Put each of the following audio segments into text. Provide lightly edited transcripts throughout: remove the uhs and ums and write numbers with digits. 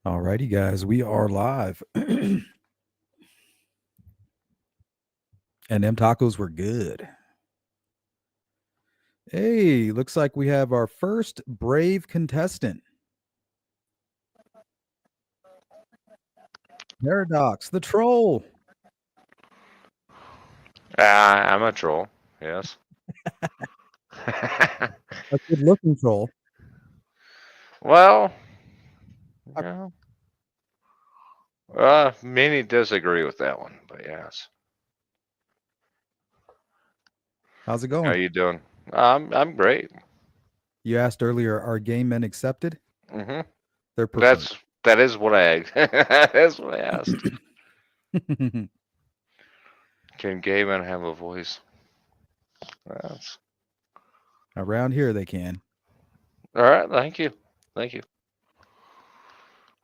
All righty, guys, we are live. And them tacos were good. Hey, looks like we have our first brave contestant. Paradox, the troll. I'm a troll. Yes. A good looking troll. Well, Uh, yeah. Many disagree with that one, but yes. How's it How going? you doing? I'm great. You asked earlier, are gay men accepted? hmm They're preferred. that is what I that's what I asked. Can gay men have a voice? That's Around here, they can. all right. Thank you. Thank you.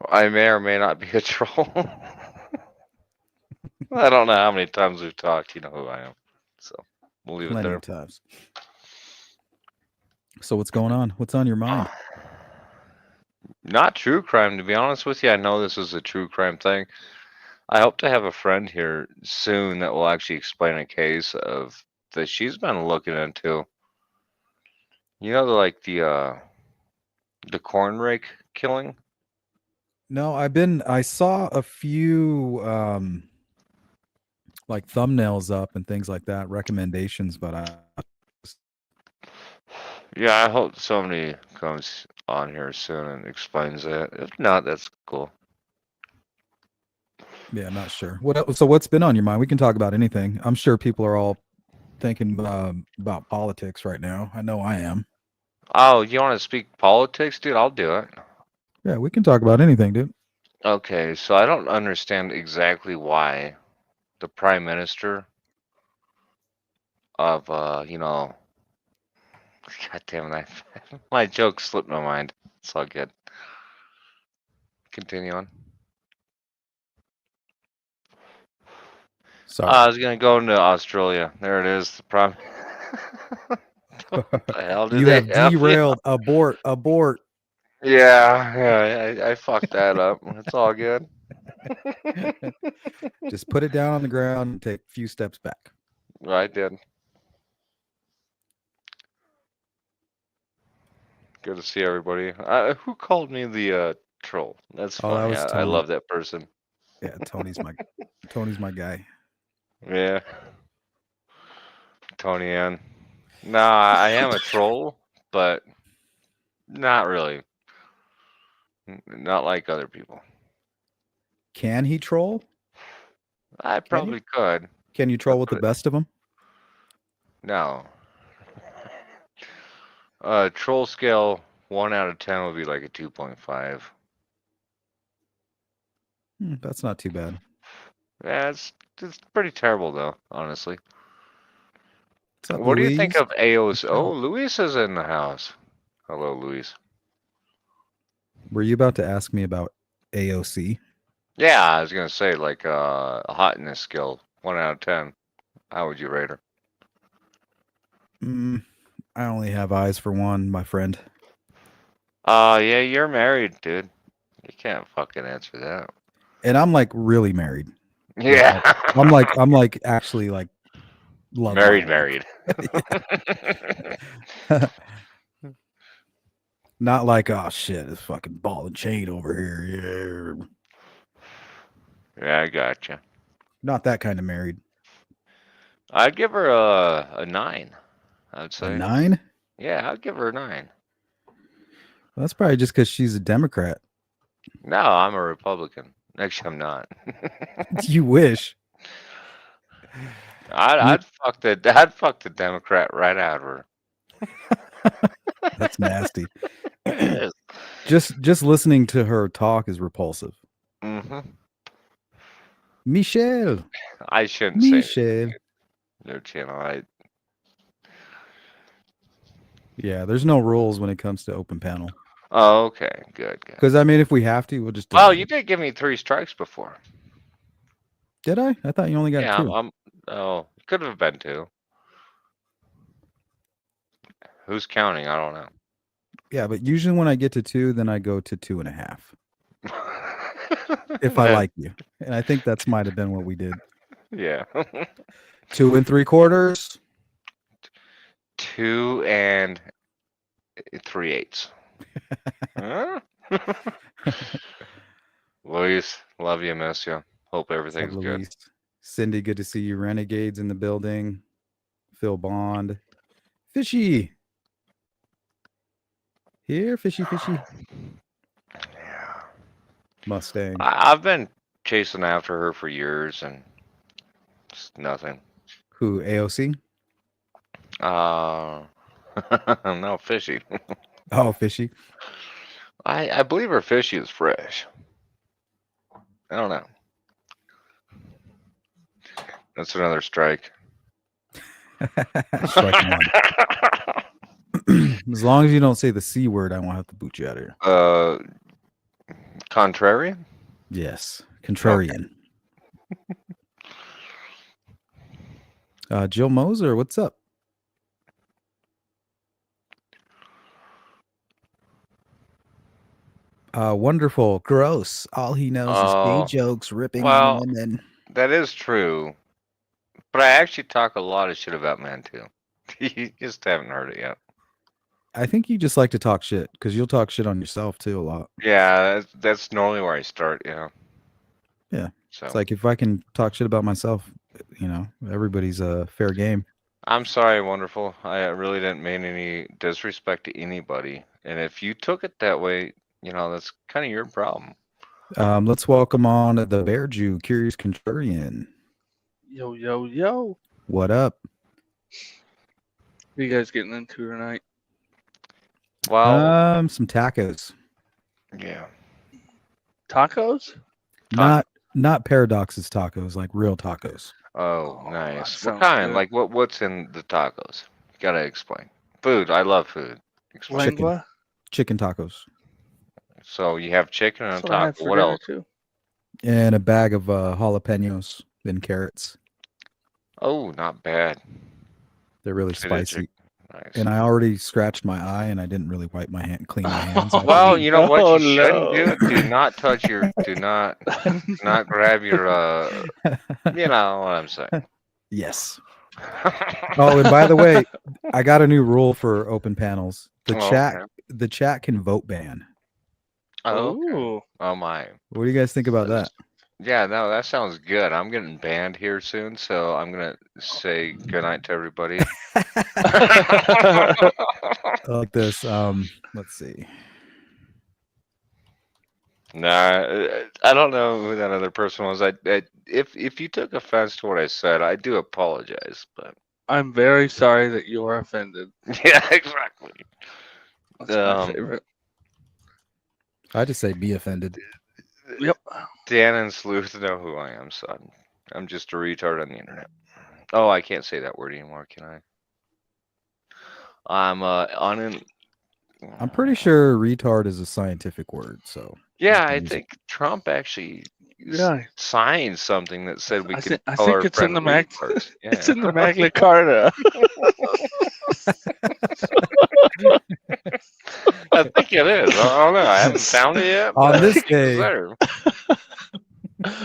I may or may not be a troll. I don't know how many times we've talked. You know who I am, so we'll leave it Plenty there. of times. So, what's going on? What's on your mind? Not true crime, to be honest with you. I know this is a true crime thing. I hope to have a friend here soon that will actually explain a case of that she's been looking into. You know, the corn rake killing. No, I saw a few like thumbnails up and things like that, recommendations, but Yeah, I hope somebody comes on here soon and explains that. If not, that's cool. yeah, not sure. So what's been on your mind? We can talk about anything. I'm sure people are all thinking about politics right now. I know I am. Oh, you want to speak politics, dude? I'll do it. Yeah, we can talk about anything, dude. Okay, so I don't understand exactly why the prime minister of God damn it, my joke slipped my mind. It's all good. Continue on. Sorry. I was gonna go into Australia. There it is. The problem. What the hell did You they have have me? derailed. Abort, abort. Yeah, I fucked that up. It's all good. Just put it down on the ground and take a few steps back. I did. Good to see everybody. Who called me the troll? That's Oh, that funny. was I Tony. love that person. Yeah, Tony's my guy. Yeah, Tony Ann. Nah, I am a troll, but not really. Not like other people. Can he troll? I Can you? probably could. Can you I troll with the put best of them? no. Troll scale 1 out of 10 would be like a 2.5. That's not too bad. Yeah, it's pretty terrible though, honestly. What's up, What do you think Louise? of AO's? Oh, Oh, Luis is in the house. Hello, Luis. were you about to ask me about AOC? Yeah, I was gonna say like a hotness scale 1 out of 10. How would you rate her? Mm, I only have eyes for one, my friend. Yeah, you're married, dude. You can't fucking answer that. And I'm like really married. Like Yeah, I'm like actually like love my married, wife. married. Not like, oh shit, it's fucking ball and chain over here. Yeah. Yeah, I gotcha. Not that kind of married. I'd give her a 9. I'd A say. 9? Yeah, I'd give her a 9. That's probably just because she's a Democrat. No, I'm a Republican. Actually, I'm not. You wish. I'd, You I'd I'd fuck the Democrat right out of her. That's nasty. It is. Just listening to her talk is repulsive. Mm-hmm. Michelle. I shouldn't say Michelle. their channel. Yeah, there's no rules when it comes to open panel. Oh, okay, good, good. Because I mean, if we have to, we'll just Well, delete you it. did give me 3 strikes before. Did I? I thought you only got Yeah, two. oh, could have been 2. Who's counting? I don't know. Yeah, but usually when I get to two, then I go to two and a half. if I like you. And I think that's might have been what we did. Yeah. 2 3/4. 2 3/8. Huh? Luis, love you, miss you. Hope What's up, everything's good. Luis? Cindy, good to see you. Renegades in the building. Phil Bond. Fishy. Here, fishy, fishy. Yeah. Mustang. I've been chasing after her for years and it's nothing. Who? AOC? Uh, no, fishy. Oh, fishy. I believe her fishy is fresh. I don't know. That's another strike. Strike one. As long as you don't say the C word, I won't have to boot you out of here. Contrary? Yes. Contrarian. Jill Moser, what's up? Wonderful. Gross. All he knows is gay jokes, ripping on women. That is true. But I actually talk a lot of shit about men too. You just haven't heard it yet. I think you just like to talk shit because you'll talk shit on yourself too a lot. Yeah, that's normally where I start. Yeah. Yeah. So it's like if I can talk shit about myself, everybody's a fair game. I'm sorry, wonderful. I really didn't mean any disrespect to anybody. And if you took it that way, that's kind of your problem. Let's welcome on the Bear Jew, Curious Contrarian. Yo, yo, yo. What up? What are you guys getting into tonight? Well, some tacos. Yeah. Tacos? Not Paradox's tacos, like real tacos. Oh, nice. What sounds kind? good. Like what's in the tacos? You gotta explain. Food. I love food. Explain. Lengua? Chicken tacos. So you have chicken and a That's what I had taco. for What dinner, else? too. And a bag of jalapenos and carrots. Oh, not bad. They're really Potato spicy. chicken. Nice. And I already scratched my eye, and I didn't really clean my hands. Well, you know what you no. shouldn't do? Do not touch your. Do not grab your. You know what I'm saying. Yes. Oh, and by the way, I got a new rule for open panels. The chat can vote ban. Oh, okay. Ooh. Oh my. What do you guys think about that? Yeah, no, that sounds good. I'm getting banned here soon, so I'm gonna say goodnight to everybody. Like this. Let's see. Nah, I don't know who that other person was. If you took offense to what I said, I do apologize. But I'm very sorry that you are offended. yeah, exactly. That's my favorite. I just say be offended. Yep. Dan and Sleuth know who I am, son. I'm just a retard on the internet. Oh, I can't say that word anymore, can I? I'm I'm pretty sure retard is a scientific word, so yeah, I think Trump actually Yeah. signed something that said we could I color think it's in the retards. Yeah. It's in the Magna Carta. I think it is. I don't know. I haven't found it yet. On but this I think day- it's there.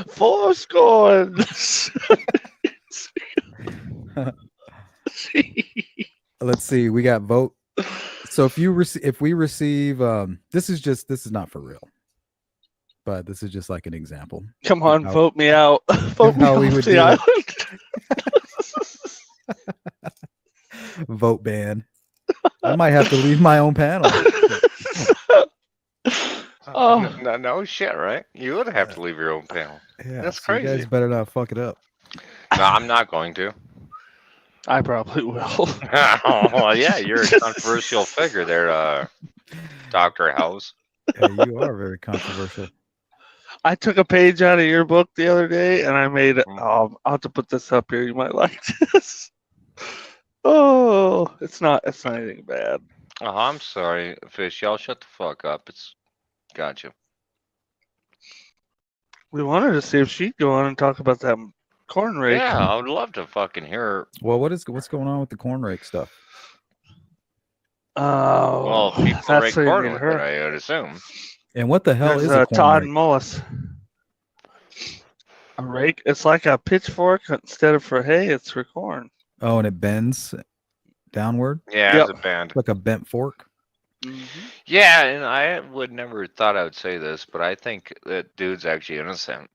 Fourscore. let's see. We got vote. So if we receive, this is not for real, but this is just like an example. Come on, How- vote me out. Vote me how we off would the do it. island. Vote ban. I might have to leave my own panel. Oh. No shit, right? You would have to leave your own panel. Yeah, That's so you crazy. guys better not fuck it up. No, I'm not going to. I probably will. Oh, well, yeah, you're a controversial figure there, Dr. House. Yeah, you are very controversial. I took a page out of your book the other day and I made it. I'll have to put this up here. You might like this. Oh, it's not anything bad. Oh, I'm sorry, Fish. Y'all shut the fuck up. It's gotcha. We wanted to see if she'd go on and talk about that corn rake. Yeah, I would love to fucking hear her. Well, what's going on with the corn rake stuff? Oh, Well, people that's rake what you corn need with her. it, I would assume. And what the hell There's is a corn Todd rake? Mullis. A rake. It's like a pitchfork instead of for hay. It's for corn. Oh, and it bends downward Yeah, Yep. it's a band. like a bent fork. Mm-hmm. Yeah, and I would never thought I would say this, but I think that dude's actually innocent.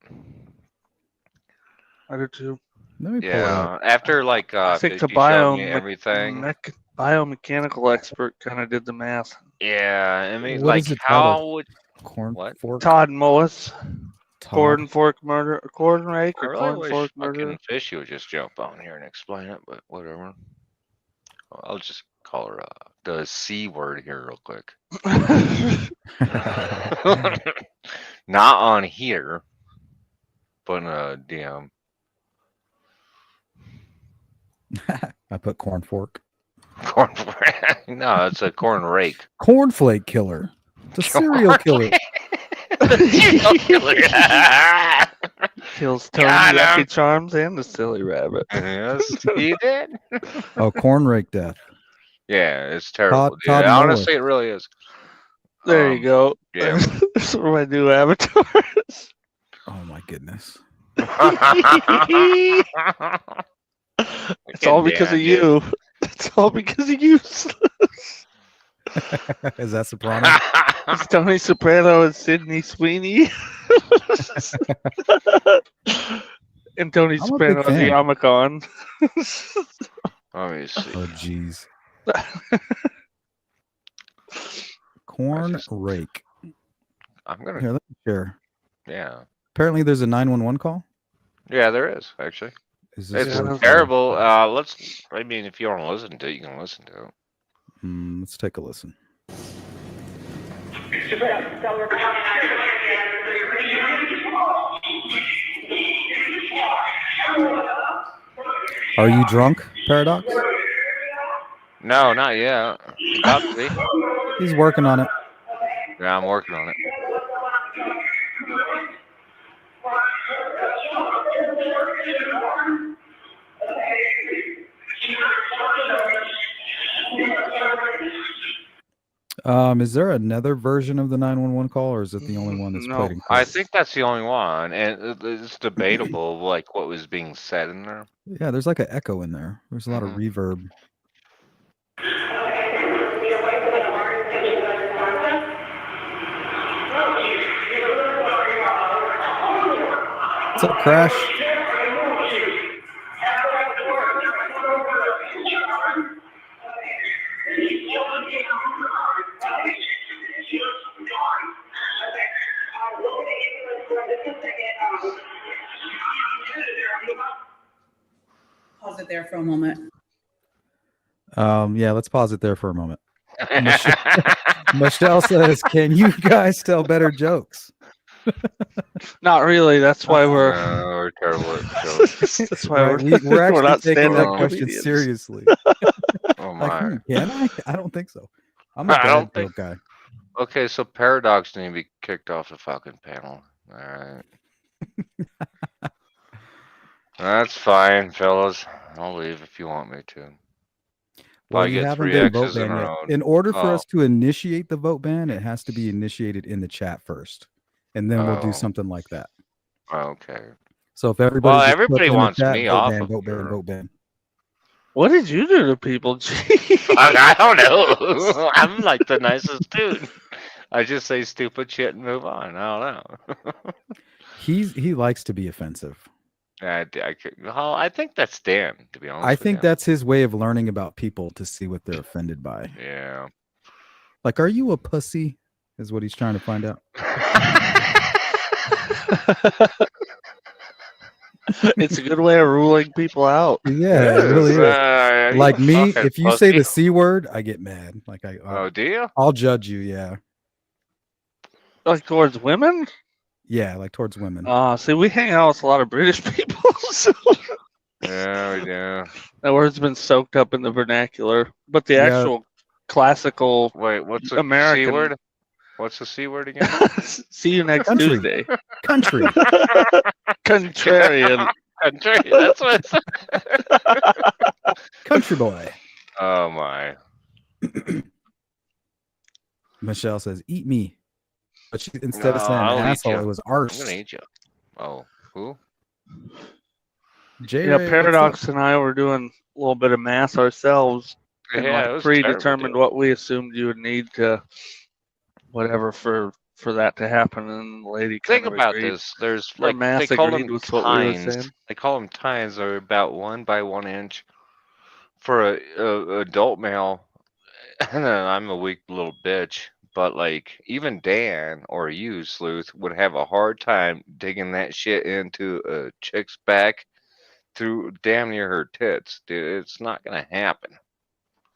I do too. Let me pull it up. Yeah, after like I think the Fishy showed me everything. biomechanical expert kind of did the math. Yeah, I mean, What like, is it how titled? would Corn what? fork. Todd Mullis, corn Todd. fork murder, corn rake, I or really corn wish fork fucking murder. Fishy would just jump on here and explain it, but whatever. I'll just call her the C word here real quick. Not on here, but in a DM. I put corn fork. Corn. No, it's a corn rake. Cornflake killer. It's a serial killer. Serial killer. Kills Tony, Got him. Lucky Charms, and the silly rabbit. Yes, he did. Oh, corn rake death. Yeah, it's terrible, dude. Todd Honestly, Mullis. it really is. There you go. Yeah. That's for my new avatar. Oh my goodness. It's all because of you. It's all because of you. Is that Soprano? It's Tony Soprano and Sydney Sweeney. And Tony I'm a Soprano big and the fan. Omicron. Let me see. Oh jeez. Corn just- rake. I'm gonna. Here, let me share. Yeah. Apparently, there's a 911 call. Yeah, there is actually. Is this It's worth- terrible. Let's. I mean, if you want to listen to it, you can listen to it. Let's take a listen. Are you drunk, Paradox? No, not yet. About to be. He's working on it. Yeah, I'm working on it. Is there another version of the 911 call, or is it the only one that's No, played in I court? think that's the only one, and it's debatable, like what was being said in there. Yeah, there's like an echo in there. There's a lot of reverb. What's up, Crash? Pause it there for a moment. Yeah, let's pause it there for a moment. Michelle says, "Can you guys tell better jokes?" not really. That's why we're. No, we're terrible at jokes. That's why Right, we're actually not taking that stand-up question comedians. seriously. Oh Like, my. can I? I don't think so. I'm a I don't bad think- joke guy. Okay, so Paradox need to be kicked off the fucking panel. All right. That's fine, fellas. I'll leave if you want me to. Well, Probably you get haven't 3 been X's vote in banned a yet. row. In order for Oh. us to initiate the vote ban, it has to be initiated in the chat first, and then we'll Oh. do something like that. Okay. So if everybody, Well, just everybody puts in the wants chat, me vote off ban, of vote ban, here. vote ban. What did you do to people? Gee. I don't know. I'm like the nicest dude. I just say stupid shit and move on. I don't know. He likes to be offensive. Well, I think that's Dan, to be honest. I with think you. that's his way of learning about people to see what they're offended by. Yeah. Like, are you a pussy? Is what he's trying to find out. It's a good way of ruling people out. Yeah, it really is. You Like me, fucking if you say pussy. the C word, I get mad. Like Oh, do you? I'll judge you. Yeah, Like towards women? yeah, like towards women. See, we hang out with a lot of British people, so Yeah, we do. that word's been soaked up in the vernacular. But the Yeah. actual classical Wait, what's the C American word? What's the C word again? see you next Country. Tuesday. Country. Contrarian. Country. That's what it's. Country boy. Oh my. Michelle says, "Eat me," but she, instead of saying I'll eat asshole, you. it was I'm arse. gonna eat you. Oh, who? J. Yeah, Ray, Paradox and I were doing a little bit of math ourselves and Yeah, it like was predetermined terrible, what we assumed you would need to whatever for that to happen, and the lady Think kind of about agreed. this. There's Her like they math call agreed them with what we were tines. saying. They call them tines. They're about 1 by 1 inch for a adult male. And then I'm a weak little bitch. But like even Dan or you, Sleuth, would have a hard time digging that shit into a chick's back through damn near her tits, dude. It's not gonna happen.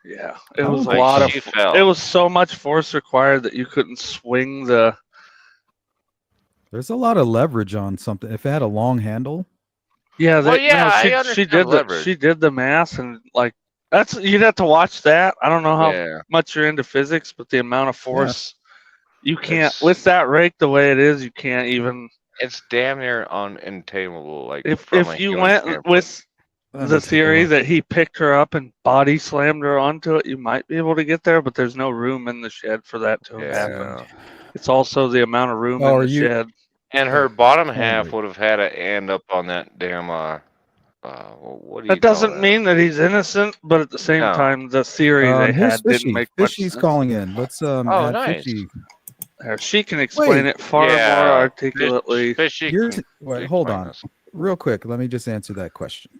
Yeah, it I was don't a think lot so. of. She fell. It was so much force required that you couldn't swing the. There's a lot of leverage on something. If it had a long handle, Yeah, Well, yeah, I she understand leverage. did the math, and like that's you'd have to watch that. I don't know how Yeah, much you're into physics, but the amount of force you can't it's with that rake the way it is, you can't even. it's damn near unattainable. Like If from a you human went standpoint. with that the makes it theory rough. that he picked her up and body slammed her onto it, you might be able to get there, but there's no room in the shed for that to have happened. Yeah. It's also the amount of room Oh, in are the you? shed. And her bottom Oh, half wait. would have had to end up on that damn what do you That call doesn't that? mean that he's innocent, but at the same No. time, the theory they Here's had didn't Fishy. make much Fishy's sense. calling in. Let's Oh, add nice. Fishy. She can explain Wait. it far more Yeah. articulately. Fishy Here's can wait. Hold explain on, this. real quick. Let me just answer that question.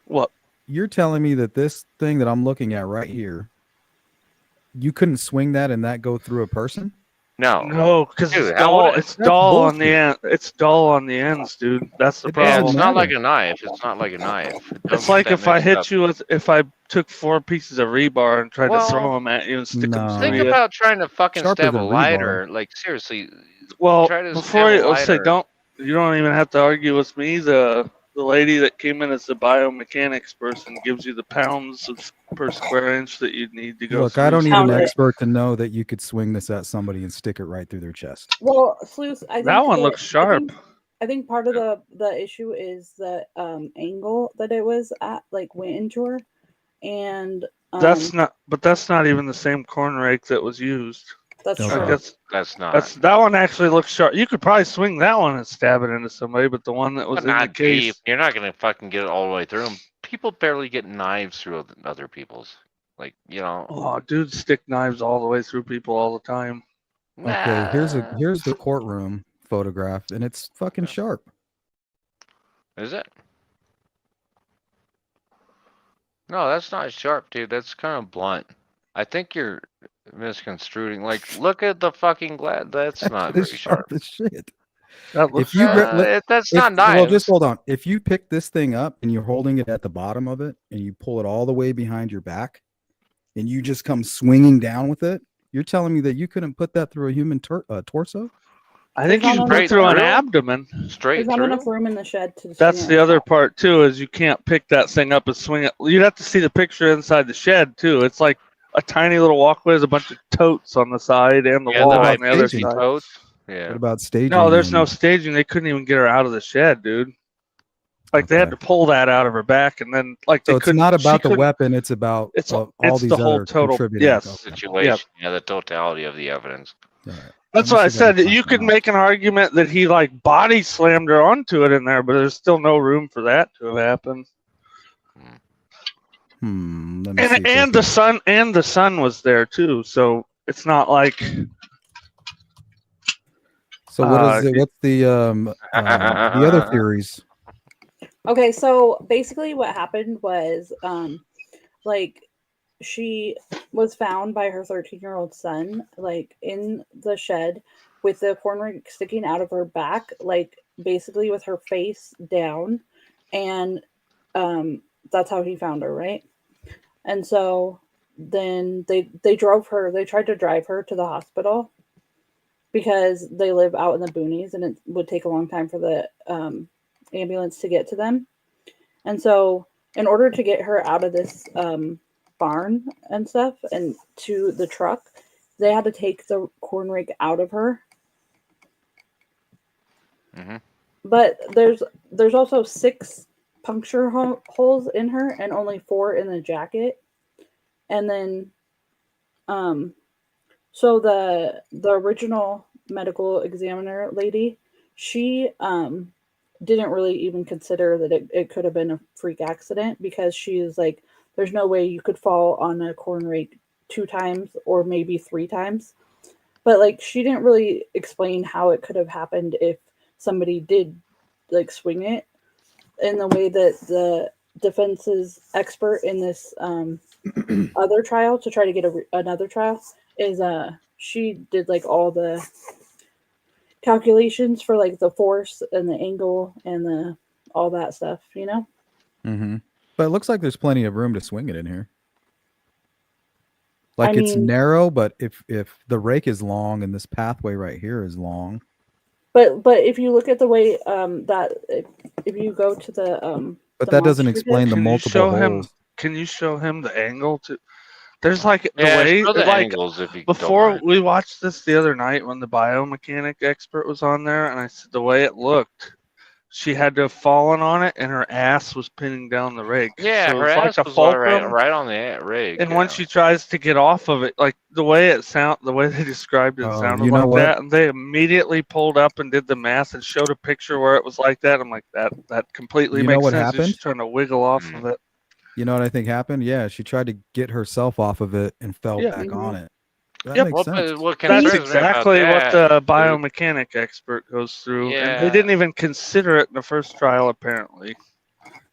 What? You're telling me that this thing that I'm looking at right here, you couldn't swing that and that go through a person? No. No, because it's Dude, how would dull. it? It's That's dull on the bullshit. end. It's dull on the ends, dude. That's the It Yeah, doesn't problem. it's not like matter. a knife. It's not like a knife. Don't It's get like that if I mixed up. hit you with, if I took 4 pieces of rebar and tried to throw Well, them at you and stick them No. through think you. about trying to fucking Sharper stab a than rebar. lighter. Like seriously, Well, try to before stab a you let's say lighter. you don't even have to argue with me. The lady that came in as the biomechanics person gives you the pounds per square inch that you'd need to go Look, through. I don't need Pound an it. expert to know that you could swing this at somebody and stick it right through their chest. Well, Sleuth, I think That one looks sharp. I think part of the issue is the angle that it was at, like went into her, and That's not even the same corn rake that was used. that's Okay. Like true. That's not. that one actually looks sharp. You could probably swing that one and stab it into somebody, but the one that was But in the not deep. case, You're not gonna fucking get it all the way through them. People barely get knives through other people's. Like oh, dudes stick knives all the way through people all the time. Okay, here's nah. the courtroom photograph, and it's fucking sharp. Is it? No, that's not sharp, dude. That's kind of blunt. I think you're misconstruing. Like, look at the fucking glass. That's not It's very sharp sharp. as shit. That looks If you sharp. That's if not well, just knives. hold on. If you pick this thing up and you're holding it at the bottom of it, and you pull it all the way behind your back, and you just come swinging down with it, you're telling me that you couldn't put that through a human torso? I think There's you not can put Straight through an through? abdomen. There's Straight not through? enough room in the shed to. That's swing the it. other part too, is you can't pick that thing up and swing it. You'd have to see the picture inside the shed too. It's like a tiny little walkway. There's a bunch of totes on the side and the Yeah, wall the on the other staging? side. totes. What Yeah. about staging? No, there's no and- staging. They couldn't even get her out of the shed, dude. Like they had Okay. to pull that out of her back, and then like So they it's couldn't. not she about the couldn't- weapon; it's about It's all it's these the whole other total. contributing. Yes. Okay. Situation. Yeah, the totality of the evidence. All right. That's Let me why I see if I said can that you find could out. make an argument that he like body slammed her onto it in there, but there's still no room for that to have happened. Let me see. if I And the sun was there too, so it's not like So what is it? What's the other theories? Okay, so basically what happened was like she was found by her 13-year-old son like in the shed with the corn rake sticking out of her back, like basically with her face down, and that's how he found her, right? And so then they tried to drive her to the hospital because they live out in the boonies and it would take a long time for the ambulance to get to them. And so in order to get her out of this barn and stuff and to the truck, they had to take the corn rake out of her. Mm-hmm. But there's also 6 puncture holes in her and only 4 in the jacket. And then so the original medical examiner lady, she didn't really even consider that it could have been a freak accident, because she is like, there's no way you could fall on a corn rake 2 times or maybe 3 times. But like, she didn't really explain how it could have happened if somebody did like swing it, in the way that the defense's expert in this other trial, to try to get another trial, is she did like all the calculations for like the force and the angle and the all that stuff, you know. Mm-hmm. But it looks like there's plenty of room to swing it in here. Like, I it's mean, narrow, but if the rake is long and this pathway right here is long, but if you look at the way that if you go to the but the that doesn't monster explain the Can you multiple show him? holes. Can you show him the angle to? There's like the Yeah, way, show the like angles if you don't before mind. we watched this the other night when the biomechanic expert was on there, and I said the way it looked, she had to have fallen on it, and her ass was pinning down the rake. Yeah, so her it's like ass the was all fulcrum. right on the rig. And when she tries to get off of it, like the way they described it Oh, sounded you know like what? that, and they immediately pulled up and did the math and showed a picture where it was like that. I'm like, that completely You know makes what sense. happened? She's trying to wiggle off of it. You know what I think happened? Yeah, she tried to get herself off of it and fell Yeah. back on it. That Yep. makes What, sense. what That's concerns me exactly about what that the is- biomechanic expert goes through, and they Yeah. didn't even consider it in the first trial, apparently.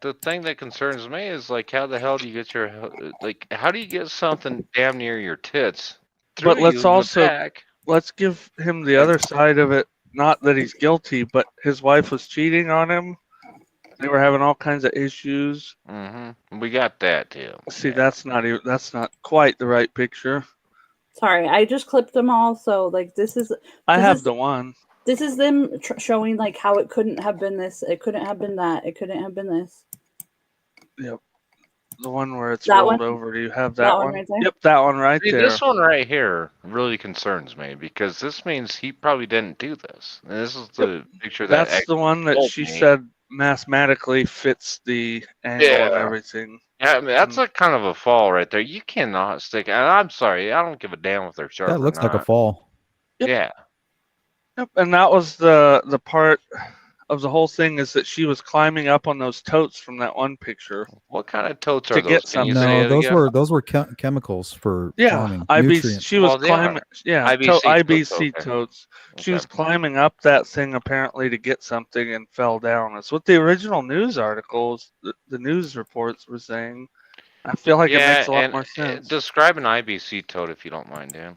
The thing that concerns me is like, how the hell do you get how do you get something damn near your tits through But let's you in the also back? let's give him the other side of it. Not that he's guilty, but his wife was cheating on him. They were having all kinds of issues. Mm-hmm. We got that too. See, Yeah. that's not quite the right picture. sorry, I just clipped them all, so like this is I This have is- the one. this is them showing like how it couldn't have been this, it couldn't have been that, it couldn't have been this. Yep. The one where it's That rolled one? over. Do you have That that one one? right there? Yep, that one right See, there. this one right here really concerns me because this means he probably didn't do this. And this is the picture that That's the one that told she me. said mathematically fits the angle and Yeah. everything. Yeah, I mean, that's a kind of a fall right there. You cannot stick. And I'm sorry, I don't give a damn if they're sharp That or looks like a not. fall. Yep. Yeah. Yep, and that was the part of the whole thing, is that she was climbing up on those totes from that one picture. What kind of totes To are get those? Can you something. say No, it those again? were chemicals for Yeah, farming. IBC. Nutrients. She was Well, they are. climbing. Yeah, IBC IBC totes, okay. totes. She was Okay. climbing up that thing apparently to get something and fell down. That's what the original news articles, the news reports were saying. I feel like it makes a lot more sense. Describe an IBC tote if you don't mind, Dan.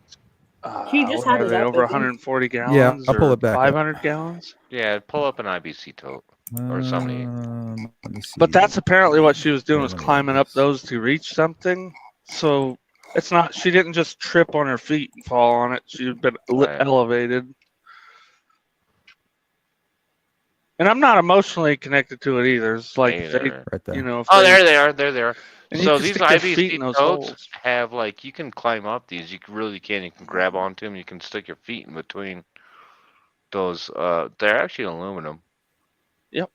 He just What had are it they, up, over I think. 140 gallons? Yeah, I'll pull or it back up. 500 gallons? Yeah, pull up an IBC tote or something. Let me see. But that's apparently what she was doing, was Where are climbing up these? those to reach something. So it's not, she didn't just trip on her feet and fall on it. She had been Right. elevated. And I'm not emotionally connected to it either. It's like, if they, Either. Right there. you know, if Oh, they, there they are. There they are. and you So can these stick their feet in IBC those totes holes. have you can climb up these. You really can. You can grab onto them. You can stick your feet in between those. They're actually aluminum. Yep.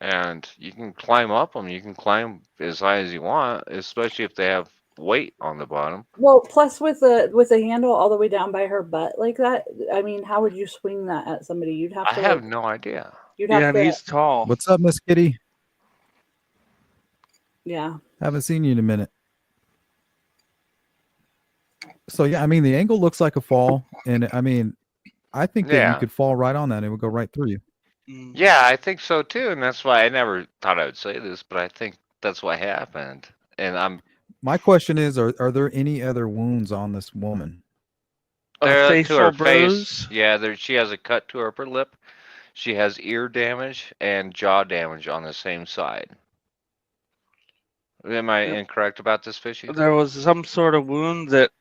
And you can climb up them. You can climb as high as you want, especially if they have weight on the bottom. Well, plus with the handle all the way down by her butt like that, I mean, how would you swing that at somebody? You'd have I to. have like, no idea. You'd have Yeah, and to. he's tall. What's up, Miss Kitty? Yeah. Haven't seen you in a minute. So yeah, I mean the angle looks like a fall, and I mean, I think that you Yeah. could fall right on that and it would go right through you. Mm. Yeah, I think so too, and that's why I never thought I would say this, but I think that's what happened. And My question is, are there any other wounds on this woman? A there to facial her bruise. face. Yeah, she has a cut to her upper lip. She has ear damage and jaw damage on the same side. Am I Yep. incorrect about this, Fishy? There was some sort of wound that,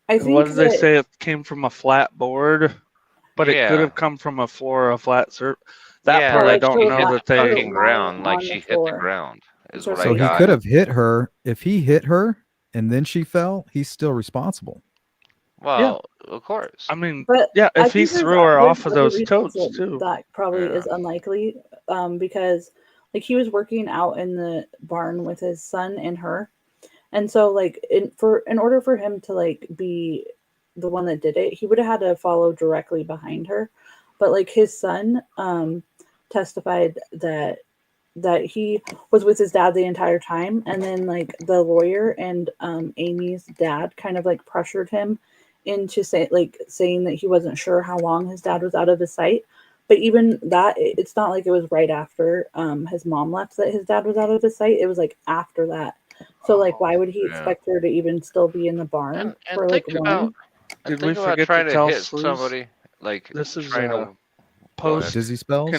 I think what did they that- say? It came from a flat board, but it could Yeah. have come from a floor or a flat surface. That Yeah, part I like don't she was know lying- that the they. fucking ground, lying like on she the hit the floor. ground, is So what she I So he got. could have hit her. If he hit her and then she fell, he's still responsible. Well, of course. I mean, But yeah, I if he think there's threw her there's off of other those reasons totes that too. That probably Yeah. is unlikely, because like he was working out in the barn with his son and her, and so like in order for him to like be the one that did it, he would have had to follow directly behind her. But like his son, testified that he was with his dad the entire time, and then like the lawyer and Amy's dad kind of like pressured him into saying that he wasn't sure how long his dad was out of his sight. But even that, it's not like it was right after his mom left that his dad was out of his sight. It was like after that. So like, why would he expect her to even still be in the barn And for like think one? about, Did we think about forget trying to to tell hit Sleaze? somebody, like This is trying to go post. ahead. Dizzy spells?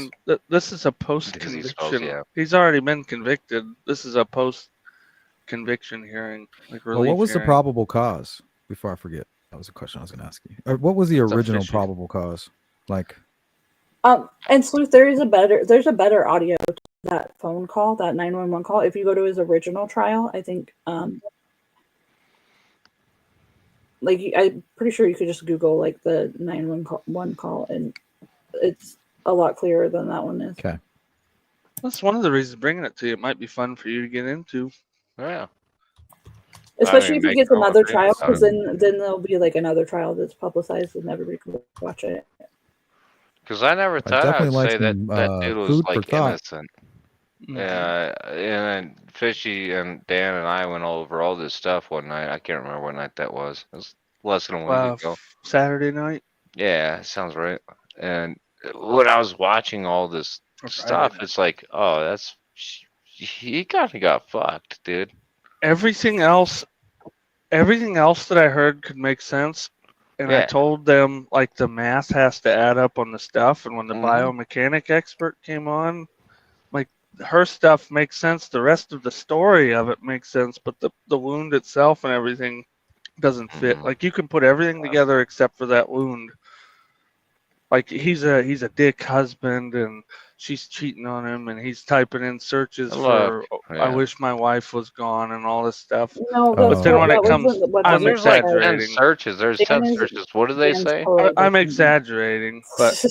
This is a post Dizzy spells, conviction. yeah. He's already been convicted. This is a post conviction hearing, like relief Well, what was the hearing. probable cause? Before I forget, that was a question I was going to ask you. Or what was the That's a original fishy. probable cause? Like, And Sleuth, there's a better audio to that phone call, that 911 call. If you go to his original trial, I think like I'm pretty sure you could just Google like the 911 call, and it's a lot clearer than that one is. okay. That's one of the reasons bringing it to you. It might be fun for you to get into. Yeah. Especially if he make gets no another agreement trial, because about then there'll be like another trial that's publicized and everybody can watch it. Because I never thought I definitely would like say that some, that dude was food for like thought. innocent. Mhm. And then Fishy and Dan and I went over all this stuff one night. I can't remember what night that was. It was less than a week ago. Saturday night Yeah, sounds right. And when I was watching all this or Friday stuff, night. it's like, oh, he kind of got fucked, dude. Everything else that I heard could make sense. And I Yeah. told them like the math has to add up on the stuff. And when the Mhm. biomechanic expert came on, like her stuff makes sense. The rest of the story of it makes sense, but the wound itself and everything doesn't fit. Mhm. Like you can put everything together except for that wound. Like he's a dick husband and she's cheating on him and he's typing in searches Look, for I yeah. wish my wife was gone and all this stuff. No, But that's then when that it comes- wasn't what I'm the There's like book 10 exaggerating. searches. There's Dan 10 is- searches. What do they Dan's say? totally I'm different. exaggerating, but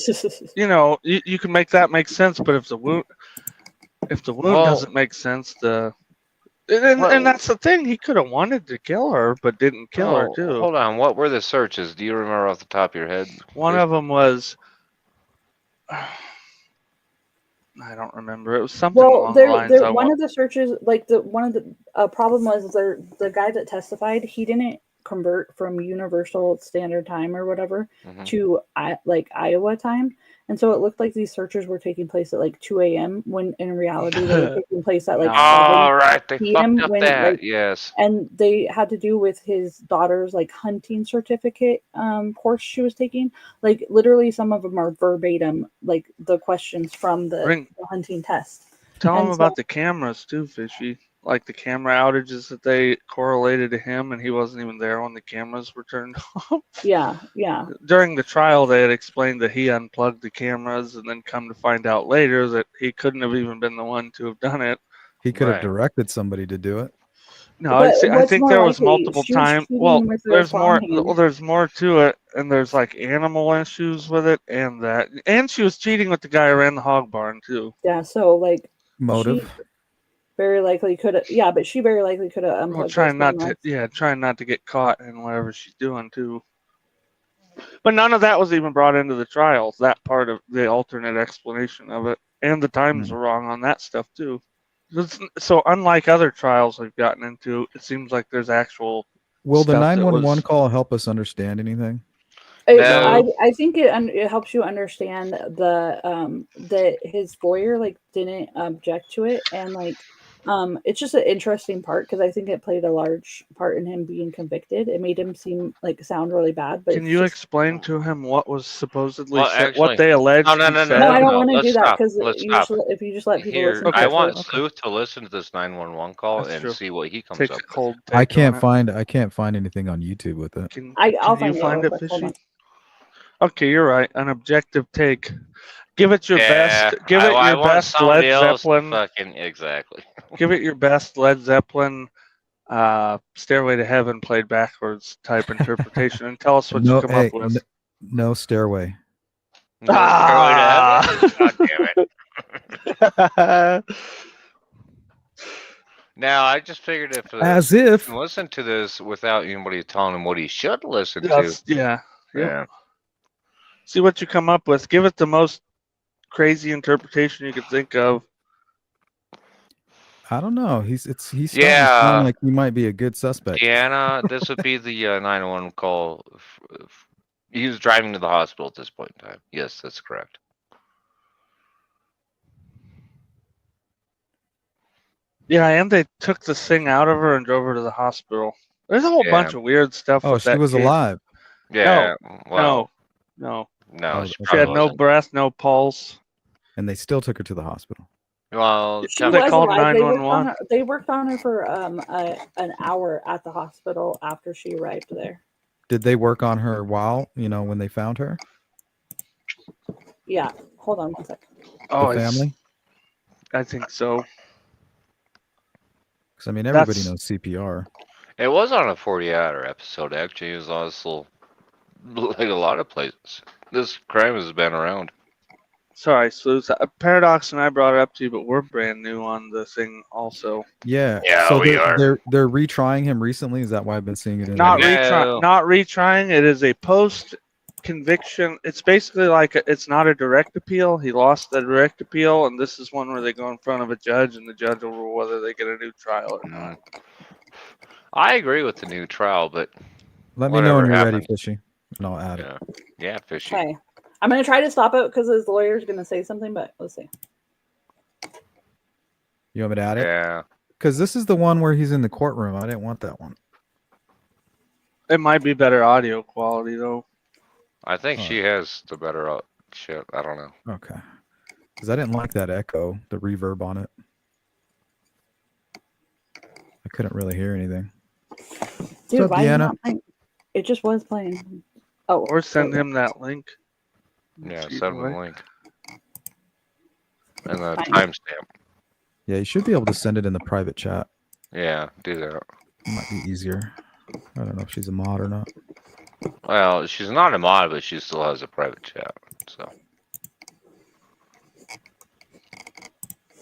you know, you can make that make sense, but if the wound Well- doesn't make sense, and that's the thing, he could have wanted to kill her, but didn't kill her Oh, too. hold on. What were the searches? Do you remember off the top of your head? One of them was I don't remember. It was something Well, along the lines of one of the searches, like one of the problem was the guy that testified, he didn't convert from Universal Standard Time or whatever Mhm. to like Iowa time, and so it looked like these searches were taking place at like 2 a.m. when in reality they were taking place at like No. 7 All right, they PM fucked up when, that. like, Yes. and they had to do with his daughter's like hunting certificate course she was taking. Like literally some of them are verbatim like the questions from the hunting test. Tell him And about so- the cameras too, Fishy. Like the camera outages that they correlated to him, and he wasn't even there when the cameras were turned off. yeah During the trial, they had explained that he unplugged the cameras, and then come to find out later that he couldn't have even been the one to have done it. He could have Right. directed somebody to do it. No, But I what's think more there was likely, multiple she was times. cheating Well, with her there's more. farmhand. Well, there's more to it, and there's like animal issues with it, and that, and she was cheating with the guy who ran the hog barn too. Yeah, so like Motive. she very likely could have. Yeah, but she very likely could have Well, unplugged. trying those not to, cameras. trying not to get caught in whatever she's doing too. But none of that was even brought into the trials. That part of the alternate explanation of it, and the times were wrong on that stuff too. So unlike other trials we've gotten into, it seems like there's actual. Will the stuff that 911 was- call help us understand anything? No. I think it helps you understand that his lawyer like didn't object to it, and like it's just an interesting part because I think it played a large part in him being convicted. It made him sound really bad. But Can it's you just- explain to him what was supposedly Well, said, actually- what they alleged? No, no, he no, said? No, I don't no, want to let's do that stop. because Let's stop. if you just let people Here, listen, Okay, I to it, want okay. Sleuth to listen to this 911 call That's and true. see what he comes Take up a with. cold. I take on can't it. find anything on YouTube with it. I'll Can find you it find real it, quick. Hold Fishy? on. Okay, you're right. An objective take. Give it your best. Give it I your want best somebody Led else to Zeppelin. fucking exactly. Give it your best Led Zeppelin. Stairway to Heaven played backwards type interpretation, and tell us what you come up with. No stairway. No, Ah! God damn it. Now, I just figured if As if you listen to this without anybody telling him what he should listen to. Yes, yeah. Yep. Yeah. See what you come up with. Give it the most crazy interpretation you could think of. I don't know. He's starting to Yeah. sound like he might be a good suspect. Deanna, this would be the 911 call. He was driving to the hospital at this point in time. Yes, that's correct. Yeah, and they took the thing out of her and drove her to the hospital. There's a whole bunch of weird stuff Oh, with she that was case. alive. Yeah. Well, No. no, Oh, she She probably had no wasn't. breath, no pulse. And they still took her to the hospital. Well, She They was called alive. 911. They worked on her for an hour at the hospital after she arrived there. Did they work on her while, when they found her? Yeah. Hold on one second. Oh, The family? I think so. Because, everybody That's- knows CPR. it was on a 40-hour episode, actually. It was also like a lot of places. This crime has been around. Sorry, Sleuth. Paradox and I brought it up to you, but we're brand new on the thing also. Yeah. Yeah, so we they're retrying him recently. Is that why I've been seeing it in Not the retrying. It is a post conviction. It's basically like it's not a direct appeal. He lost the direct appeal, and this is one where they go in front of a judge, and the judge will rule whether they get a new trial or not. I agree with the new trial, but Let me know when you're whatever ready, Fishy, and I'll add it. yeah, Fishy. Okay. I'm going to try to stop it because his lawyer's going to say something, but let's see. You want me to add it? Yeah. Because this is the one where he's in the courtroom. I didn't want that one. It might be better audio quality though. I think she has the better shit. I don't know. Okay. Because I didn't like that echo, the reverb on it. I couldn't really hear anything. Dude, up, why is it Deanna? not playing? It just was playing. Oh. Or send him that link. Yeah, Either send the way. link. And the Fine. timestamp. Yeah, you should be able to send it in the private chat. Yeah, do that. It might be easier. I don't know if she's a mod or not. Well, she's not a mod, but she still has a private chat. So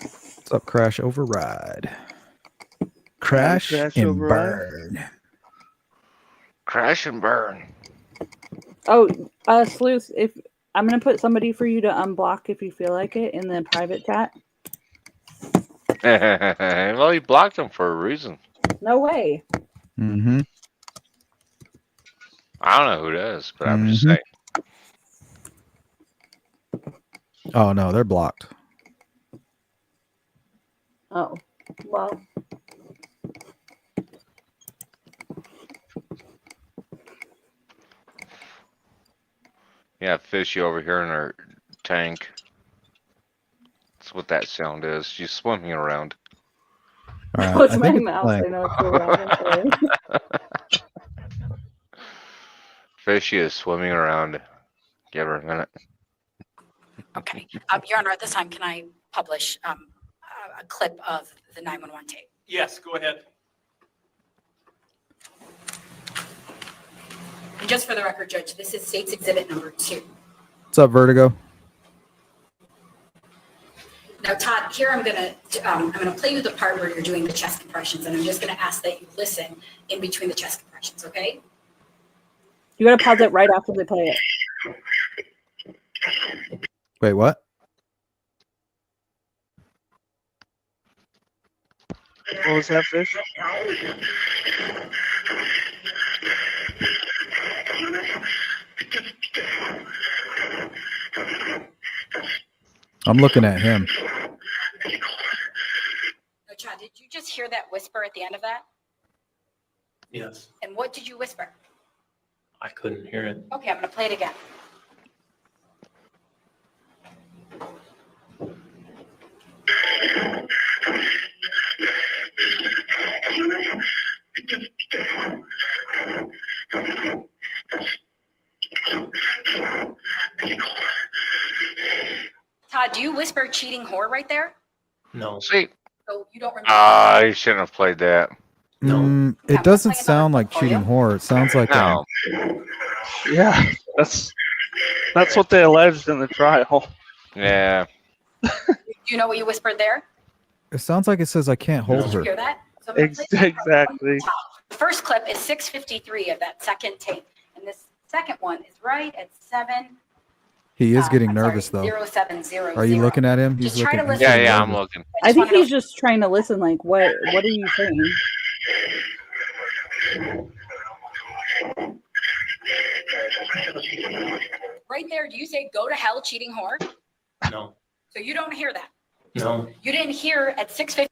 What's up, Crash Override? Crash Crash and Override? burn. crash and burn. Oh, Sleuth, if I'm going to put somebody for you to unblock if you feel like it in the private chat. Well, you blocked him for a reason. No way. Mm-hmm. I don't know who it is, but I'm just Mhm. saying. Oh, no, they're blocked. Oh, well. Yeah, Fishy over here in her tank. That's what that sound is. She's swimming around. All right. No, it's I my think it's mouse. playing. I know it's really loud. I'm sorry. Fishy is swimming around. Give her a minute. Okay. Your Honor, at this time, can I publish a clip of the 911 tape? Yes, go ahead. And just for the record, Judge, this is State's Exhibit number 2. What's up, Vertigo? Now, Todd, here I'm gonna play you the part where you're doing the chest compressions, and I'm just gonna ask that you listen in between the chest compressions, okay? You got to pause it right after they play it. Wait, what? What was that, Fish? I'm looking at him. No, Todd, did you just hear that whisper at the end of that? Yes, And what did you whisper? I couldn't hear it. Okay, I'm gonna play it again. Todd, do you whisper cheating whore right there? No, See? So you don't remember? Ah, you shouldn't have played that. No. It doesn't sound like cheating horror. It sounds like No. Yeah, that's what they alleged in the trial. Yeah. Do you know what you whispered there? it sounds like it says I can't hold Did you her. hear that? So I'm gonna play that Exactly. The first clip is 6:53 of that second tape, and this second one is right at 7:50. He is getting I'm sorry, nervous though. 0700. Are you looking at him? He's Just try looking. to he's listen. Yeah, getting yeah, I'm nervous. looking. I think he's just trying to listen. Like, what are you saying? Right there, do you say go to hell, cheating whore? No. So you don't hear that. No. You didn't hear at 6:50.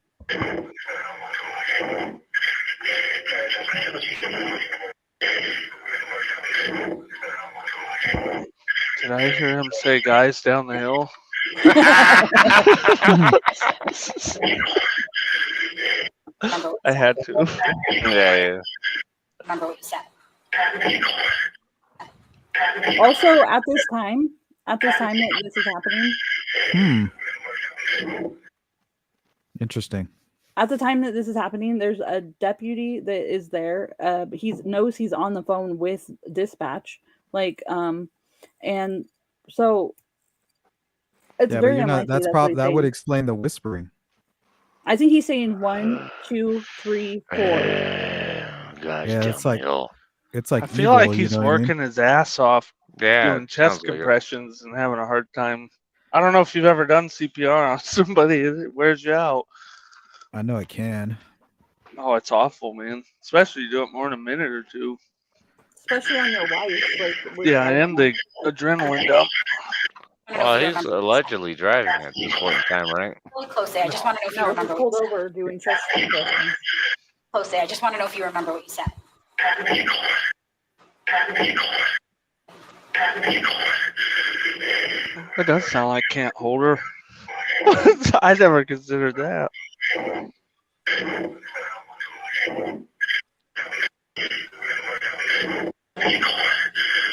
Did I hear him say guys down the hill? Remember what I you had said. to. Yeah. Remember what you said. Also, at this time that this is happening, Interesting. at the time that this is happening, there's a deputy that is there. He knows he's on the phone with dispatch, and so it's Yeah, but very you're not. unlikely That's that's what probably he's that would saying. explain the whispering. I think he's saying 1, 2, 3, 4. Guys, Yeah, down it's like the hill. it's like I feel evil, like you he's know what I mean? working his ass off Yeah, doing it chest sounds like it. compressions and having a hard time. I don't know if you've ever done CPR on somebody. It wears you out. I know it can. Oh, it's awful, man. Especially you do it more than a minute or two. Especially on your wife. Yeah, and the adrenaline dump. I don't know Well, if you he's remember. allegedly driving at this point in time, right? Really closely. I just want to know if you No, remember he's what pulled you said. over doing chest compressions. Closely. I just want to know if you remember what you said. It does sound like can't hold her. I never considered that.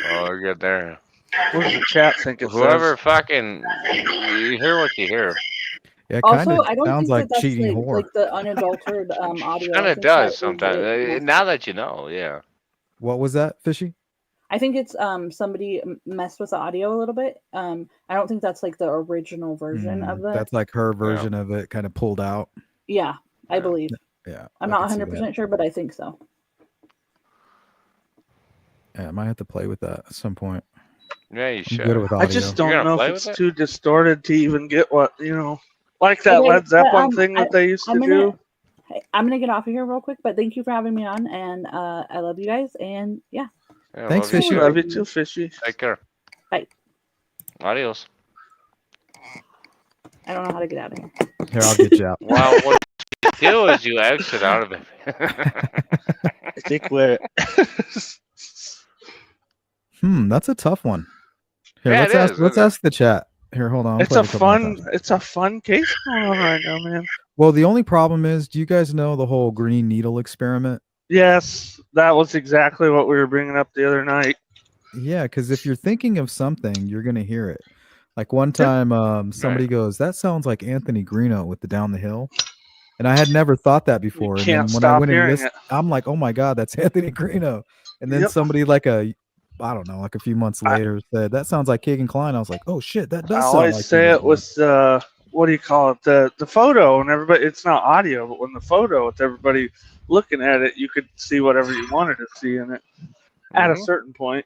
Oh, we're good there. What does the chat think it Whoever says? fucking, you hear what you hear. Yeah, it kind Also, of I don't sounds think like that's cheating whore. like the unadulterated audio. Kind I of think that does is sometimes. it. Now that you know, yeah. What was that, Fishy? I think it's somebody messed with the audio a little bit. I don't think that's like the original version of the. That's like her version of it, kind of pulled out. Yeah, I believe. Yeah, I'm I not could see that. 100% sure, but I think so. Yeah, I might have to play with that at some point. Yeah, you I'm should. good with I audio. just You're don't gonna know if play it's with it? too distorted to even get what, like that Okay, Led Zeppelin but, thing that they used to do. I'm gonna get off of here real quick, but thank you for having me on, and I love you guys, and yeah. Yeah, Thanks, love you Fishy. too. Love you too, Fishy. Take care. Bye. Adios. I don't know how to get out of here. Here, I'll get you out. Well, what you do is you exit out of it. I think we're. That's a tough one. Here, Yeah, let's it ask. is, Let's isn't it? ask the chat. Here, hold on. I'll It's play a it couple more fun. times. It's a fun case going on right now, man. Well, the only problem is, do you guys know the whole green needle experiment? Yes, that was exactly what we were bringing up the other night. Yeah, because if you're thinking of something, you're gonna hear it. Like one time, somebody goes, "That sounds like Anthony Greeno with the Down the Hill," and I had never thought that before. And can't then when I stop went and hearing listened, it. I'm like, "Oh my God, that's Anthony Greeno!" And then Yep. somebody like I don't know, like a few months later said, "That sounds like Keegan Kline." I was like, "Oh shit, that I does sound always like." say Keegan it was what do you call it? The photo, and everybody. It's not audio, but when the photo with everybody looking at it, you could see whatever you wanted to see in it at a Mhm. certain point.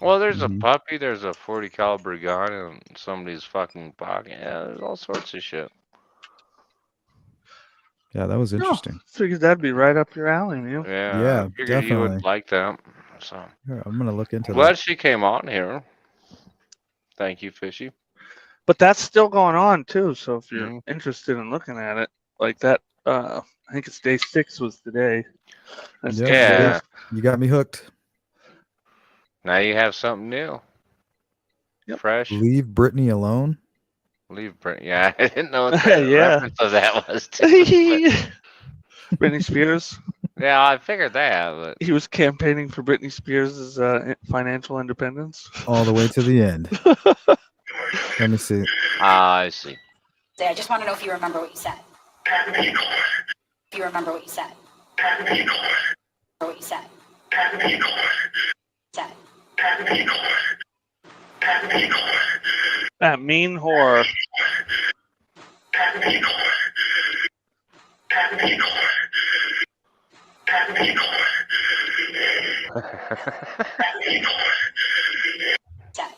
Well, there's a Mhm. puppy, there's a 40 caliber gun in somebody's fucking pocket. Yeah, there's all sorts of shit. Yeah, that was interesting. Figured that'd be right up your alley, man. Yeah, Yeah, I figured you would definitely. like that. So Here, I'm gonna look into glad that. she came on here. Thank you, Fishy. But that's still going on too. So if you're Mhm. interested in looking at it, like that, I think it's day 6 was today. That's Yep, today. Yeah. You got me hooked. Now you have something new. Yep. Fresh. Leave Brittany alone. Leave Brent. Yeah, I didn't know what the Yeah. reference of that was. Too, Britney Spears. but- yeah, I figured that, but He was campaigning for Britney Spears' financial independence. All the way to the end. Let me see. I see. I just want to know if you remember what you said. If you remember what you said. What you said. Said. That mean whore. Said.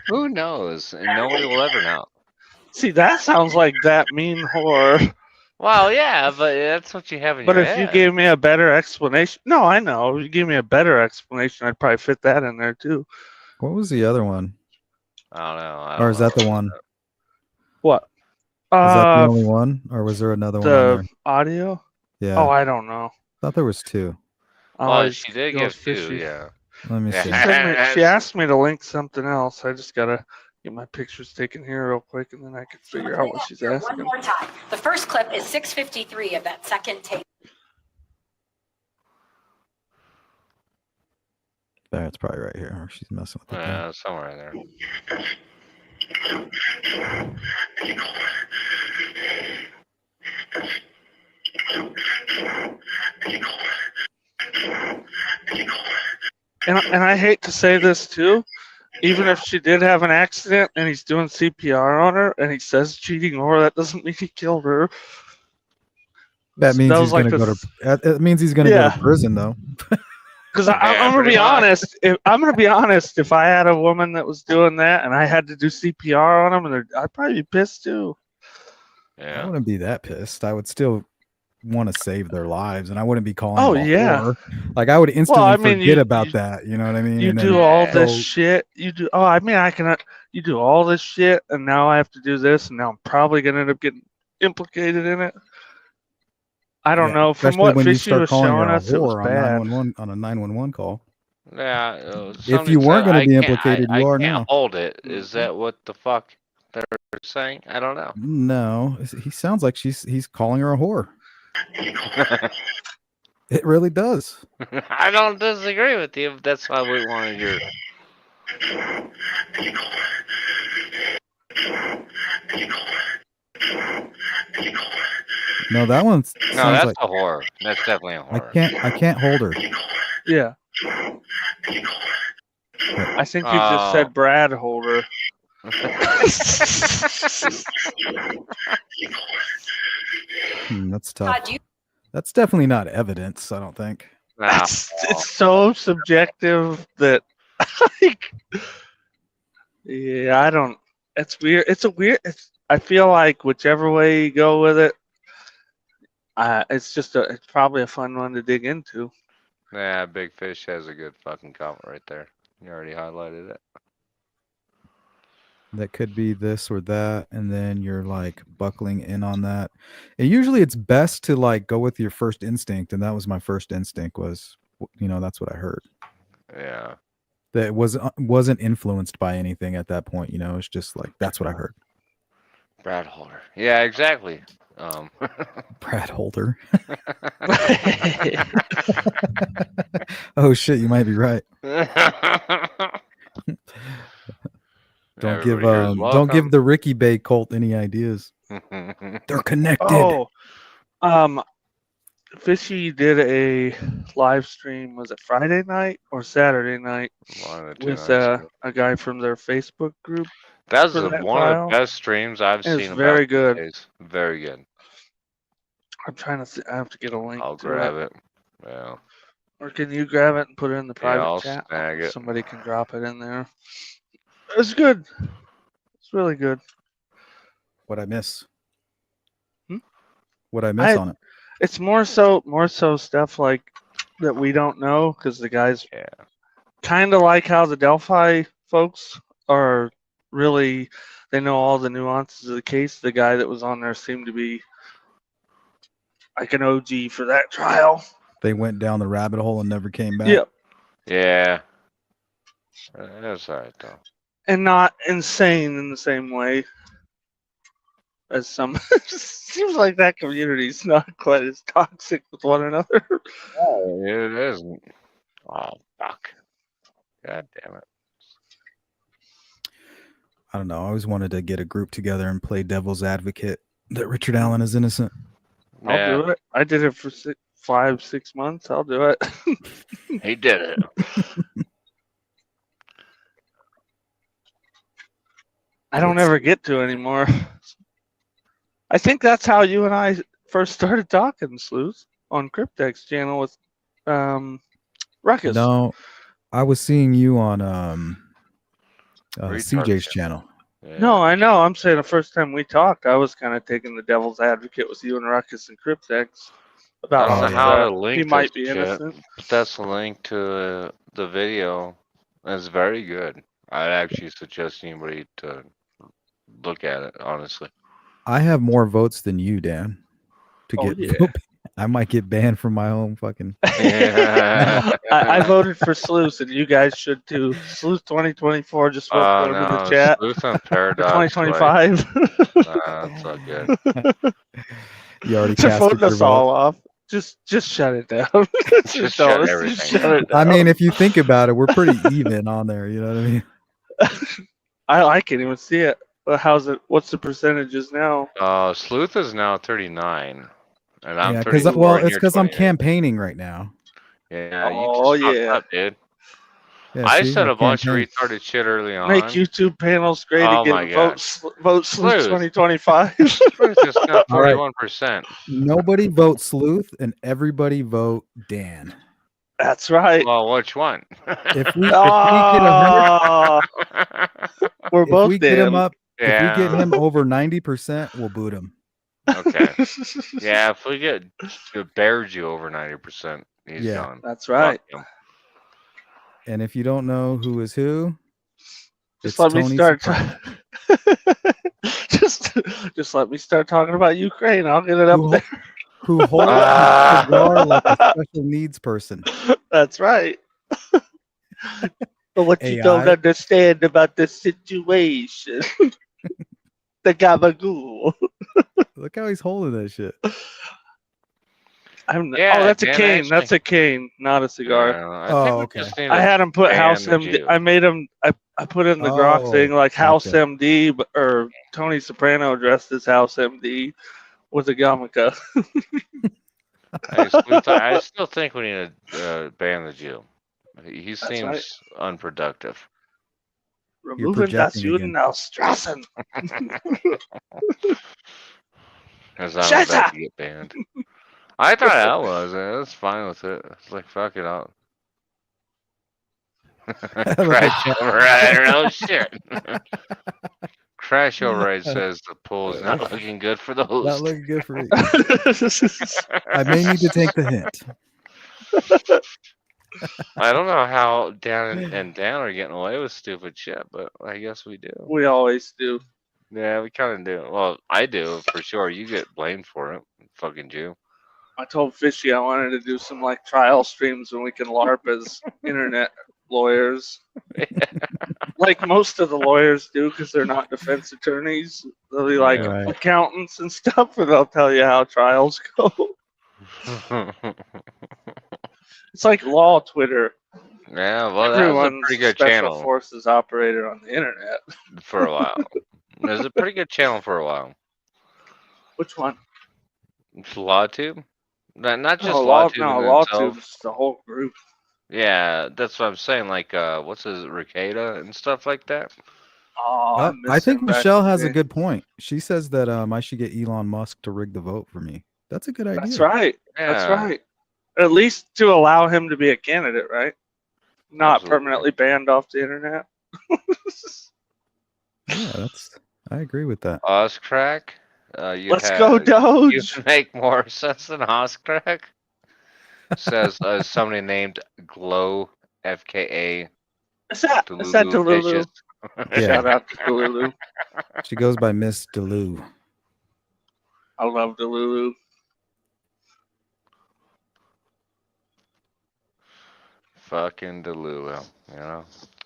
Who knows? And nobody will ever know. See, that sounds like that mean whore. Well, yeah, but that's what you have in But your if you head. gave me a better explanation, no, I know. If you gave me a better explanation, I'd probably fit that in there too. What was the other one? I don't know. Or is that the one? What? Is that the only one? Or was there another one on The there? audio? Yeah. Oh, I don't know. Thought there was two. Well, Always she did goes give two, fishy. yeah. Let me Yeah. see. She asked me to link something else. I just gotta get my pictures taken here real quick, and then I can figure out what she's Here, asking. one more time. The first clip is 6:53 of that second tape. There, it's probably right here. She's messing with it. there. Yeah, somewhere in there. And I hate to say this too, even if she did have an accident and he's doing CPR on her and he says cheating on her, that doesn't mean he killed her. That means That he's was like gonna go this- to. It means he's gonna go Yeah. to prison, though. Because Yeah, I'm gonna pretty be much. honest. I'm gonna be honest. If I had a woman that was doing that and I had to do CPR on them, I'd probably be pissed too. I Yeah. wouldn't be that pissed. I would still want to save their lives, and I wouldn't be calling. Oh, them a yeah. whore. Like I would instantly I mean, forget you- about you- that. You know what I mean? You And do then all this go- shit. You do. Oh, I mean, I can. You do all this shit, and now I have to do this, and now I'm probably gonna end up getting implicated in it. I don't yeah, know. From especially what when you Fishy start was calling her showing a us, it was whore on bad. 911 on a 911 call. Yeah. If you weren't going gonna be implicated, you are can't now. hold it. Is Mhm. that what the fuck they're saying? I don't know. No, he sounds like he's calling her a whore. It really does. I don't disagree with you. If that's why we wanted your. No, that one No, sounds that's like a horror. That's definitely a horror. I can't hold her. Yeah. I think you just said Brad Holder. That's tough. Todd, do you That's definitely not evidence. I don't think. Nah. It's so subjective that, like, yeah, I don't. It's weird. It's a weird. I feel like whichever way you go with it, it's just it's probably a fun one to dig into. Yeah, Big Fish has a good fucking comment right there. You already highlighted it. That could be this or that, and then you're like buckling in on that. And usually it's best to like go with your first instinct, and that was my first instinct was, that's what I heard. Yeah. That wasn't influenced by anything at that point, it's just like that's what I heard. Brad Holder. Yeah, exactly. Brad Holder. Oh shit, you might be right. Don't give the Ricky Bay cult any ideas. They're connected. Oh, Fishy did a live stream. Was it Friday night or Saturday night with a guy from their Facebook group? That was for that one trial. of the best streams I've It's seen. very about good. Days. Very good. I'm trying to see. I have to get a link. I'll to grab it. Yeah. Or can you grab it and put it in the private I'll chat? snag it. Somebody can drop it in there. It's good. It's really good. What I miss? Hmm? What I miss on it? It's more so stuff like that we don't know because the guys kind of like how the Delphi folks are really, they know all the nuances of the case. The guy that was on there seemed to be like an OG for that trial. They went down the rabbit hole and never came back. Yep. Yeah. That's all right though. And not insane in the same way as some. It just seems like that community's not quite as toxic with one another. Oh, it isn't. Oh fuck. God damn it. I don't know. I always wanted to get a group together and play devil's advocate that Richard Allen is innocent. I'll do it. I did it for 5-6 months. I'll do it. He did it. I don't ever get to anymore. I think that's how you and I first started talking, Sleuth, on Cryptex channel with Ruckus. No, I was seeing you on Retard CJ's channel. channel. Yeah. No, I know. I'm saying the first time we talked, I was kind of taking the devil's advocate with you and Ruckus and Cryptex about That's Oh, not yeah. how to that link he this might be shit. innocent. But that's the link to the video. It's very good. I'd actually suggest anybody to look at it, honestly. I have more votes than you, Dan. To Oh, get yeah. I might get banned from my own fucking. I voted for Sleuth, and you guys should too. Sleuth 2024 just wrote Oh for him in the no, chat. Sleuth and For Paradox. 2025. That's all good. You already They're casted voting your us vote. all off. Just shut it down. Just Don't, shut just everything shut it down. I mean, if you think about it, we're pretty even on there. You know what I mean? I can't even see it. But how's it? What's the percentages now? Sleuth is now 39, and I'm Yeah, 34. well, and it's you're because I'm 28. campaigning right now. Yeah, you Oh, just fucked yeah. up, dude. Yeah, I see, said my a bunch of campaign. retarded shit early on. Make YouTube panels great Oh again. my God. Vote Sleuth Sleuth. 2025. Sleuth just got All right. 41%. Nobody vote Sleuth, and everybody vote Dan. That's right. Well, which one? If we Oh, we're if both we get him damn. up, if we get him over 90%, we'll boot him. Okay. Yeah, if we get Bearju over 90%, he's Yeah. gone. That's right. Fuck him. And if you don't know who is who, Just it's let me Tony start. Soprano. Just let me start talking about Ukraine. I'll get it up Who, there. who holds his cigar like a special needs person. That's right. But what you don't AI. understand about the situation, the gabagool. Look how he's holding that shit. Yeah, That's a Dan cane. actually- That's a cane, not a cigar. I Oh, think we okay. just need I to had him put ban House the MD. Jew. I made him. I put in the grok Oh, thing like House gotcha. MD, or Tony Soprano dressed as House MD with a yarmulke. Hey, Sleuth, I still think we need to ban the Jew. He seems right. unproductive. Removing das projecting Juden again. aus Straßen. Because I'm Shut about up. to get banned. I thought I was. I was fine with it. It's like, fuck it out. Crash override. Oh, shit. Crash override says the poll's not looking good for the Not host. looking good for me. I may need to take the hint. I don't know how Dan and Dan are getting away with stupid shit, but I guess we do. We always do. Yeah, we kind of do. Well, I do for sure. You get blamed for it, fucking Jew. I told Fishy I wanted to do some like trial streams when we can LARP as internet lawyers. Like most of the lawyers do, because they're not defense attorneys. They'll be like Right. accountants and stuff, and they'll tell you how trials go. It's like law Twitter. Yeah, well, that was a Everyone's pretty good special channel forces operator on the internet. for a while. It was a pretty good channel for a while. Which one? LawTube? Not just No, LawTube in LawTube itself. is the whole group. Yeah, that's what I'm saying. Like, what's his Ricada and stuff like that. Oh, I think Michelle has a good. good point. She says that I should get Elon Musk to rig the vote for me. That's a good idea. That's right. That's Yeah. right. At least to allow him to be a candidate, right? Not Absolutely. permanently banned off the internet. Yeah, I agree with that. Ozcrack. Let's go, You Doge. make more sense than Ozcrack. Says somebody named Glow FKA. Is that Delulu Delulu? Vicious. Yeah. Shout out to Delulu. She goes by Miss Delou. I love Delulu. Fucking Delulu, you know.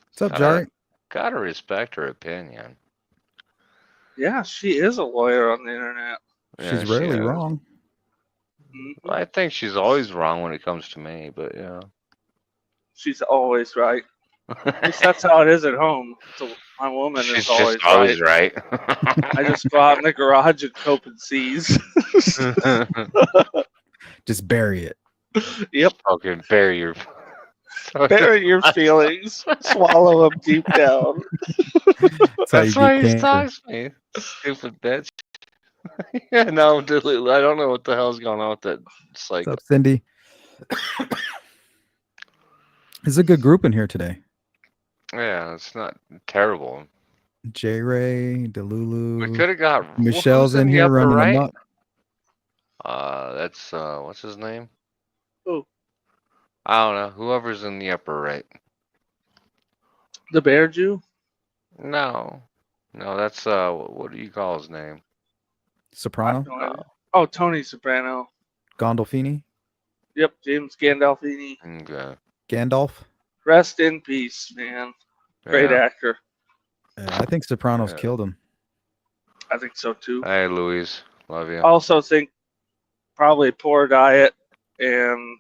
What's up, Gotta- Jari? Gotta respect her opinion. Yeah, she is a lawyer on the internet. Yeah, She's she rarely is. wrong. Mhm. I think she's always wrong when it comes to me, but yeah. She's always right. At least that's how it is at home. My woman She's is always just always right. I just go out in the garage and cope and seize. Just bury it. Yep. Fucking bury your. Bury your feelings. Swallow them deep down. That's how That's you why get he cancer. stalks me. Stupid bitch. Yeah, no, Delulu. I don't know what the hell's going on with that What's cycle. up, Cindy? There's a good group in here today. Yeah, it's not terrible. J Ray, We Delulu, could have got Michelle's who's in the here upper running right. amok. That's what's his name? Who? I don't know. Whoever's in the upper right. The Bear Jew? No, that's what do you call his name? Soprano, No idea. Oh, Tony Soprano. Gandolfini, Yep, James Gandolfini. Okay. Gandalf. Rest in peace, man. Great Yeah. actor. I think Sopranos Yeah. killed him. I think so too. Hey, Louise, love you. I also think probably poor diet and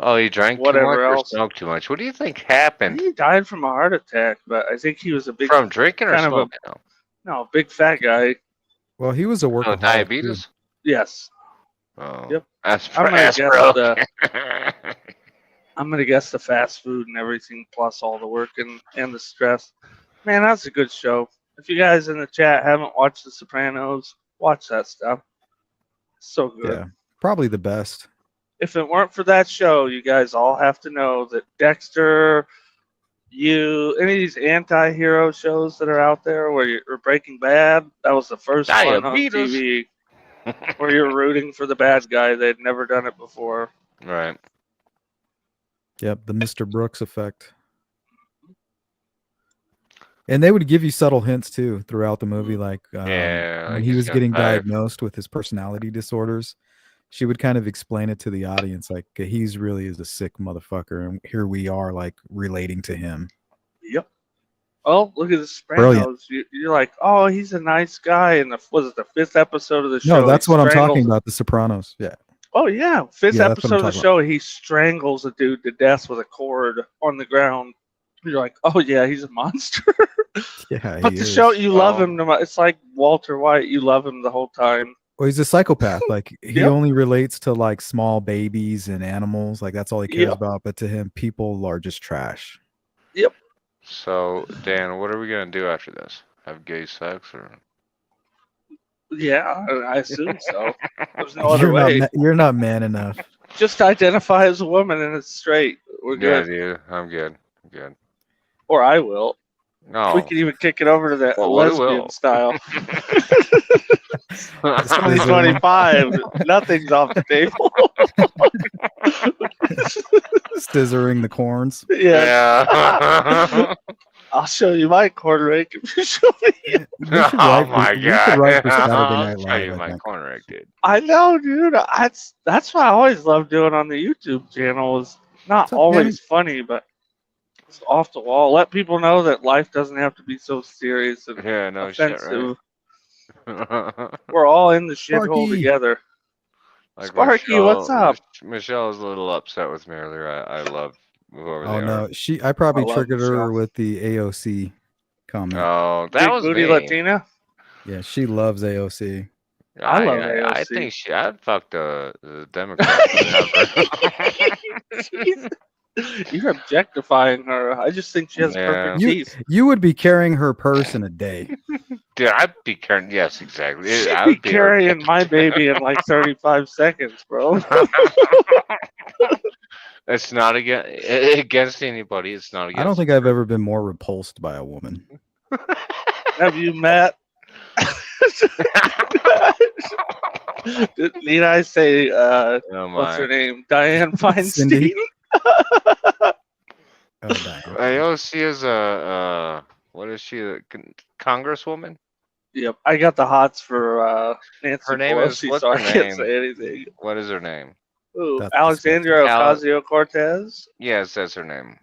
Oh, he drank too whatever much or else. smoked too much? What do you think I happened? think he died from a heart attack, but I think he was a big, From drinking or kind of a- smoking? no, big fat guy. Well, he was a Oh, workaholic. too. diabetes? Yes. Oh. Yep. Aspirin. I'm gonna guess Aspirin. I'm gonna guess the fast food and everything, plus all the work and the stress. Man, that's a good show. If you guys in the chat haven't watched The Sopranos, watch that stuff. So good. Yeah, probably the best. If it weren't for that show, you guys all have to know that Dexter, any of these anti-hero shows that are out there where you're Breaking Bad, that was the first one on Diabetes. TV where you're rooting for the bad guy. They'd never done it before. Right. Yep, the Mr. Brooks effect. And they would give you subtle hints too throughout the movie, like Yeah, when he he's was got getting five. diagnosed with his personality disorders. She would kind of explain it to the audience, like he's really is a sick motherfucker, and here we are, like relating to him. Yep. Oh, look at the Brilliant. Sopranos. You're like, oh, he's a nice guy. And was it the 5th episode of the show? No, that's he what I'm strangles- talking about. The Sopranos. Yeah. Oh yeah, 5th Yeah, that's what I'm episode of the talking show. He strangles a dude to death with a cord on the ground. You're like, oh yeah, he's a monster. Yeah. But he the is. show, you love Oh. him. It's like Walter White. You love him the whole time. Well, he's a psychopath. Like he Yep. only relates to like small babies and animals. Like that's all he cares Yep. about. But to him, people are just trash. So, Dan, what are we gonna do after this? Have gay sex or? Yeah, I assume so. There's no other You're not. way. You're not man enough. Just identify as a woman and it's straight. We're Yeah, good. dude. I'm good. I'm good. Or I will. No. We can even kick it over to that Well, we lesbian will. style. Scissoring. 2025. Nothing's off the table. Scissoring the corns. Yeah. Yeah. I'll show you my corn rake if you show me. We should Oh write for- my we god. should write for Saturday I'll Night show Live, you I my think. corner egg, dude. I know, dude. That's what I always love doing on the YouTube channel. Is not What's up, always funny, but it's off the wall. Let people know that life doesn't have to be so serious and Yeah, no shit, offensive. right? We're all in the shithole Sparky. together. Like Sparky, what's up? Michelle was a little upset with me earlier. I love whoever Oh they no, are. I probably I love triggered her Michelle. with the AOC comment. Oh, that Big was booty me. Latina. Yeah, she loves AOC. I love I AOC. think I'd fuck the Democrat. whatever. You're objectifying her. I just think she has Yeah. perfect You- teeth. You would be carrying her purse in a day. Dude, I'd be carrying. Yes, exactly. She'd I be would be carrying my baby in like 35 seconds, bro. It's not against anybody. It's not against. I don't think I've ever been more repulsed by a woman. Have you met? Need I say, Oh what's her my. name? Diane Feinstein? Cindy? Oh, Diane. AOC is a what is she? A congresswoman? Yep, I got the hots for Nancy Her name is- Pelosi, what's so I her can't name? say anything. What is her name? Ooh, That's Alexandria Al- Ocasio-Cortez. Yes, that's her name.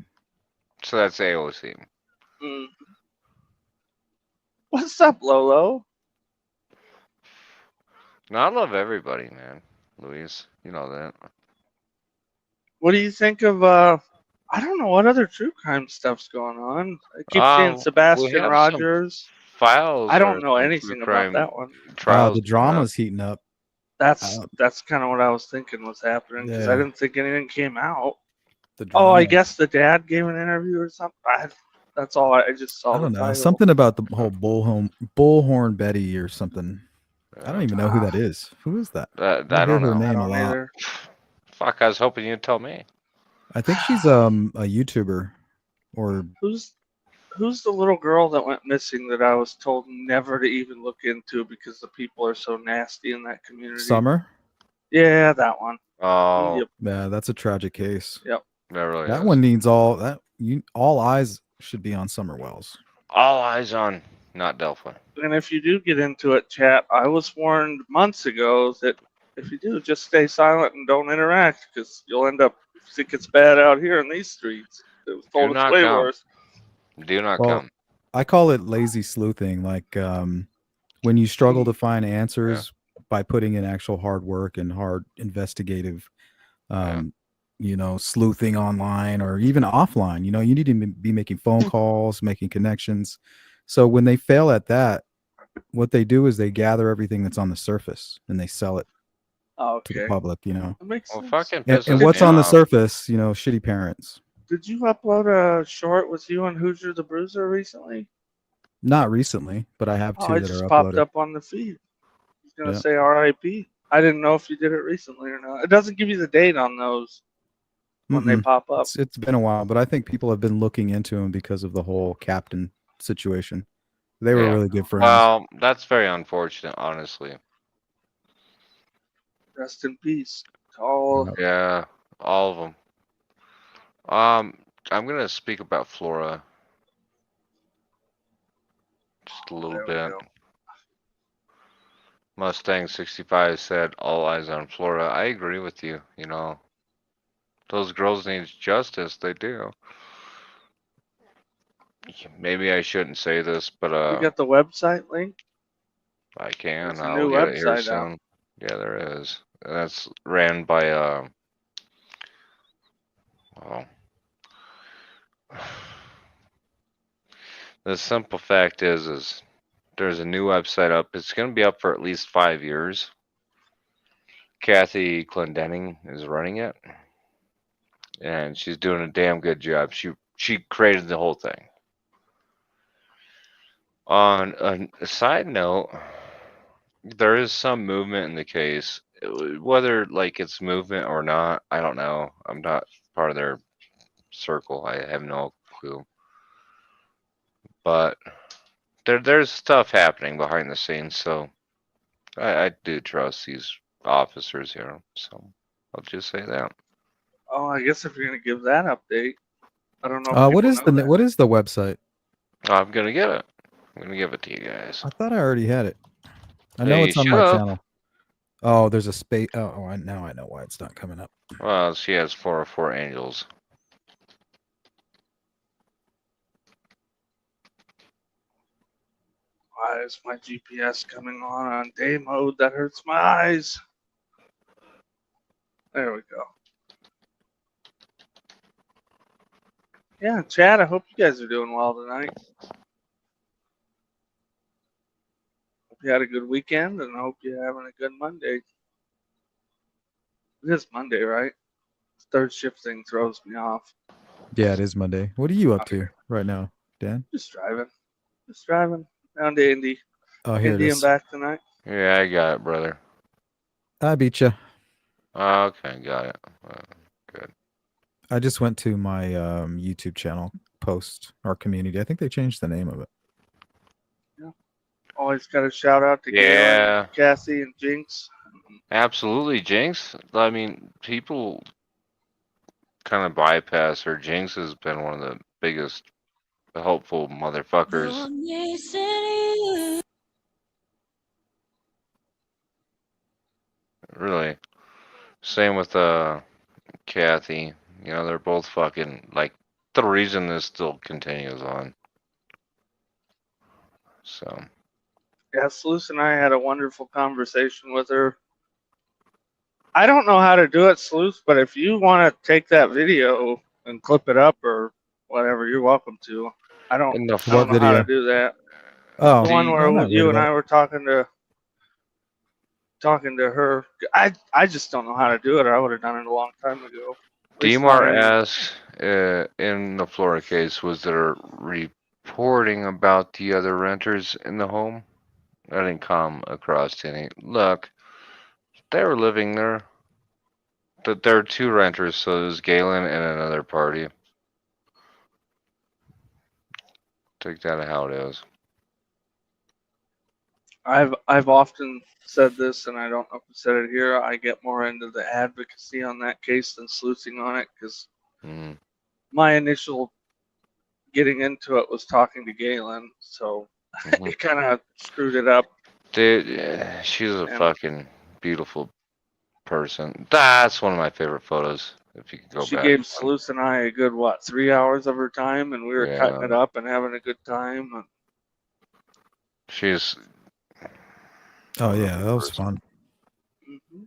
So that's AOC. Mm. What's up, Lolo? No, I love everybody, man. Luis, you know that. What do you think of, I don't know what other true crime stuff's going on. I keep seeing we Sebastian have some Rogers. Files. I don't or know some anything true about crime that one. Trials. The drama's heating up. That's Uh, kind of what I was thinking was happening because I Yeah. didn't think anything came out. The Oh, I drama. guess the dad gave an interview or something. That's all I just saw. I don't the know. title. Something about the whole Bullhorn Betty or something. I don't even know who that is. Who is that? That I I don't hear her know. name I a don't lot. either. Fuck, I was hoping you'd tell me. I think she's a YouTuber or Who's the little girl that went missing that I was told never to even look into because the people are so nasty in that community? Summer. Yeah, that one. Oh, Yep. Yeah, that's a tragic case. Yep. that really That is. one needs all eyes should be on Summer Wells. All eyes on, not Delphi. And if you do get into it, chat, I was warned months ago that if you do, just stay silent and don't interact because you'll end up, if it gets bad out here in these streets. It was Do told it's not way come. worse. Do not Well, come. I call it lazy sleuthing. Like when you struggle to find answers by putting in actual hard work and hard investigative, sleuthing online or even offline. You need to be making phone calls, making connections. So when they fail at that, what they do is they gather everything that's on the surface and they sell it Oh, to the okay. public. That makes Well, sense. fucking And, pisses and what's me on the off. surface? Shitty parents. Did you upload a short with you and Hoosier the Bruiser recently? Not recently, but I have Oh, two it that just are popped uploaded. up on the feed. It's gonna Yeah. say RIP. I didn't know if you did it recently or not. It doesn't give you the date on those when they Mm-mm. pop up. It's been a while, but I think people have been looking into him because of the whole captain situation. They were Yeah. really good friends. Well, that's very unfortunate, honestly. Rest in peace to all. Yeah, all of them. I'm gonna speak about Flora just a little There we bit. go. Mustang 65 said, "All eyes on Flora." I agree with you. Those girls need justice. They do. Maybe I shouldn't say this, but You got the website link? I can. There's a I'll new get it here website out. soon. Yeah, there is. And that's ran by well, the simple fact is there's a new website up. It's going to be up for at least 5 years. Kathy Clendenning is running it, and she's doing a damn good job. She created the whole thing. On a side note, there is some movement in the case. Whether like it's movement or not, I don't know. I'm not part of their circle. I have no clue. But there's stuff happening behind the scenes, so I do trust these officers here. So I'll just say that. Oh, I guess if you're gonna give that update, I don't know if What people is know that. what is the website? I'm gonna get it. I'm gonna give it to you guys. I thought I already had it. I know Hey, it's on shut my up. channel. Oh, there's a space. Now I know why it's not coming up. Well, she has 404 angels. Why is my GPS coming on day mode? That hurts my eyes. There we go. Yeah, Chad, I hope you guys are doing well tonight. Hope you had a good weekend, and I hope you're having a good Monday. It is Monday, right? Third shift thing throws me off. Yeah, it is Monday. What are you up to right now, Dan? Just driving. Just driving down to Indy. Oh, here it Indy and is. back tonight. Yeah, I got it, brother. I beat you. Okay, got it. Good. I just went to my YouTube channel post our community. I think they changed the name of it. Always got a shout out to Yeah. Galen, Cassie, and Jinx. Absolutely, Jinx. I mean, people kind of bypass her. Jinx has been one of the biggest helpful motherfuckers. Really. Same with Kathy. They're both fucking like the reason this still continues on. So Yeah, Sluice and I had a wonderful conversation with her. I don't know how to do it, Sluice, but if you want to take that video and clip it up or whatever, you're welcome to. I don't know how video? to do that. Oh, The one I'm where not you worried and about I were talking to her. I just don't know how to do it. I would have done it a long time ago. At least not Demar in- asks, in the Florida case, was there reporting about the other renters in the home? I didn't come across any. Look, they were living there. There are two renters, so there's Galen and another party. Take that as how it is. I've often said this, and I don't know if I said it here. I get more into the advocacy on that case than sleuthing on it because Mm. my initial getting into it was talking to Galen, so Mhm. it kind of screwed it up. Dude, yeah, she's a And fucking beautiful person. That's one of my favorite photos. If you could go she back. gave Sleuth and I a good 3 hours of her time, and we were cutting Yeah. it up and having a good time. And She's. Oh yeah, that was fun. Mhm.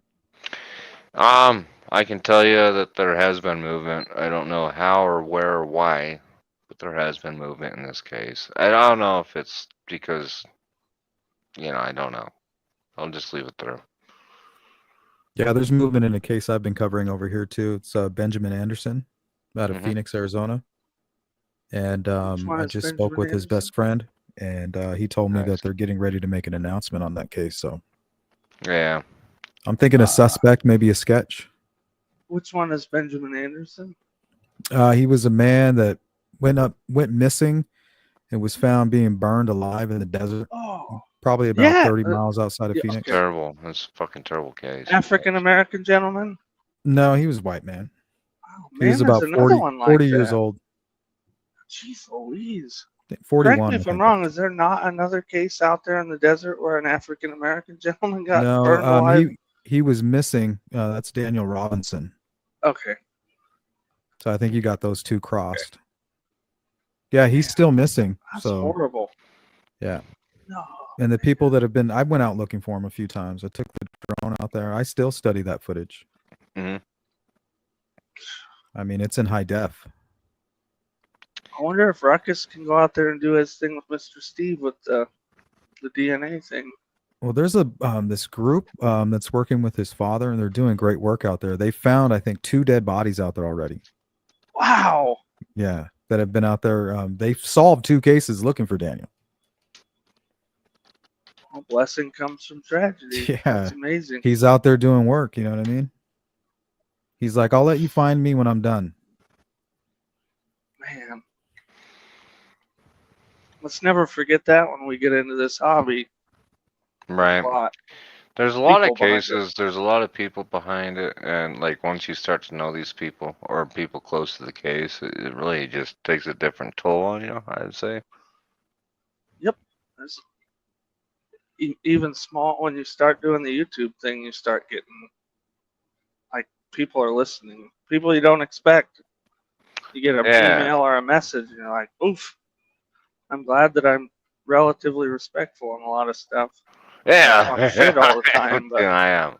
I can tell you that there has been movement. I don't know how or where or why, but there has been movement in this case. I don't know if it's because, I don't know. I'll just leave it there. Yeah, there's movement in a case I've been covering over here too. It's Benjamin Anderson out of Mhm. Phoenix, Arizona. And Which one I is just spoke Benjamin with his Anderson? best friend, and he told me Nice. that they're getting ready to make an announcement on that case. So Yeah. I'm thinking a suspect, maybe a sketch. Which one is Benjamin Anderson? He was a man that went missing and was found being burned alive in the desert, Oh, probably about yeah. 30 miles outside of yeah, Phoenix. okay. Terrible. That's a fucking terrible case. African American gentleman. No, he was a white man. Oh He man, was there's about another 40, one like 40 years that. old. Jeez Louise. I think Correct 41. me I if I'm think. wrong. Is there not another case out there in the desert where an African American gentleman got No, burned alive? he was missing. That's Daniel Robinson. Okay. So I think you got those two crossed. Yeah, he's still missing. That's So horrible. yeah. No. And the people that have been, I went out looking for him a few times. I took the drone out there. I still study that footage. Mhm. I mean, it's in high def. I wonder if Ruckus can go out there and do his thing with Mr. Steve with the DNA thing. Well, there's a this group that's working with his father, and they're doing great work out there. They found, I think, 2 dead bodies out there already. Wow. Yeah, that have been out there. They've solved 2 cases looking for Daniel. Well, blessing comes from tragedy. Yeah. That's amazing. He's out there doing work. You know what I mean? He's like, I'll let you find me when I'm done. Man. Let's never forget that when we get into this hobby. Right. A lot. There's a lot of People behind it. cases, there's a lot of people behind it, and like once you start to know these people or people close to the case, it really just takes a different toll on you, I'd say. There's even small, when you start doing the YouTube thing, you start getting like people are listening. People you don't expect. You get an Yeah. email or a message, and you're like, oof. I'm glad that I'm relatively respectful on a lot of stuff. Yeah. Talk shit all the time, but Yeah, I am.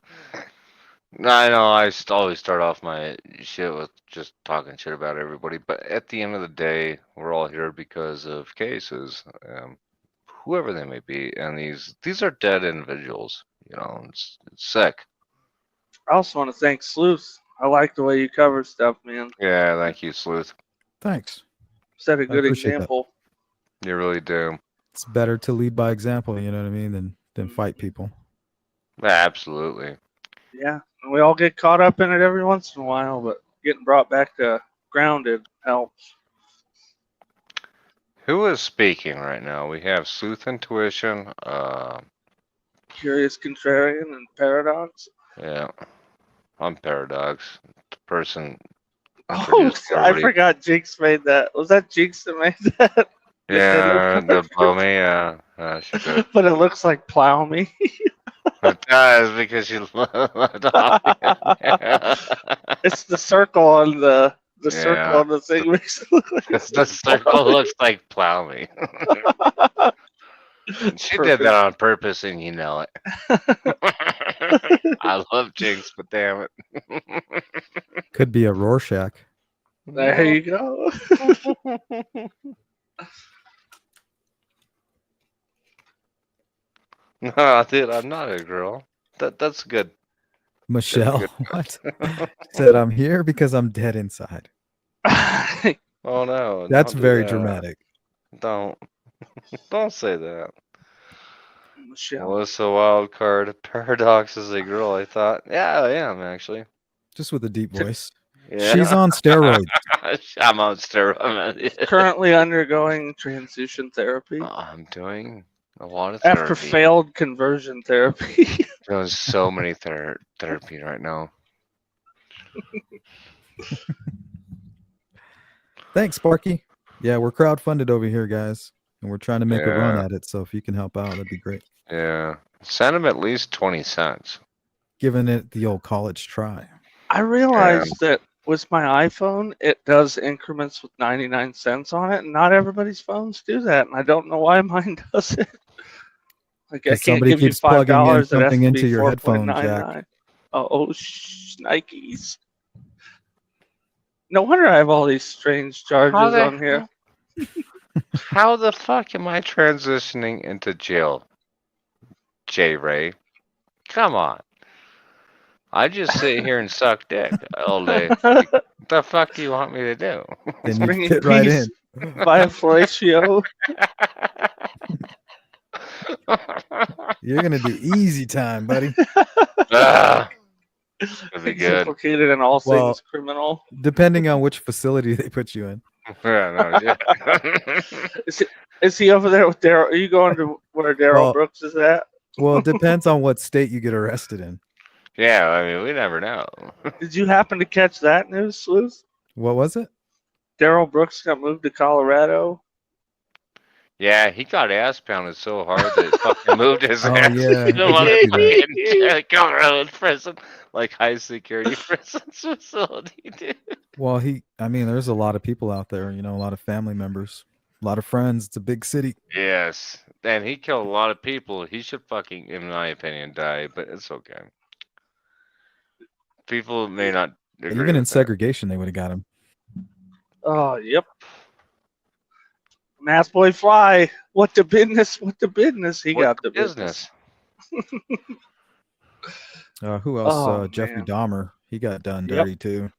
I know always start off my shit with just talking shit about everybody, but at the end of the day, we're all here because of cases, whoever they may be, and these are dead individuals. It's sick. I also want to thank Sleuth. I like the way you cover stuff, man. Yeah, thank you, Sleuth. Thanks. Set a good appreciate that. example. You really do. It's better to lead by example, you know what I mean, than fight people. Absolutely. Yeah, and we all get caught up in it every once in a while, but getting brought back to grounded helps. Who is speaking right now? We have Sleuth Intuition. Curious Contrarian and Paradox. Yeah, I'm Paradox. The person Oh, introduced I everybody. forgot Jinx made that. Was that Jinx that made that? Yeah, the bummy. She did. But it looks like Plow Me. It does because you left off. It's the circle on the circle Yeah. on the thing makes it look like The circle looks like plow me. She did that on purpose, and you know it. I love Jinx, but damn it. Could be a Rorschach. There you go. No, dude, I'm not a girl. That's good. Michelle, good. what? Said I'm here because I'm dead inside. Oh no. That's don't do very that. dramatic. Don't say that. Michelle. Melissa Wildcard Paradox is a girl. I thought, yeah, I am actually. Just with a deep voice. Yeah. She's on steroids. I'm on steroids. Currently undergoing transition therapy I'm doing a lot of after therapy. failed conversion therapy. Doing so many therapy right now. Thanks, Sparky. Yeah, we're crowdfunded over here, guys, and we're trying to make a run Yeah. at it. So if you can help out, that'd be great. Yeah. Send him at least 20 cents. Giving it the old college try. I realized that with my iPhone, it does increments with 99 cents on it, and not everybody's phones do that, and I don't know why mine does it. Like, I 'Cause can't somebody give you keeps plugging in $5. It has something to into be your headphone jack. 4.99. Oh, Nikes. No wonder I have all these strange charges the on here. How the fuck am I transitioning into jail, J-Ray? Come on. I just sit here and suck dick all day. Like, what the fuck do you want me to do? Then you Bringing fit right peace in. by fellatio. You're gonna do easy time, buddy. Ah, that'd be He's good. implicated in all Well- things criminal. Depending on which facility they put you in. Yeah, no, shit. Is he over there with Daryl? Are you going to where Daryl Well- Brooks is at? Well, it depends on what state you get arrested in. Yeah, I mean, we never know. Did you happen to catch that news, Sleuth? What was it? Daryl Brooks got moved to Colorado. Yeah, he got ass pounded so hard that it fucking moved his Oh, ass. yeah, He didn't I want did to see be in Colorado prison, like high security prison facility, dude. Well, there's a lot of people out there, a lot of family members, a lot of friends. It's a big city. Yes, and he killed a lot of people. He should fucking, in my opinion, die, but it's okay. People may not agree Even in with that. segregation, they would have got him. Oh, yep. Mass Boy Fly. What the business? What the business? He What got the business. Who else? Oh, Jeffrey man. Dahmer. He got done Yep. dirty too.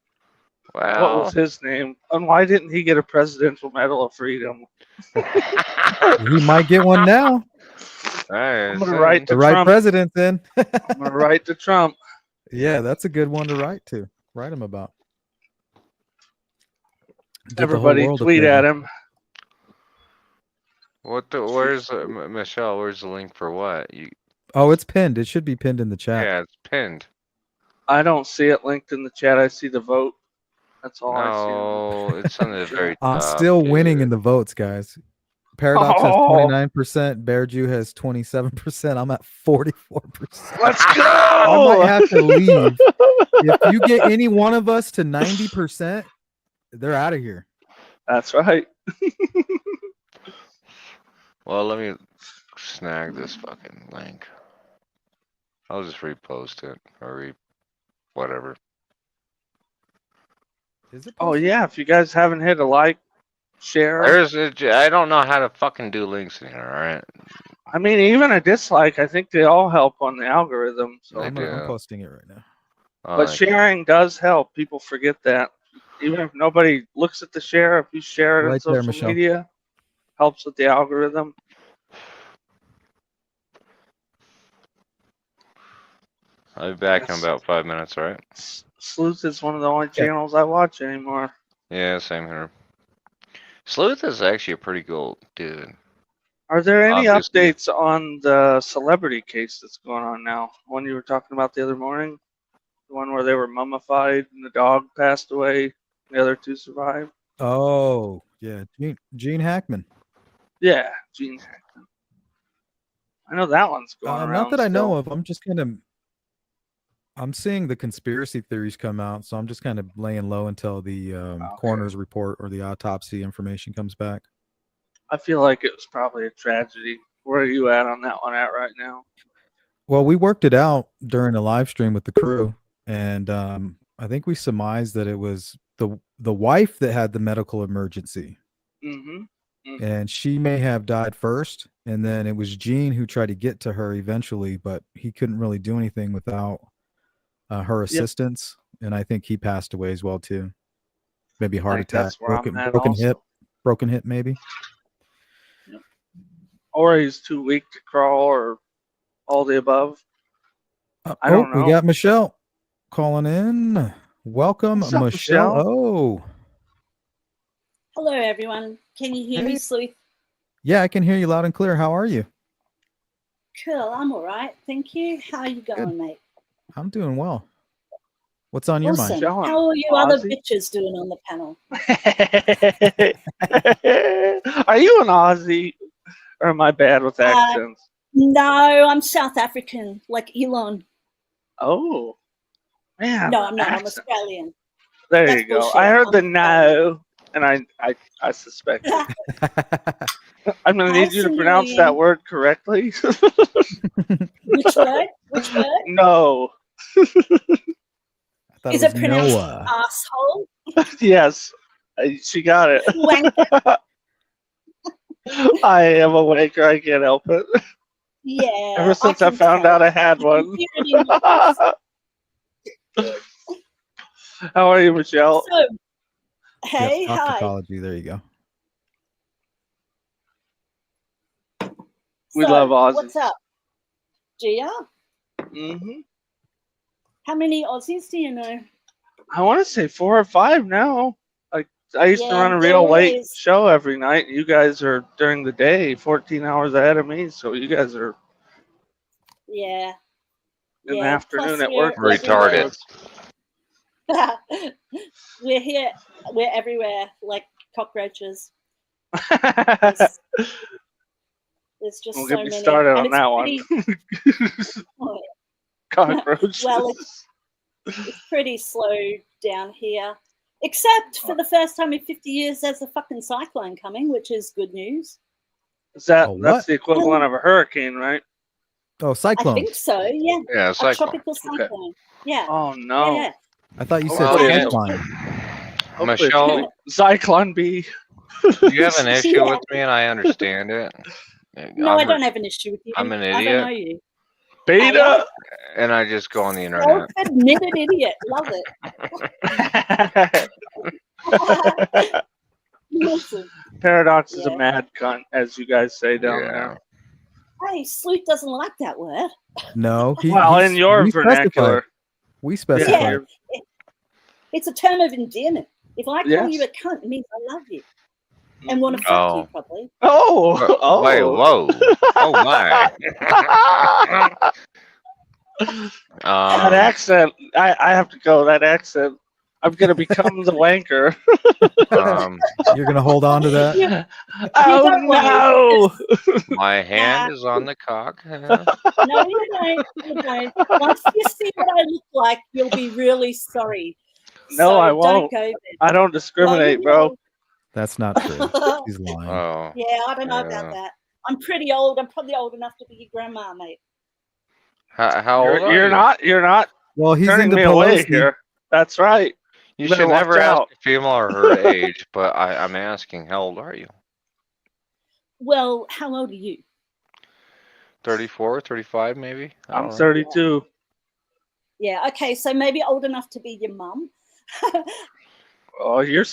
What Well, was his name? And why didn't he get a Presidential Medal of Freedom? He might get one now. I'm gonna write The to right Trump. president's in. I'm gonna write to Trump. Yeah, that's a good one to write to. Write him about. Give the whole Everybody world a tweet favor. at him. Where's Michelle? Where's the link for what? Oh, it's pinned. It should be pinned in the chat. Yeah, it's pinned. I don't see it linked in the chat. I see the vote. That's all I No, it's on the very top. I'm still winning dude. in the votes, guys. Paradox has Oh. 29%. Bear Jew has 27%. I'm at 44%. see. Let's I go. might have to leave. If you get any one of us to 90%, they're out of here. That's right. Well, let me snag this fucking link. I'll just repost it or whatever. Is it? Oh yeah. If you guys haven't hit a like, share. I don't know how to fucking do links in here. All right. I mean, even a dislike. I think they all help on the algorithm. So. I'm Yeah. posting it right now. But sharing does help. People forget that. Even if nobody looks at the share, if you share it on Right there, social Michelle. media, helps with the algorithm. I'll be back in Yes. about 5 minutes. All right. Sleuth is one of the only channels I watch anymore. Yeah, same here. Sleuth is actually a pretty cool dude. Are there any Obviously. updates on the celebrity case that's going on now? One you were talking about the other morning? The one where they were mummified and the dog passed away, the other two survived? Oh, yeah. Gene Hackman. Yeah, Gene Hackman. I know that one's going around. Not that I know still. of. I'm seeing the conspiracy theories come out, so I'm just kind of laying low until the coroner's report or the autopsy information comes back. I feel like it was probably a tragedy. Where are you at on that one at right now? Well, we worked it out during a live stream with the crew, and I think we surmised that it was the wife that had the medical emergency, Mm-hmm. and she may have died first, and then it was Gene who tried to get to her eventually, but he couldn't really do anything without her assistance, and I think he passed away as well too. Maybe a heart attack, That's where I'm at broken hip, maybe. Or he's too weak to crawl, or all the above. I don't know. We got Michelle calling in. Welcome, What's up, Michelle. Michelle? Oh, Hello, everyone. Can you hear me, Hey. Sleuth? yeah, I can hear you loud and clear. How are you? Cool. I'm all right. Thank you. How are you going, mate? I'm doing well. What's on your mind? Awesome. Michelle and How are you other Ozzy? bitches doing on the panel? Are you an Aussie? Or am I bad with accents? No, I'm South African, like Elon. Oh, man. No, I'm not. I'm accent. Australian. There That's you go. bullshit. I heard I'm the Australian. no, and I suspect. I'm going to need Nice you to and pronounce that Ian. word correctly. Which word? Which word? No. I thought Is it was it pronounced Noah. asshole? Yes. She got it. Wanker. I am a wanker. I can't help it. Yeah. Ever since I can found tell. out I had I can one. hear it in your voice. How are you, Michelle? So, hey, Yep, hi. toxicology. There you go. We So, love Aussies. what's up? Gia? Hmm. How many Aussies do you know? I want to say 4 or 5 now. I used to Yeah, run a they're real late always- show every night. You guys are during the day, 14 hours ahead of me. So you guys are Yeah. in the Yeah. afternoon Plus at work. we're Retarded. everywhere. We're here. We're everywhere, like cockroaches. There's, there's just Well, so get me many. started And on it's that one. pretty, Cockroaches. Well, it's pretty slow down here. Except for the first time in 50 years, there's a fucking cyclone coming, which is good news. Is that A what? that's the equivalent of a hurricane, right? Oh, I cyclones. think so. Yeah. Yeah, A cyclone. tropical cyclone. Yeah. Oh no. Yeah. I thought you said Hopefully it's- cyclone. Hopefully it's Michelle, Zyklon B. you have an issue Yeah. with me, and I understand it. No, I I'm don't have an issue with you. I'm an I don't know idiot. you. Beta. and I just go on the internet. Self-admitted idiot. Love it. Awesome. Paradox is a Yeah. mad cunt, as you guys say down Yeah. there. Hey, Sleuth doesn't like that word. No, Well, he's- in your we specified. vernacular. We Yeah. specified. you're- It's a term of endearment. If I call Yes. you a cunt, it means I love you and want to fuck Oh. you, probably. Oh, oh. Wait, whoa. Oh my. That accent, I have to go. That accent. I'm gonna become the wanker. You're gonna hold on to that. You Oh don't want no! My hand is on the cock. No, you don't. You don't. Once you see what I look like, you'll be really sorry. No, So I won't. Don't go there. I don't discriminate, No, you bro. That's not true. will. He's lying. Oh. Yeah, I don't know Yeah. about that. I'm pretty old. I'm probably old enough to be your grandma, mate. How old are You're you? not. You're not Well, he's turning into me away Pelosi. here. That's right. You better should never watch ask out. a female or her age, but I'm asking, how old are you? Well, how old are you? 34, 35 maybe? I I'm don't know. 32. Yeah, okay, so maybe old enough to be your mum. Oh, you're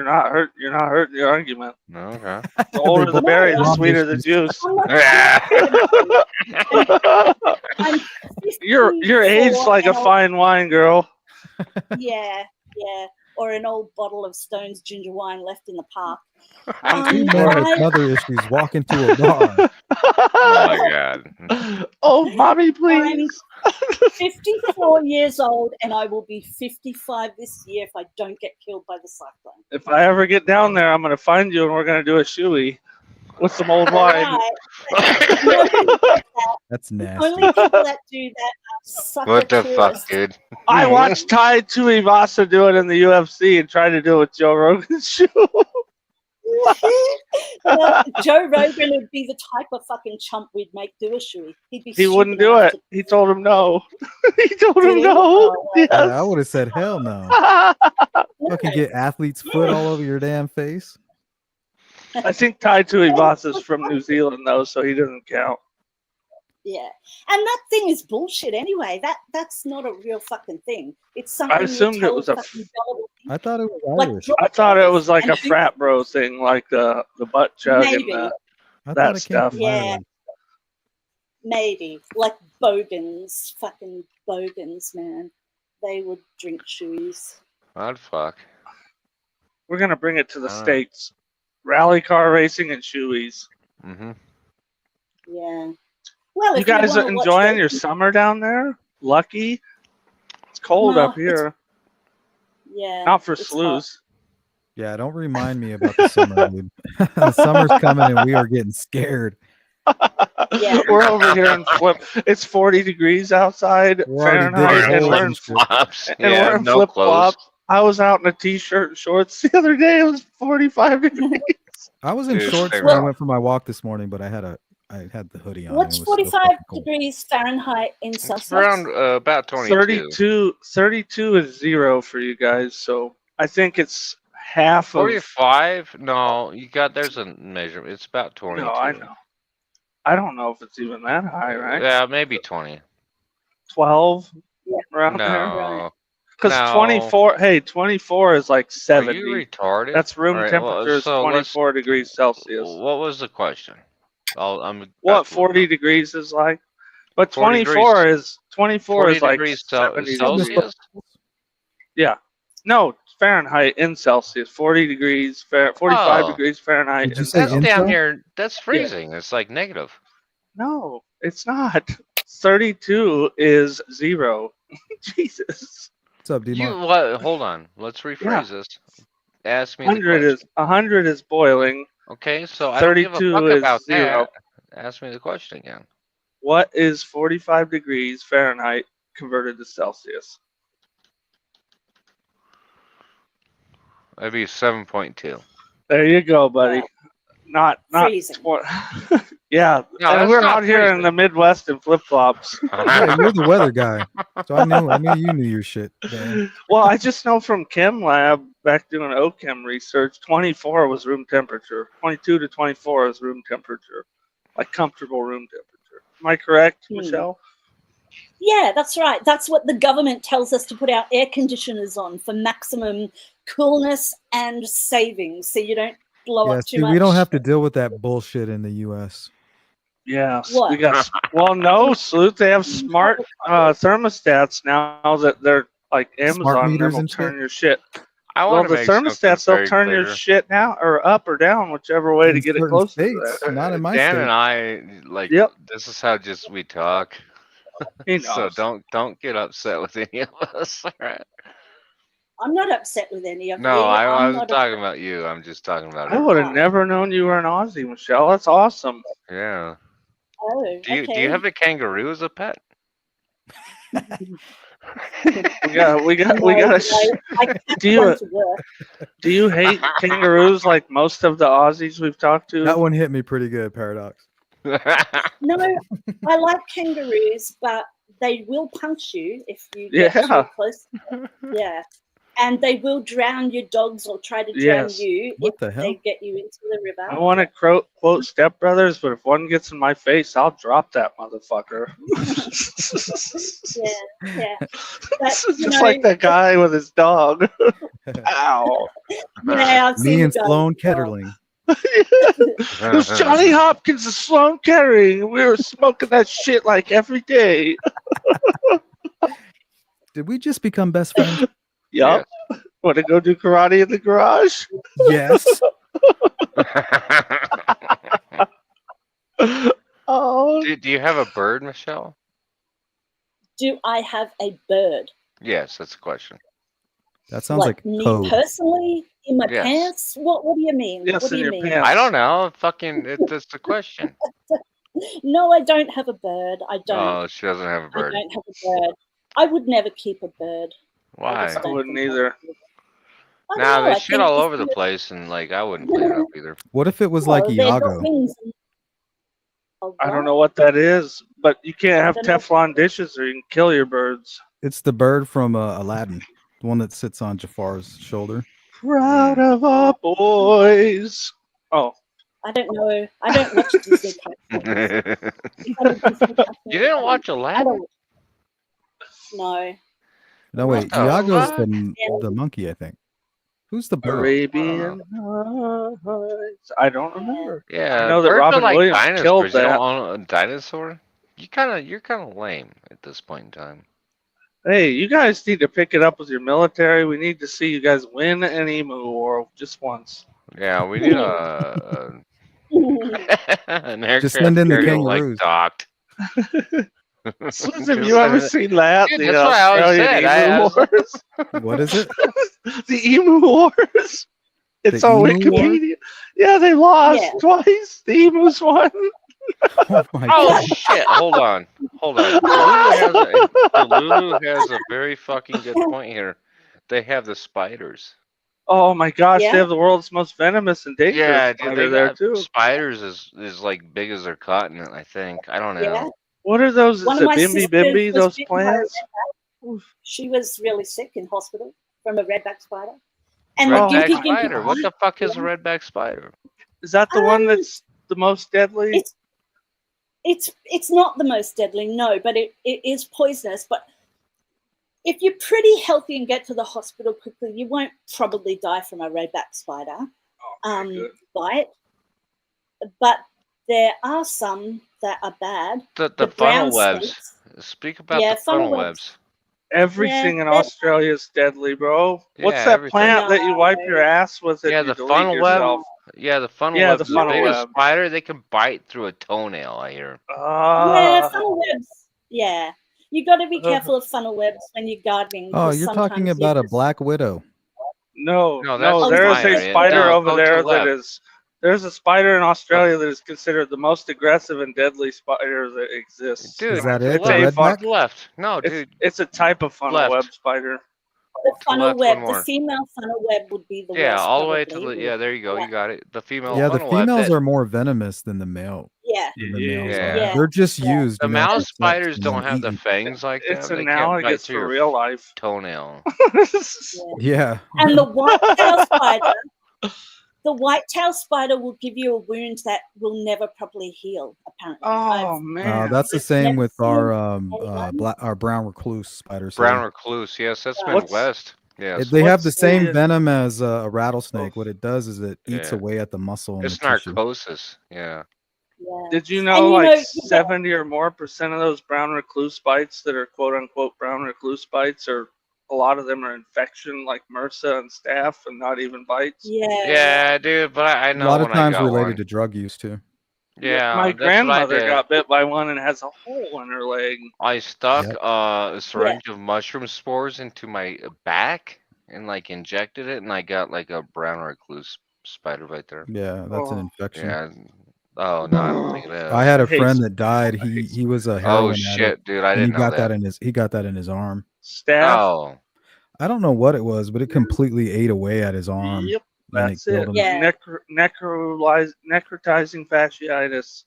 not hurt. You're not hurting the argument. Okay. The older the both berry, the have sweeter the issues. juice. I'm not I'm 54 You're aged like a and I'll- fine wine, girl. Yeah, yeah. Or an old bottle of Stone's ginger wine left in the park. Two men with I- mother issues walk into a bar. Oh my god. Oh, mommy, please. I'm 54 years old and I will be 55 this year if I don't get killed by the cyclone. If I ever get down there, I'm gonna find you and we're gonna do a shoey with some old wine. Right. Nobody does that. That's Only nasty. people that do that are sucker What the fuck, tourists. dude? I watched Tai Tuivasa do it in the UFC and try to do it with Joe Rogan's shoe. Well, Joe Rogan would be the type of fucking chump we'd make do a shoey. He'd be He wouldn't stupid do enough it. He told him no. He told Did him he? no. Oh, well. Yeah, I Yes. would have said hell no. No. Fucking get athlete's foot all over your damn face. I think Tai Tuivasa's from New Zealand though, so he doesn't count. Yeah, and that thing is bullshit anyway. That's not a real fucking thing. It's something you assumed it tell was a fucking gullible people. I thought it was Like Irish. I thought it was like And a who- frat bro thing, like the butt chug Maybe. and I that thought it came stuff. from Yeah. Ireland. Maybe like bogans, fucking bogans, man. they would drink shoeies. I'd fuck. We're gonna bring it to the Ah. States. Rally car racing and shoeies. Mm-hmm. Yeah. Well, You if guys wanna are watch enjoying your racing- summer down there? Lucky. It's cold No, up here. Yeah. Not for it's hot. slews. Yeah, don't remind me about the summer, dude. The summer's coming and we are getting scared. Yeah. We're over here in flip. It's 40 degrees outside We're already Fahrenheit, digging and holes we're in, and shit. Flops. and Yeah, we're in no flip clothes. flops. I was out in a t-shirt and shorts the other day. It was 45 degrees. I was in Dude, shorts same when I here. went for my walk this morning, but I had the hoodie on. What's and it was still 45 fucking cold. degrees Fahrenheit in It's Celsius? around about 22. 32 is 0 for you guys, so I think it's half of. 45? No, there's a measurement. It's about 22. No, I know. I don't know if it's even that high, right? Yeah, maybe 20. 12 Yeah. around there. No. Because No. 24, hey, 24 is like Are 70. you retarded? That's room All right, temperature is so let's- 24 degrees Celsius. What was the question? I'm What about to look 40 up. degrees is like? But 40 24 is 40 like degrees 70 Celsius? Yeah. No, Fahrenheit in Celsius. 40 degrees, 45 Oh. degrees Fahrenheit. Did you in say That's in Celsius. down Incel? here. That's freezing. It's like negative. No, it's not. 32 is 0. Jesus. What's up, D-Mark? Hold on. Let's rephrase this. Ask me the 100 question. is boiling. Okay, so I don't give a 32 fuck is about 0. that. Ask me the question again. What is 45 degrees Fahrenheit converted to Celsius? That'd be 7.2. There you go, buddy. Not Freezing. yeah, No, and that's we're not out here in freezing. the Midwest in flip flops. Yeah, you're the weather guy, so I knew you knew your shit, man. Well, I just know from Chem Lab back doing OChem research, 24 was room temperature. 22 to 24 is room temperature, like comfortable room temperature. Am I correct, Michelle? Yeah, that's right. That's what the government tells us to put our air conditioners on for maximum coolness and savings, so you don't blow Yeah, up too see, much. we don't have to deal with that bullshit in the U.S. Yeah, What? we got. Well, no, Salute. They have smart thermostats now that they're like Amazon. And meters will and turn shit? your shit. I Well, want the to make something thermostats they'll very turn clear. your shit now or up or down, whichever way In to get it certain close to states, that. not in my Dan state. and I like. Yep. This is how just we talk. He So knows. don't get upset with any of us. All right? I'm not upset with any of No, you. I I'm wasn't not talking about you. I'm just talking about I would have Ah. never known you were an Aussie, Michelle. That's awesome. Yeah. Oh, Do you okay. have a kangaroo as a pet? We got No, I can't Do you- run to work. Do you hate kangaroos like most of the Aussies we've talked to? That one hit me pretty good, Paradox. No, I like kangaroos, but they will punch you if you get Yeah. too close. Yeah. And they will drown your dogs or try to drown Yes. you What if the hell? they get you into the river. I want to quote Step Brothers, but if one gets in my face, I'll drop that motherfucker. Yeah. But, you Just know, like that guy with his dog. Ow. Yeah, I've seen Me the and guy Sloan as well. Ketterling. It was Johnny Hopkins and Sloan Kettering. We were smoking that shit like every day. Did we just become best friends? Yup. Want to go do karate in the garage? Yes. Oh. Do you have a bird, Michelle? Do I have a bird? Yes, that's the question. That sounds like me code. personally in my Yes. pants? What do you mean? Yes, what do in you your mean? pants. I don't know. That's the question. No, I don't have a bird. I don't. Oh, she doesn't have a I bird. don't have a bird. I would never keep a bird. I Why? just I don't wouldn't think I either. would. I don't Nah, know, they I shit think all it's over the gonna- place, and like I wouldn't clean it up either. What if it was like Well, they've got Iago? wings and- Oh, I don't know what that is, but you can't have don't know. Teflon dishes or you can kill your birds. It's the bird from Aladdin, the one that sits on Jafar's shoulder. Proud of our boys. Oh, I don't know. I don't watch Disney cartoons. You didn't watch I Aladdin? don't. No. No, wait. What the Iago's fuck? the monkey, I think. Who's the bird? Arabian Nights. I don't remember. Yeah, I know that birds are Robin like Williams dinosaurs. killed You don't that. own a dinosaur? You're kind of lame at this point in time. Hey, you guys need to pick it up with your military. We need to see you guys win an emu war just once. Yeah, we need a an Just aircraft send in the carrier like kangaroos. docked. Swizz, Just have you send ever it- seen that? Dude, The that's what I always Australian said. emu I was like, wars. What is it? The emu wars. It's The on emu war? Wikipedia. Yeah, they lost Yeah. twice. The emus won. Oh my oh god. shit! Hold on. Delulu has a very fucking good point here. They have the spiders. Oh my gosh, Yeah. they have the world's most venomous and dangerous Yeah, dude, spider they there got too. spiders is like big as their continent. I think. I don't know. Yeah. What are those? One Is of it my bimby sisters bimby? was Those bitten by a plants? redback. She was really sick in hospital from a redback spider. And Oh, the Redback gimpy spider. What gimpy. the fuck is a redback spider? Is that the one Um, that's the most deadly? It's not the most deadly, no, but it is poisonous. But if you're pretty healthy and get to the hospital quickly, you won't probably die from a redback spider good. bite. But there are some that are bad. The brown funnel webs. snakes. Speak about Yeah, the funnel funnel webs. webs. Everything in that- Australia is deadly, bro. What's Yeah, that everything. plant that you wipe No. your ass with? Yeah, and you the delete funnel web. yourself? Yeah, the funnel Yeah, webs. the The funnel biggest web. spider, they can bite through a toenail. I hear. Yeah, funnel webs. Yeah. You got to be Uh. careful of funnel webs when you're gardening. Oh, 'cause you're talking sometimes you about a just- black widow. No, No, that's there is fine, a man. spider No, over go to there the that left. is. There's a spider in Australia that is considered the most aggressive and deadly spider that exists. Dude, Is that to the it? The left. redback? To the left. No, dude. It's a type of funnel Left. web spider. The funnel left, one web, the more. female funnel web would be the Yeah, worst. all the way to probably. the. Yeah, there you go. You got it. The female Yeah, the funnel web. females that- are more venomous than the male. Yeah. The males Yeah. are. Yeah. They're just Yeah. used. The you know, for mouse sex spiders and don't then have the eaten. fangs like that. It's They can't analogous bite through for your real life. toenail. Yeah. And the white-tailed spider, the white-tailed spider will give you a wound that will never properly heal. Apparently. Oh man, That's the I've same never with seen our anyone. our brown recluse spiders. Brown recluse. Yes, that's What's- Midwest. Yes. They have the What's same the- venom as a rattlesnake. What it does is it eats Yeah. away at the muscle and It's the tissue. narcosis. Yeah. Yeah. Did you And know you like know, yeah. 70 or more percent of those brown recluse bites that are quote unquote brown recluse bites are a lot of them are infection like MRSA and staph and not even bites. Yeah. Yeah, dude. But I A know lot of when I times got related one. to drug use too. Yeah, My that's what I grandmother did. got bit by one and has a hole in her leg. I stuck Yep. a syringe of mushroom spores into my back and like injected it, and I got like a brown recluse spider right there. Yeah, that's an Oh. infection. Yeah. Oh no, I don't think it is. I had a Hey, friend that died. He was a heroin Oh addict. shit, dude! I And he didn't know got that in his arm. Staph. Oh, I don't know what it was, but it completely ate away at his arm. Yep, and that's killed it. him. Yeah. Necrotizing fasciitis.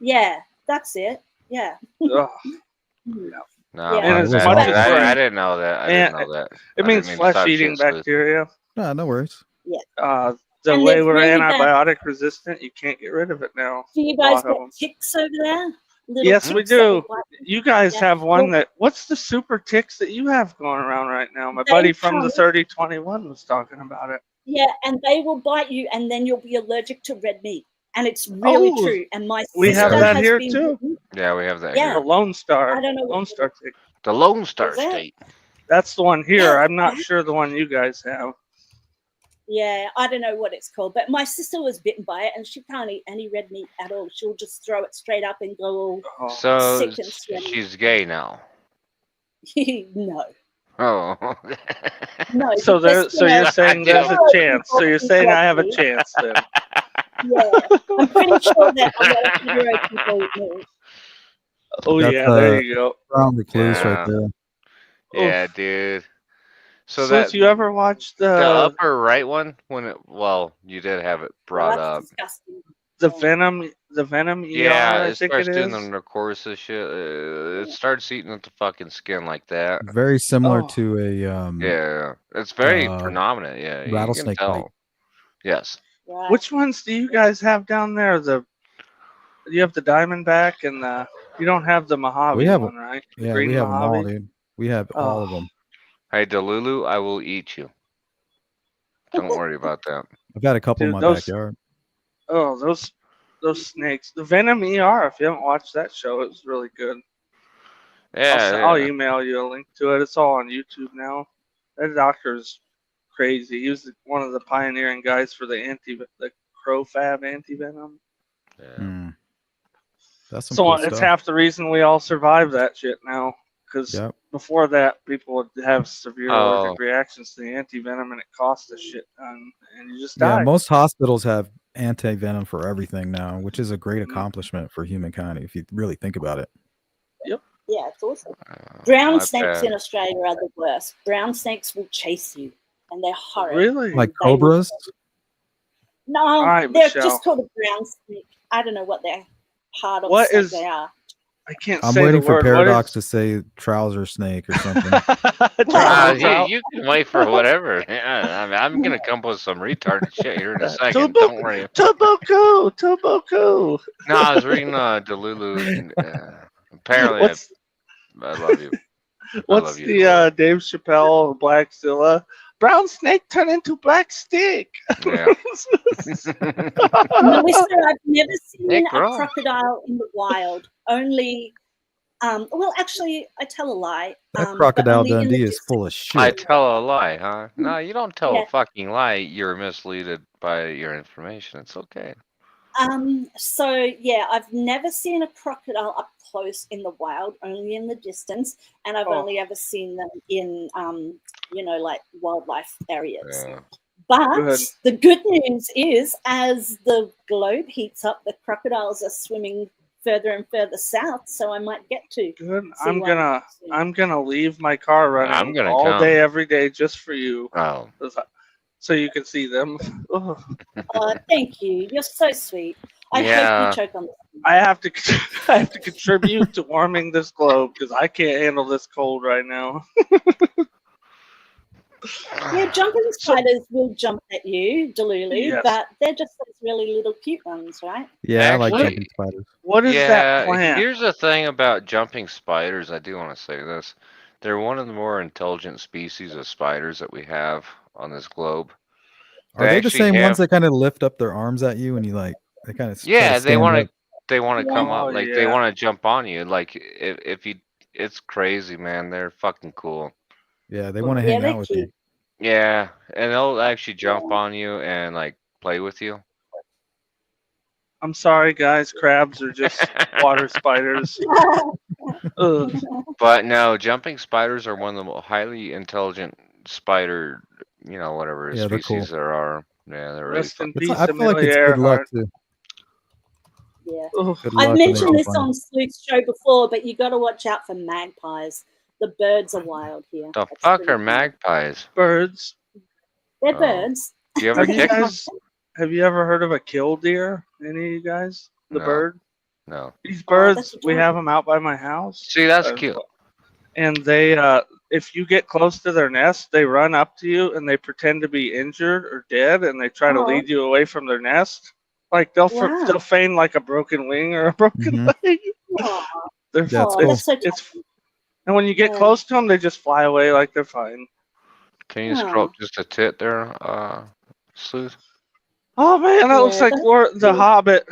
Yeah, that's it. Yeah. Ugh. no, Yeah. And it's my much bad, dude. as I didn't know that. I didn't And know that. It I means didn't mean to talk flesh-eating shit, Sleuth. bacteria. No worries. The And way they're we're really bad. antibiotic resistant, you can't get rid of it now. Do you A guys lot of get them. ticks over there? Little Yes, we ticks that do. will bite you? You guys Yeah. have one Well- that. What's the super ticks that you have going around right now? My They buddy from the come- 3021 was talking about it. Yeah, and they will bite you, and then you'll be allergic to red meat. And it's really Oh, true. And my we have sister that has here been too. bitten. Yeah, we have that Yeah. The here. Lone Star. I don't know what Lone it Star tick. The Lone Star Is that- State. That's the one here. Yeah. I'm not sure the one you guys have. Yeah, I don't know what it's called, but my sister was bitten by it, and she can't eat any red meat at all. She'll just throw it straight up and go all Oh. So sick and sweaty. she's gay now. no, Oh. no. So there. because, So you know, you're saying there's a chance. So you're saying I have a chance then. yeah, I'm pretty sure that a lot of hetero people eat meat. Oh That's, yeah, there you go. Brown recluse Yeah. right there. Yeah, dude. So So that you ever watched the the upper right one when it you did have it brought Well, up. that's disgusting. Venom? Yeah, ER, I it think starts it doing is. the necrosis shit. It starts eating at the fucking skin like that. Very similar Oh. to a Yeah, it's very uh, predominant. Yeah, you can rattlesnake tell. bite. Yes. Right. Which ones do you guys have down there? You have the Diamondback and you don't have the Mojave We have- one, right? The Yeah, green we have them all, Mojave? dude. We have all of Oh. them. Hey, Delulu, I will eat you. Don't worry about that. I've got a couple in Dude, my those- backyard. Oh, those snakes. The Venom ER. If you haven't watched that show, it was really good. Yeah, I'll yeah. email you a link to it. It's all on YouTube now. That doctor's crazy. He was one of the pioneering guys for the crofab antivenom. Yeah. Hmm. That's some So cool it's stuff. half the reason we all survive that shit now. Because Yep. before that, people would have severe Oh. allergic reactions to the antivenom, and it cost a shit ton, and you just Yeah, die. most hospitals have anti-venom for everything now, which is a great Mhm. accomplishment for humankind if you really think about it. Yeah, it's awesome. Brown my snakes bad. in Australia are the worst. Brown snakes will chase you, and they're horrid. Really? Like They will- cobras. No, All right, they're Michelle. just called a brown snake. I don't know what they're part of What snake is- they are. I can't I'm say waiting the for word. Paradox to say trouser snake or something. You can wait for whatever. Yeah, I'm gonna come up with some retarded shit here in a second. Tobacco. Don't worry. Tobacco. No, I was reading Delulu. And, apparently, What's I love you. what's love you, the Delulu. Dave Chappelle Blackzilla? Brown snake turn into black stick. Yeah. Melissa, I've never seen Nick, a bro. crocodile in the wild. Only, well, actually, I tell a lie. That but Crocodile only in the Dundee is distance. full of I shit. tell a lie, huh? No, you don't tell Yeah. a fucking lie. You're misleaded by your information. It's okay. So yeah, I've never seen a crocodile up close in the wild, only in the distance, and I've Oh. only ever seen them in like wildlife areas. Yeah. But Good. the good news is, as the globe heats up, the crocodiles are swimming further and further south. So I might get to. Good. See I'm one gonna soon. I'm gonna leave my car running I'm gonna all come. day, every day, just for you, Oh. so you can see them. Ugh. Oh, thank you. You're so sweet. I hope Yeah. you choke on this. I have to contribute to warming this globe because I can't handle this cold right now. Yeah, jumping spiders will jump at you, Delulu, Yes. but they're just those really little cute ones, right? Yeah, I like Actually- jumping spiders. What is that plant? Here's the thing about jumping spiders. I do want to say this. They're one of the more intelligent species of spiders that we have on this globe. Are they the actually same ones have- that kind of lift up their arms at you and you like they kind of Yeah, they want to. They want to Yeah. come Oh, up. Like they yeah. want to jump on you. Like if you, it's crazy, man. They're fucking cool. Yeah, they want to Yeah, hang they're out with cute. you. Yeah, and they'll actually jump on you and like play with you. I'm sorry, guys. Crabs are just water spiders. Ugh. But no, jumping spiders are one of the most highly intelligent spider, whatever Yeah, they're species cool. there are. Yeah, they're really Rest in fun. peace, I feel like it's Amelia good luck Earhart. too. Yeah. Ugh. Good luck I've and they mentioned jump this on you. on Sleuth's show before, but you got to watch out for magpies. The birds are wild here. The That's fuck pretty are cool. magpies? Birds. They're Oh. birds. Do you ever Have you kick them? guys? Have you ever heard of a killdeer? Any of you guys? The No. bird. No. These Oh, birds, that's we adorable. have them out by my house. See, that's cute. And they, if you get close to their nest, they run up to you and they pretend to be injured or dead, and they try to Oh. lead you away from their nest. Like they'll Wow. they'll feign like a broken wing or a broken Mhm. leg. Aw. They're, Yeah, it's Oh, cool. that's so it's touching. and when you get Yeah. close to them, they just fly away like they're fine. Can you scroll Oh. up just a tit there, Sleuth? Oh man, that looks Yeah, like that's the cool. Hobbit.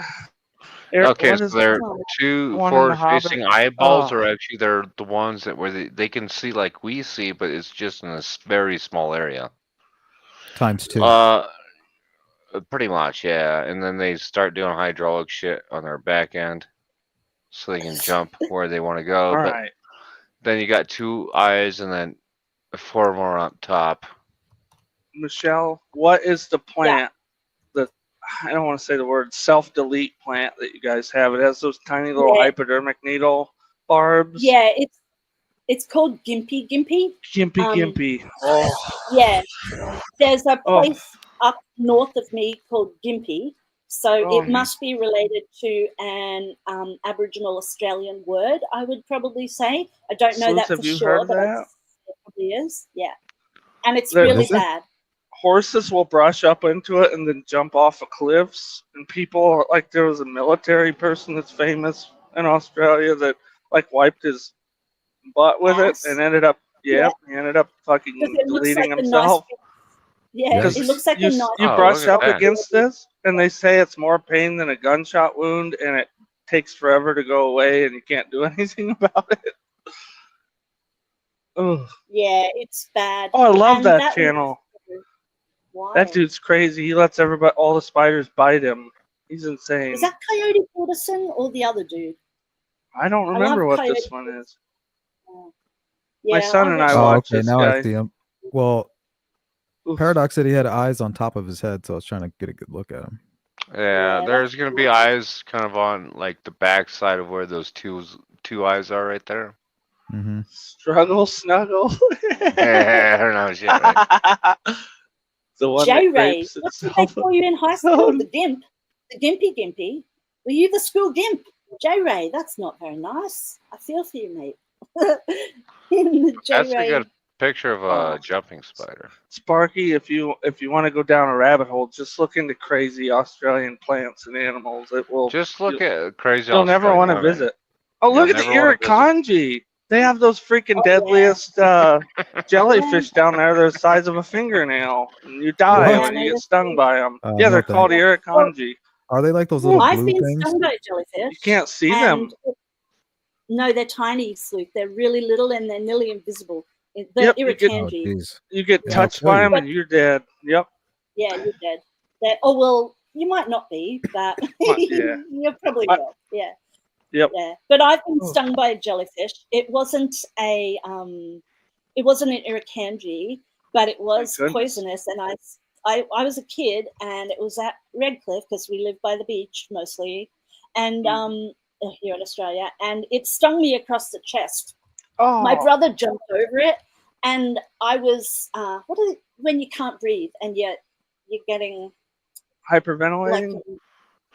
Okay, What so is they're Oh. two One in the forward-facing Hobbit. eyeballs, Oh. or actually they're the ones that where they can see like we see, but it's just in a very small area. Times two. Pretty much, yeah. And then they start doing hydraulic shit on their back end, so they can jump where they want to go. all but right? then you got two eyes and then four more on top. Michelle, what is the plant that I don't want to say the word self-delete plant that you guys have? It has those tiny little Yeah. hypodermic needle barbs. Yeah, it's called Gimpy. Gimpy. Oh, Yeah, there's a Oh. place up north of me called Gimpy, so Oh. it must be related to an Aboriginal Australian word. I would probably say. I don't know Sleuth, that have for you sure, heard but that? it probably is. Yeah, and it's There- really Is it? bad. horses will brush up into it and then jump off of cliffs. And people, like there was a military person that's famous in Australia that like wiped his butt with Ass? it and ended up, Yeah. he ended up fucking Because it looks deleting like a himself. nice. Yeah, Yes. it looks like you, a nice. you Oh, brush look at up that. against this, and they say it's more pain than a gunshot wound, and it takes forever to go away, and you can't do anything about it. Ugh. Yeah, it's bad. Oh, I love And that was- channel. Why? That dude's crazy. He lets all the spiders bite him. He's insane. Is that Coyote Peterson or the other dude? I don't I remember love what Coyote this one is. Yeah, My son and I Oh, watch okay. this Now guy. I see him. Well, Oof. Paradox said he had eyes on top of his head, so I was trying to get a good look at him. Yeah, Yeah, there's that's gonna be cool. eyes kind of on like the back side of where those two eyes are right there. Mm-hmm. Struggle, snuggle. I don't know shit. Right? The one J that Ray, rapes what did they itself. call you in high school? The Gimp, the Gimpy Gimpy. Were you the school Gimp? J Ray, that's not very nice. I feel for you, mate. In the J That's a Ray. good picture of a Oh. jumping spider. Sparky, if you want to go down a rabbit hole, just look into crazy Australian plants and animals. It will. Just look at crazy. You'll never Australian want to women. visit. Oh, You'll look at the never wanna visit. irukandji. They have those freaking Oh, yeah. deadliest jellyfish down there. They're the size of a fingernail, and you die Yeah, when no, you get that's stung true. by them. No Yeah, they're called thanks. irukandji. Are they like those little I've blue been things? stung by jellyfish. You can't see and them. No, they're tiny, Sloop. They're really little and they're nearly invisible. The Yep, you get- Oh, irukandji. jeez. You get Yeah, touched I'll by tell them, you. and you're dead. Yep. Yeah, you're dead. Oh well, you might not be, but Yeah. you probably I- will. Yeah. Yep. Yeah. But I've been Oh. stung by a jellyfish. It wasn't an irukandji, but it was goodness. poisonous. And I was a kid, and it was at Redcliffe because we live by the beach mostly, and here in Australia, and it stung me across the chest. Oh. My brother jumped over it, and I was what is it when you can't breathe and yet you're getting like Hyperventilating.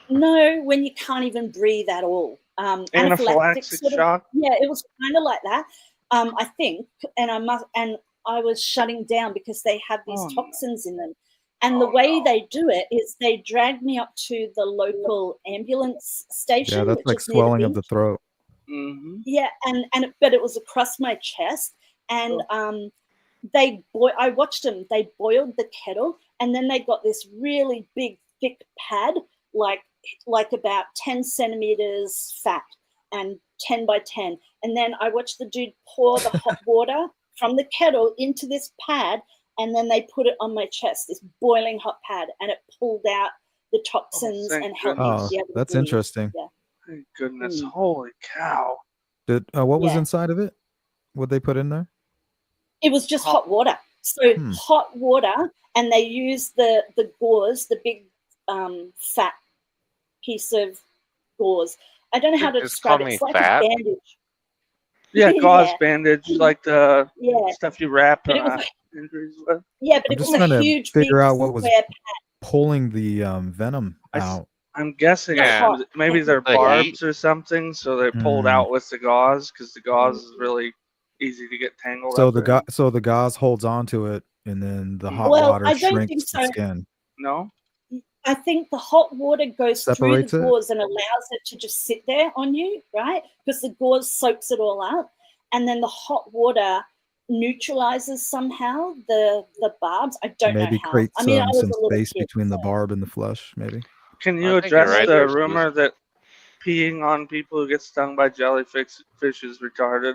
no, when you can't even breathe at all. Anaphylactic Anaphylaxis sort of. shock. Yeah, it was kind of like that. I think, and I was shutting down because they have these Oh, no. toxins in them. And the way they do it is they drag me up to the local ambulance station. Yeah, that's which like is near the swelling of the beach. throat. Mm-hmm. Yeah, but it was across my chest, and I watched them. They boiled the kettle, and then they got this really big, thick pad, like about 10 centimeters fat and 10 by 10. And then I watched the dude pour the hot water from the kettle into this pad, and then they put it on my chest, this boiling hot pad, and it pulled out the toxins thank and helped me Oh, to be able to that's breathe. interesting. Yeah. Thank goodness. Mm. Holy cow. What was Yeah. inside of it? What they put in there? It was just hot water. So hot water, and they used the gauze, the big fat piece of gauze. I don't know how to Just call describe it. me It's like fat? a bandage. Yeah, gauze Yeah. bandage, like the Yeah, stuff you wrap but it was injuries with. yeah, but I'm it just was trying a to huge figure big out what was square pulling the venom out. I'm guessing Yeah. maybe they're The barbs or something, so they pulled Mm. out with the gauze because the gauze is really easy to get tangled So up the gauze holds onto it, and then the hot Well, water I don't think shrinks the so. skin. No? I think the hot water goes Separates through it? the gauze and allows it to just sit there on you, right? Because the gauze soaks it all up, and then the hot water neutralizes somehow the barbs. I don't Maybe know how. creates I mean, I was some a little space kid, between the so- barb and the flesh. Maybe. Can I you think you're address right the there, rumor Susan. that peeing on people who get stung by jellyfish is retarded?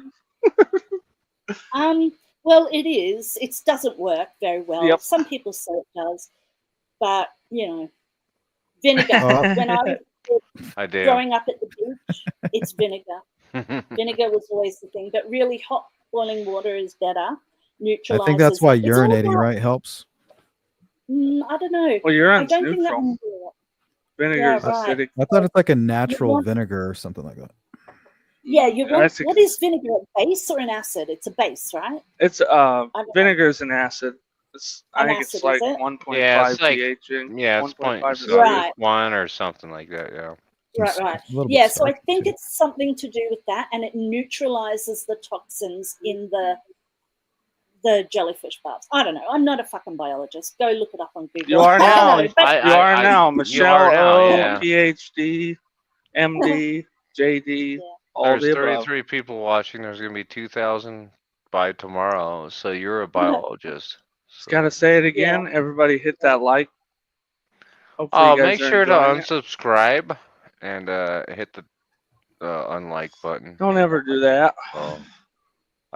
Well, it is. It doesn't work very well. Yep. Some people say it does, but vinegar. Oh. When I was I do. growing up at the beach, it's vinegar. Vinegar was always the thing, but really hot boiling water is better. I Neutralizes. think that's why It's all urinating, about- right, helps. I don't know. Well, I urine's don't think neutral. that. Vinegar is Yeah, right. acidic. I thought it's like a natural want- vinegar or something like that. Yeah, That's what is vinegar? A base or an acid? It's a base, right? It's know. vinegar is an acid. I An think acid, it's like is it? 1.5 Yeah, it's like- pH. in- Yeah, it's 1.5 point to Right. 1 or something like that. Yeah. Right, right. A little bit Yeah, so I starchy, think too. it's something to do with that, and it neutralizes the toxins in the jellyfish barbs. I don't know. I'm not a fucking biologist. Go look it up on Google. You are I don't now. know, but- You are now. you Michelle are now, O, yeah. PhD, MD, JD, Yeah. all There's the above. 33 people watching. There's gonna be 2,000 by tomorrow. So you're a biologist. Just gotta say it again. Everybody hit that like. Hopefully you guys Make are sure to enjoying it. unsubscribe and hit the unlike button. Don't ever do that. Oh,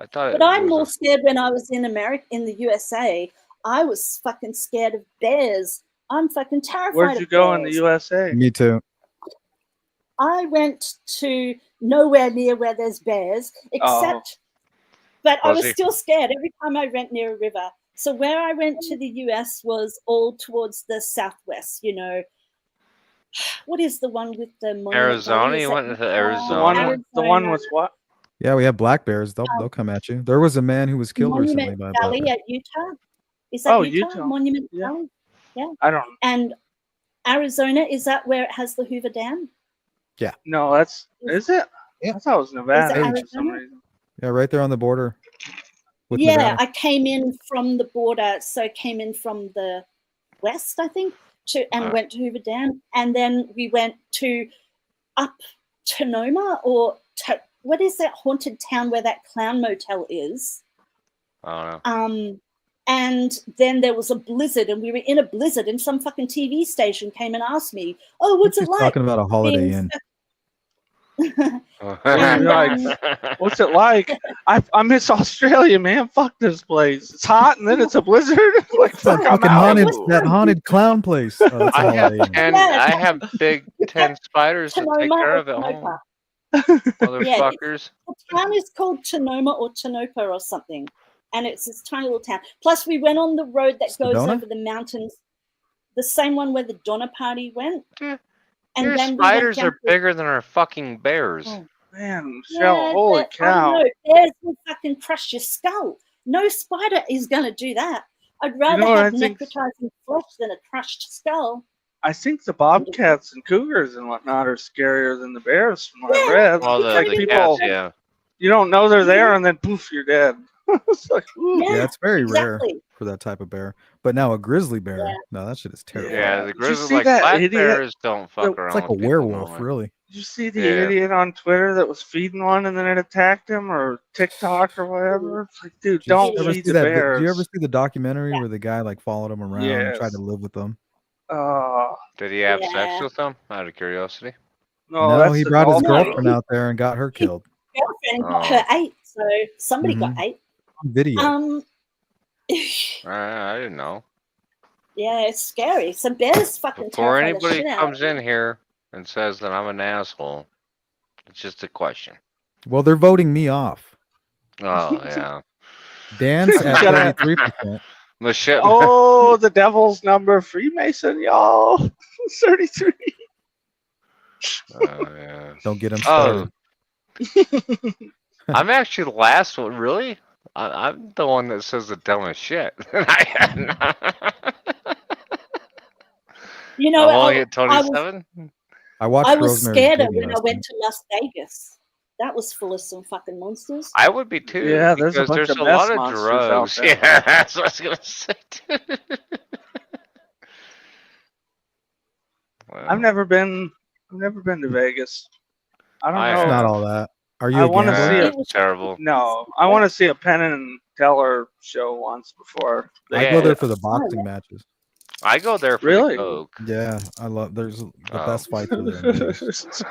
I thought But it I'm was more scared when I was in America, in the USA. I was fucking scared of bears. I'm fucking terrified Where'd you of go in the bears. USA? Me too. I went to nowhere near where there's bears, except, but I was Fuzzy. still scared every time I went near a river. So where I went to the US was all towards the southwest, you know. What is the one with the monument? Arizona. Valley? Is You that went into The Arizona. one, the one with what? Yeah, we have black bears. They'll come at you. There was a man who was killed recently Monument by a black Valley bear. at Utah? Is that Oh, Utah? Utah. Monument Yeah. Valley? Yeah. I don't And Arizona, is that where it has the Hoover Dam? know. Is it? Yeah. I thought it was Nevada Is it for some Arizona? reason. Yeah, right there on the border with Yeah, Nevada. I came in from the border, so I came in from the west, I think, and went to Hoover Dam, and then we went to up Sonoma what is that haunted town where that clown motel is? I don't know. And then there was a blizzard, and we were in a blizzard, and some fucking TV station came and asked me, "Oh, what's She's it like?" talking about a Holiday being Inn. And, What's it like? I miss Australia, man. Fuck this place. It's hot and then it's a blizzard. Like, It's that fuck, I'm fucking out. that haunted clown place. Oh, that's a I have Holiday Inn. 10. Yeah. I have big 10 spiders to take Sonoma care or of at home. Tonopah. Motherfuckers. The town is called Sonoma or Tonopah or something, and it's this tiny little town. Plus, we went on the road that goes Sedona? over the mountains, the same one where the Donner Party went. Yeah. And Your then we went spiders down are to- bigger than our fucking bears. Oh. Man, Michelle, Yeah, holy but I don't cow. know, bears will fucking crush your skull. No spider is going to do that. I'd rather know what have I think? necrotizing flesh than a crushed skull. I think the bobcats and cougars and whatnot are scarier than the bears from what I Yeah. read. Well, It's like the people, cats, yeah. you don't know they're there and then poof, you're dead. It's like, ooh. Yeah, Yeah, it's very rare exactly. for that type of bear. But now a grizzly bear, Yeah. no, that shit is terrible. Yeah, the Did you grizzly, see like that black idiot? bears don't fuck The- It's around like a with people werewolf, normally. really. Did you see the Yeah. idiot on Twitter that was feeding one and then it attacked him, or TikTok or whatever? It's like, dude, Did you don't ever feed see the that? bears. Did you ever see the documentary where the guy like followed him around and tried Yes. to live with them? Did he have sex Yeah. with them? Out of curiosity. No, No, that's he the brought his golf girlfriend out there and got her killed. Girlfriend got Oh. her 8, so somebody got 8. On video. I didn't know. Yeah, it's scary. So bears fucking Before terrify the anybody shit out comes of in me. here and says that I'm an asshole, it's just a question. Well, they're voting me off. Oh yeah, Dan's You at gotta- 33%. Michelle. Oh, the devil's number, Freemason, y'all. 33. Yeah. Don't get him Oh, started. I'm actually the last one. Really? I'm the one that says the dumbest shit. You know, I'm only I at 27. I watched was Rosemary's scared Baby when I last went night. to Las Vegas. That was full of some fucking monsters. I would be too. Yeah, there's a because bunch there's of a mess lot of monsters out drugs. there. Yeah, that's what I was gonna say. Too. Well, I've never been to Vegas. I don't I know. It's not have. all that. Are you I a wanna gambler? see it. It's terrible. No, I want to see a Penn and Teller show once before. I Yeah. go there for the boxing matches. I go there for Really? the coke. Yeah, I love. There's the Oh. best fights are there. in Vegas.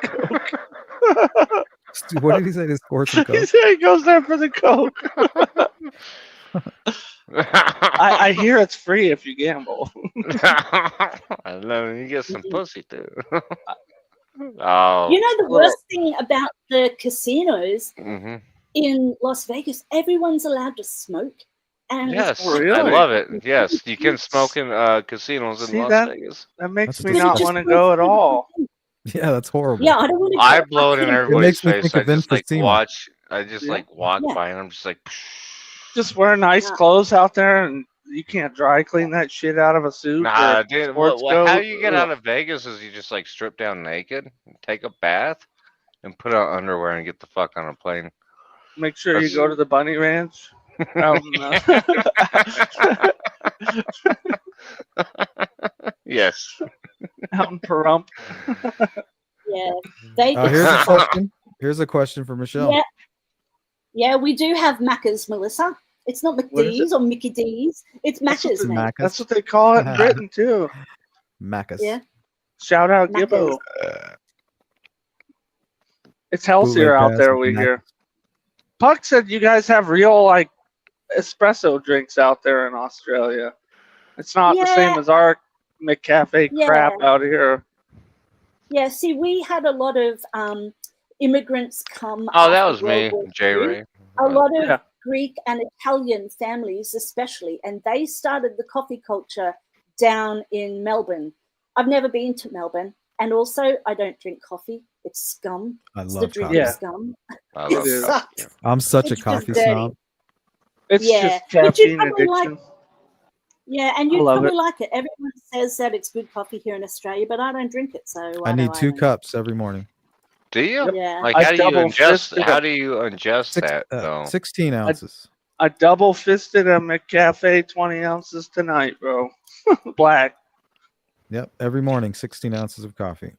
What did he say? His sports and He coke. said he goes there for the coke. I hear it's free if you gamble. I know you get some pussy too. Oh. You know, the Well- worst thing about the casinos hmm in Las Vegas, everyone's allowed to smoke. And Yes, Really? I love it. Yes, you can smoke in casinos in See Las that? Vegas. That makes That's me disgusting. not Just want to go go at through the all. thing. Yeah, that's horrible. Yeah, I don't want to. I blow it in everybody's makes me face. think I of just like emphysema. watch. I just Yeah. like walk Yeah. by and I'm just like. Just wear nice Yeah. clothes out there, and you can't dry clean that shit out of a suit. Nah, or a dude. sports How coat. you get out of Vegas is you just like strip down naked, take a bath, and put on underwear and get the fuck on a plane. Make sure you go to the bunny ranch. Out in Yes. out in Pahrump. Yeah, Vegas. Here's a question. Here's a question for Michelle. Yeah. Yeah, we do have Macca's, Melissa. It's not What is McDee's or Mickey D's. It's That's what Macca's, the- mate. Macca's. That's what they call it in Britain too. Macca's. Yeah. Shout out Macca's. Gibbo. It's healthier Bootleg out pass there, with we Mac- hear. Puck said you guys have real like espresso drinks out there in Australia. It's not the same Yeah. as our McCafe Yeah. crap out here. Yeah, see, we had a lot of immigrants come Oh, that after was World me, War J II. Ray. A lot of Yeah. Greek and Italian families, especially, and they started the coffee culture down in Melbourne. I've never been to Melbourne, and also I don't drink coffee. It's scum. I It's the love drink coffee. of Yeah. scum. I It love is. coffee. Sucks. I'm such a It's just coffee dirty. snob. It's Yeah, just but you caffeine probably addiction. like. Yeah, and I you love probably it. like it. Everyone says that it's good coffee here in Australia, but I don't drink it, so I need 2 cups every morning. Do you? Yep. Yeah. Like, I how do you double ingest? fisted How it. do you ingest that though? 16 ounces. I double fisted a McCafe 20 ounces tonight, bro. Black. Yep, every morning, 16 ounces of coffee.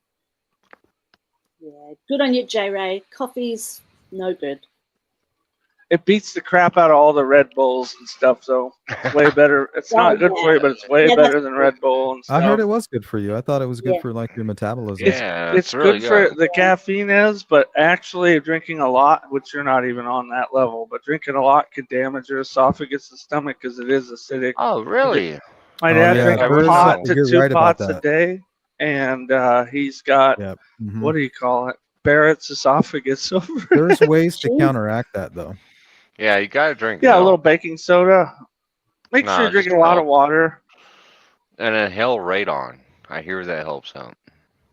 Yeah, good on you, J Ray. Coffee's no good. It beats the crap out of all the Red Bulls and stuff, so it's way better. It's not good for you, but it's way Yeah, better that's than good. Red Bull and stuff. I heard it was good for you. I thought it was good Yeah. for like your metabolism. Yeah, It's really good for the caffeine is, but actually drinking a lot, which you're not even on that level, but drinking a lot could damage your esophagus and stomach because it is acidic. Oh, really? My Oh, dad yeah, drinks I a really pot don't. to You're 2 right about pots a that. day, and he's got, Yep. Mhm. what do you call it? Barrett's esophagus over. There's ways to Jeez. counteract that though. Yeah, you gotta drink Yeah, a milk little baking soda. Make Nah, sure you're just drinking a lot milk. of water. and inhale radon. I hear that helps out.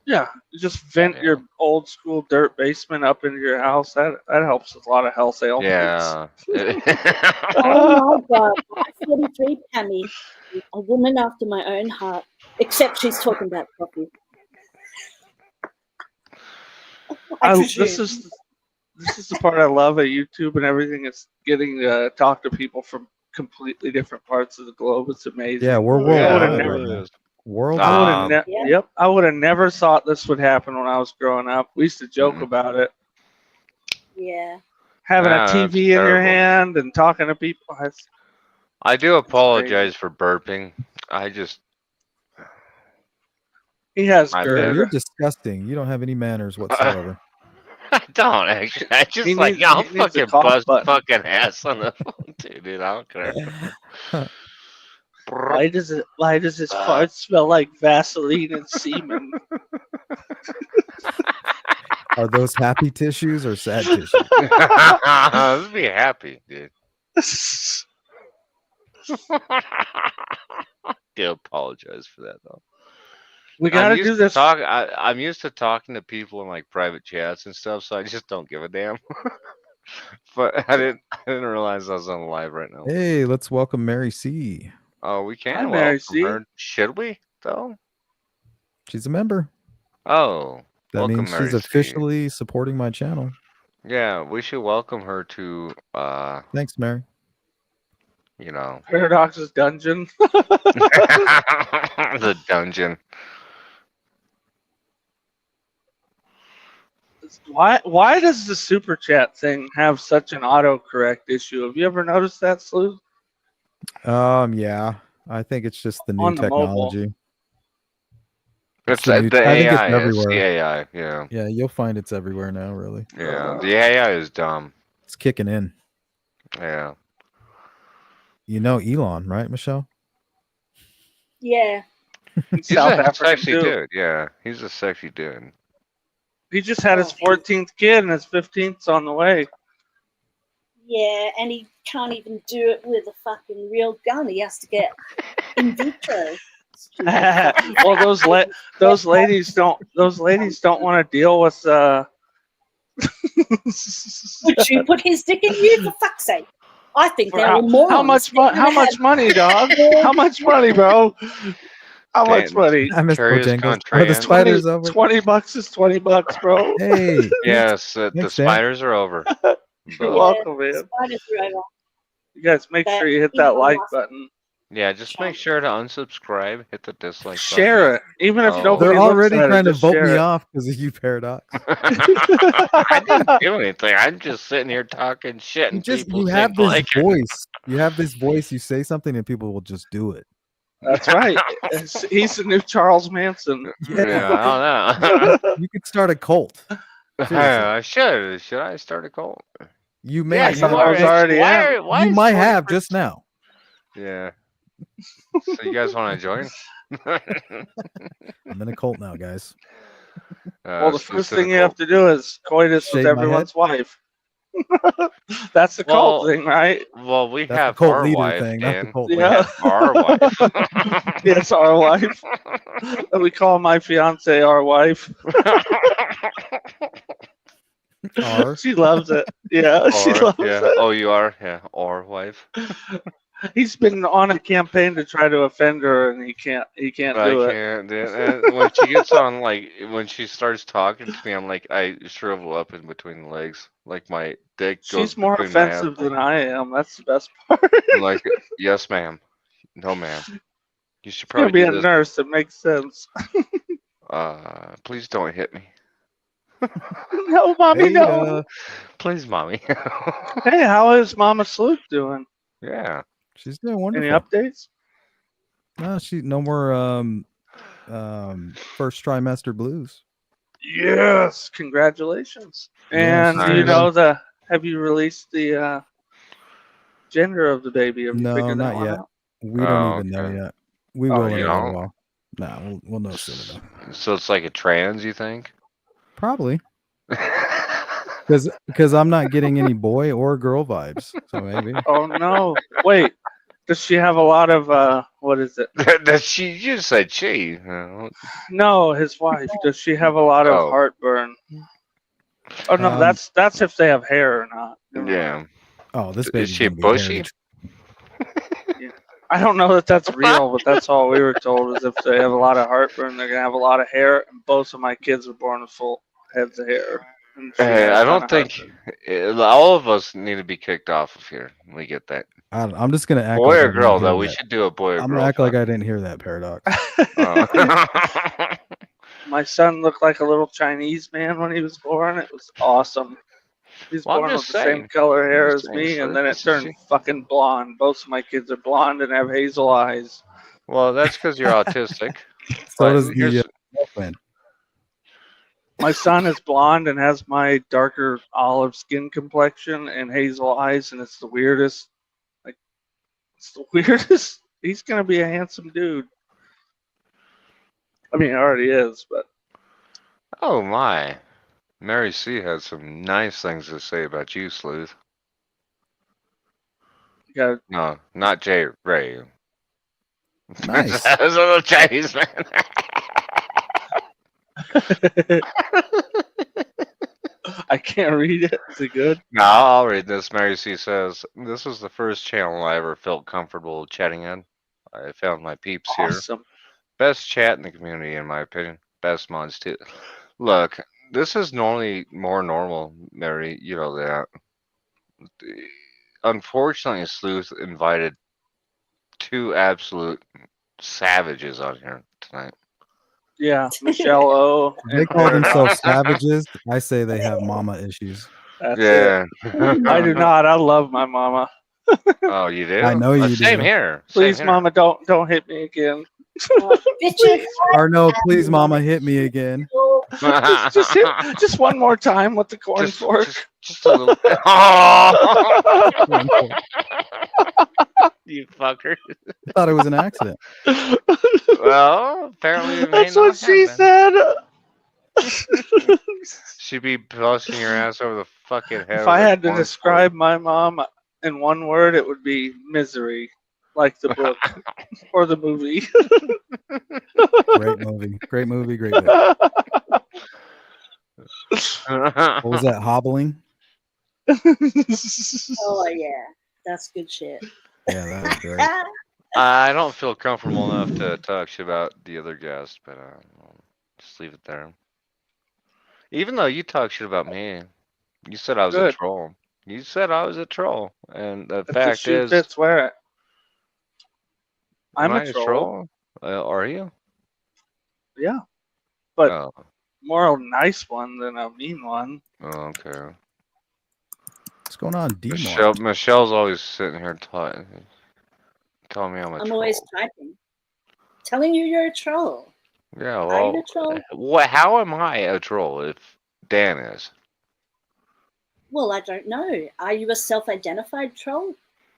Yeah, just vent Yeah. your old school dirt basement up into your house. That helps with a lot of health ailments. Yeah. Oh my God. 43 Pammy, a woman after my own heart. Except she's talking about coffee. I presume. This is the part I love at YouTube and everything. It's getting to talk to people from completely different parts of the globe. It's amazing. Yeah, we're Yeah, worldwide. I would've right never- now. World. I would Um, have Yeah. Yep, I would have never thought this would happen when I was growing up. We used to joke Mhm. about it. Yeah. Having Ah, a that's TV in your terrible. hand and talking to people. I do apologize for burping. I just He has My Sir, bad. you're disgusting. You don't have any manners whatsoever. I don't actually. I just He like needs- I'll he needs a fucking cough bust button. fucking ass on the phone too, dude. I don't care. Why does his fart smell like Vaseline and semen? Are those happy tissues or sad tissues? Let's be happy, dude. I do apologize for that though. We got to do this. I'm used to talking to people in like private chats and stuff, so I just don't give a damn. But I didn't realize I was on live right now. Hey, let's welcome Mary C. Oh, we can Hi, Mary welcome C. her. Should we though? She's a member. Oh, That welcome, means Mary she's C. officially supporting my channel. Yeah, we should welcome her to Thanks, Mary. you know, Paradox's dungeon. the dungeon. Why does the super chat thing have such an autocorrect issue? Have you ever noticed that, Sleuth? Yeah. I think it's just the new On the mobile. technology. It's the new- the I think it's AI. It's everywhere. the AI. Yeah, Yeah, you'll find it's everywhere now, really. yeah. The AI is dumb. It's kicking in. Yeah. You know Elon, right, Michelle? Yeah. He's South a African sexy too. dude. Yeah, he's a sexy dude. He just had his 14th kid and his 15th's on the way. Yeah, and he can't even do it with a fucking real gun. He has to get in vitro. Well, those ladies don't want to deal with. Would you put his dick in you, for fuck's sake? I think they're all morons. How much money, dog? How much money, bro? How much money? I miss Curious Bojangles. Are the contrarian. spiders over? $20 is $20, bro. Hey. Yes, the Thanks, Dan. spiders are over. You're But, welcome, man. Spiders are over. You guys make sure you hit that like button. yeah, just make sure to unsubscribe. Hit the dislike button. Share it, even if Oh. nobody They're looks already at it, trying to just vote share me it. off because of you, Paradox. I didn't do anything. I'm just sitting here talking shit, and people You seem have to this like it. voice. You have this voice. You say something and people will just do it. That's right. He's the new Charles Manson. Yeah, I don't know. You could start a cult. I should. Should I start a cult? You may Yeah, have, some of those already in. why you is might have 40%? just now. Yeah. So you guys want to join? I'm in a cult now, guys. Well, the first thing you specific have to do is coitus with Shave my head? everyone's wife. That's the cult Well, thing, right? Well, we That's the have cult our leader wife, thing, not the Dan. cult We Yeah. leader. have our wife. Yes, our wife. We call my fiance our wife. R. She loves it. Yeah, she Or, loves yeah. it. Oh, you are? Yeah. Or wife. He's been on a campaign to try to offend her, and he can't. He can't I do it. can't. And when she gets on, like, when she starts talking to me, I'm like, I shrivel up in between the legs. Like, my dick goes She's more between my offensive asshole. than I am. That's the best part. I'm like, yes, ma'am. No, ma'am. You should She's gonna probably be do a this. nurse. It makes sense. Please don't hit me. No, mommy, no. Beta. Please, mommy. Hey, how is Mama Sloop doing? Yeah. She's doing Any wonderful. updates? No, she no more first trimester blues. Yes, congratulations. Yeah, And she's do you Nice. know have you released the gender of the baby? Have you No, figured that not one yet. out? We don't Oh, even know okay. yet. We Oh, will in you a little don't? while. Nah, we'll know soon enough. So it's like a trans, you think? Probably. Because I'm not getting any boy or girl vibes. So maybe. Oh no. Wait. Does she have a lot of what is it? That she you said she. No, his wife. Does she have a lot of Oh, heartburn? Oh no, Um, that's if they have hair or not. Never mind. yeah. Oh, this Is baby's she gonna be bushy? hairy. I don't know that that's real, but that's all we were told is if they have a lot of heartburn, they're gonna have a lot of hair. And both of my kids were born with full heads of hair. And she Hey, had a I ton don't of think heartburn. all of us need to be kicked off of here. We get that. I'm just gonna act Boy like I or didn't girl, hear though. We that. should do a boy or I'm girl. gonna act like time. I didn't hear that paradox. Oh. My son looked like a little Chinese man when he was born. It was awesome. He's Well, I'm born with just the same saying. color hair Just as saying, me, and sir. then it turned fucking blonde. Both of my kids are blonde and have hazel eyes. Well, that's because you're autistic. So But does here's the girlfriend. My son is blonde and has my darker olive skin complexion and hazel eyes, and it's the weirdest. Like, it's the weirdest. He's gonna be a handsome dude. I mean, he already is, but oh my. Mary C has some nice things to say about you, Sleuth. you got No, not Jay Ray. Nice. That was a little Chinese man. I can't read it. Is it good? No, I'll read this. Mary C says, "This was the first channel I ever felt comfortable chatting in. I found my peeps here. Awesome. Best chat in the community, in my opinion. Best mods, too. Look, this is normally more normal, Mary. You know that. Unfortunately, Sleuth invited two absolute savages on here tonight. Yeah, Michelle O. They and call themselves Paradox. savages. I say they have mama issues. That's Yeah. it. I do not. I love my mama. Oh, you do? I know you Same do. here. Please, Same here. mama, don't hit me again. Bitches. Or no, please, mama, hit me again. Just one more time with the corn just, fork. just a little bit. Oh, you fucker. I thought it was an accident. Well, apparently it may That's not what she have been. said. She'd be busting your ass over the fucking head. If I with a had to corn describe my mom in one word, it would be misery, like the book or the movie. Great movie. Great movie. Great book. fork. What was that? Hobbling? Oh yeah, that's good shit. Yeah, that was great. I don't feel comfortable enough to talk shit about the other guest, but I'll just leave it there. Even though you talk shit about me, you said I was a Good. troll. You said I was a troll, and the If the fact shoe is, fits, wear it. am I'm I a troll. Are you? Yeah, but Oh, more a nice one than a mean one. oh, okay. What's going on, D-Mark? Michelle's always sitting here telling me I'm a I'm troll. always typing, telling you you're a troll. Yeah, Are you well, a troll? how am I a troll if Dan is? Well, I don't know. Are you a self-identified troll?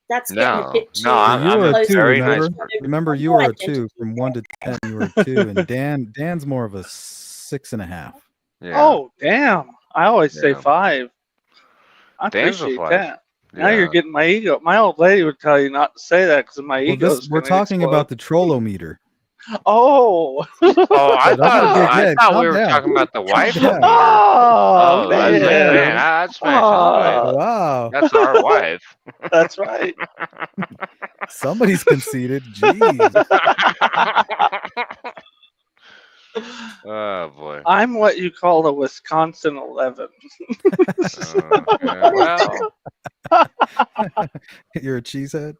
That's getting a No, bit no, too. You I'm were a a two, very nice remember? person. Remember, you Your were a 2 identity from there. 1 to 10. You were a 2, and Dan's more of a 6.5. Yeah. Oh, damn. I always say Yeah. 5. I Dan's a appreciate 5. that. Now you're Yeah. getting my ego. My old lady would tell you not to say that because my Well, ego is we're going to talking explode. about the trollometer. Oh. Oh, I Don't forget, I yeah, thought we calm were down. talking about the wife down. meter. Oh, Oh, I was like, yeah. man, I'd smash his wife. Oh, Wow, That's our wife. that's right. somebody's conceited. Jeez. Oh boy. I'm what you call a Wisconsin 11. Yeah, well, You're a cheesehead.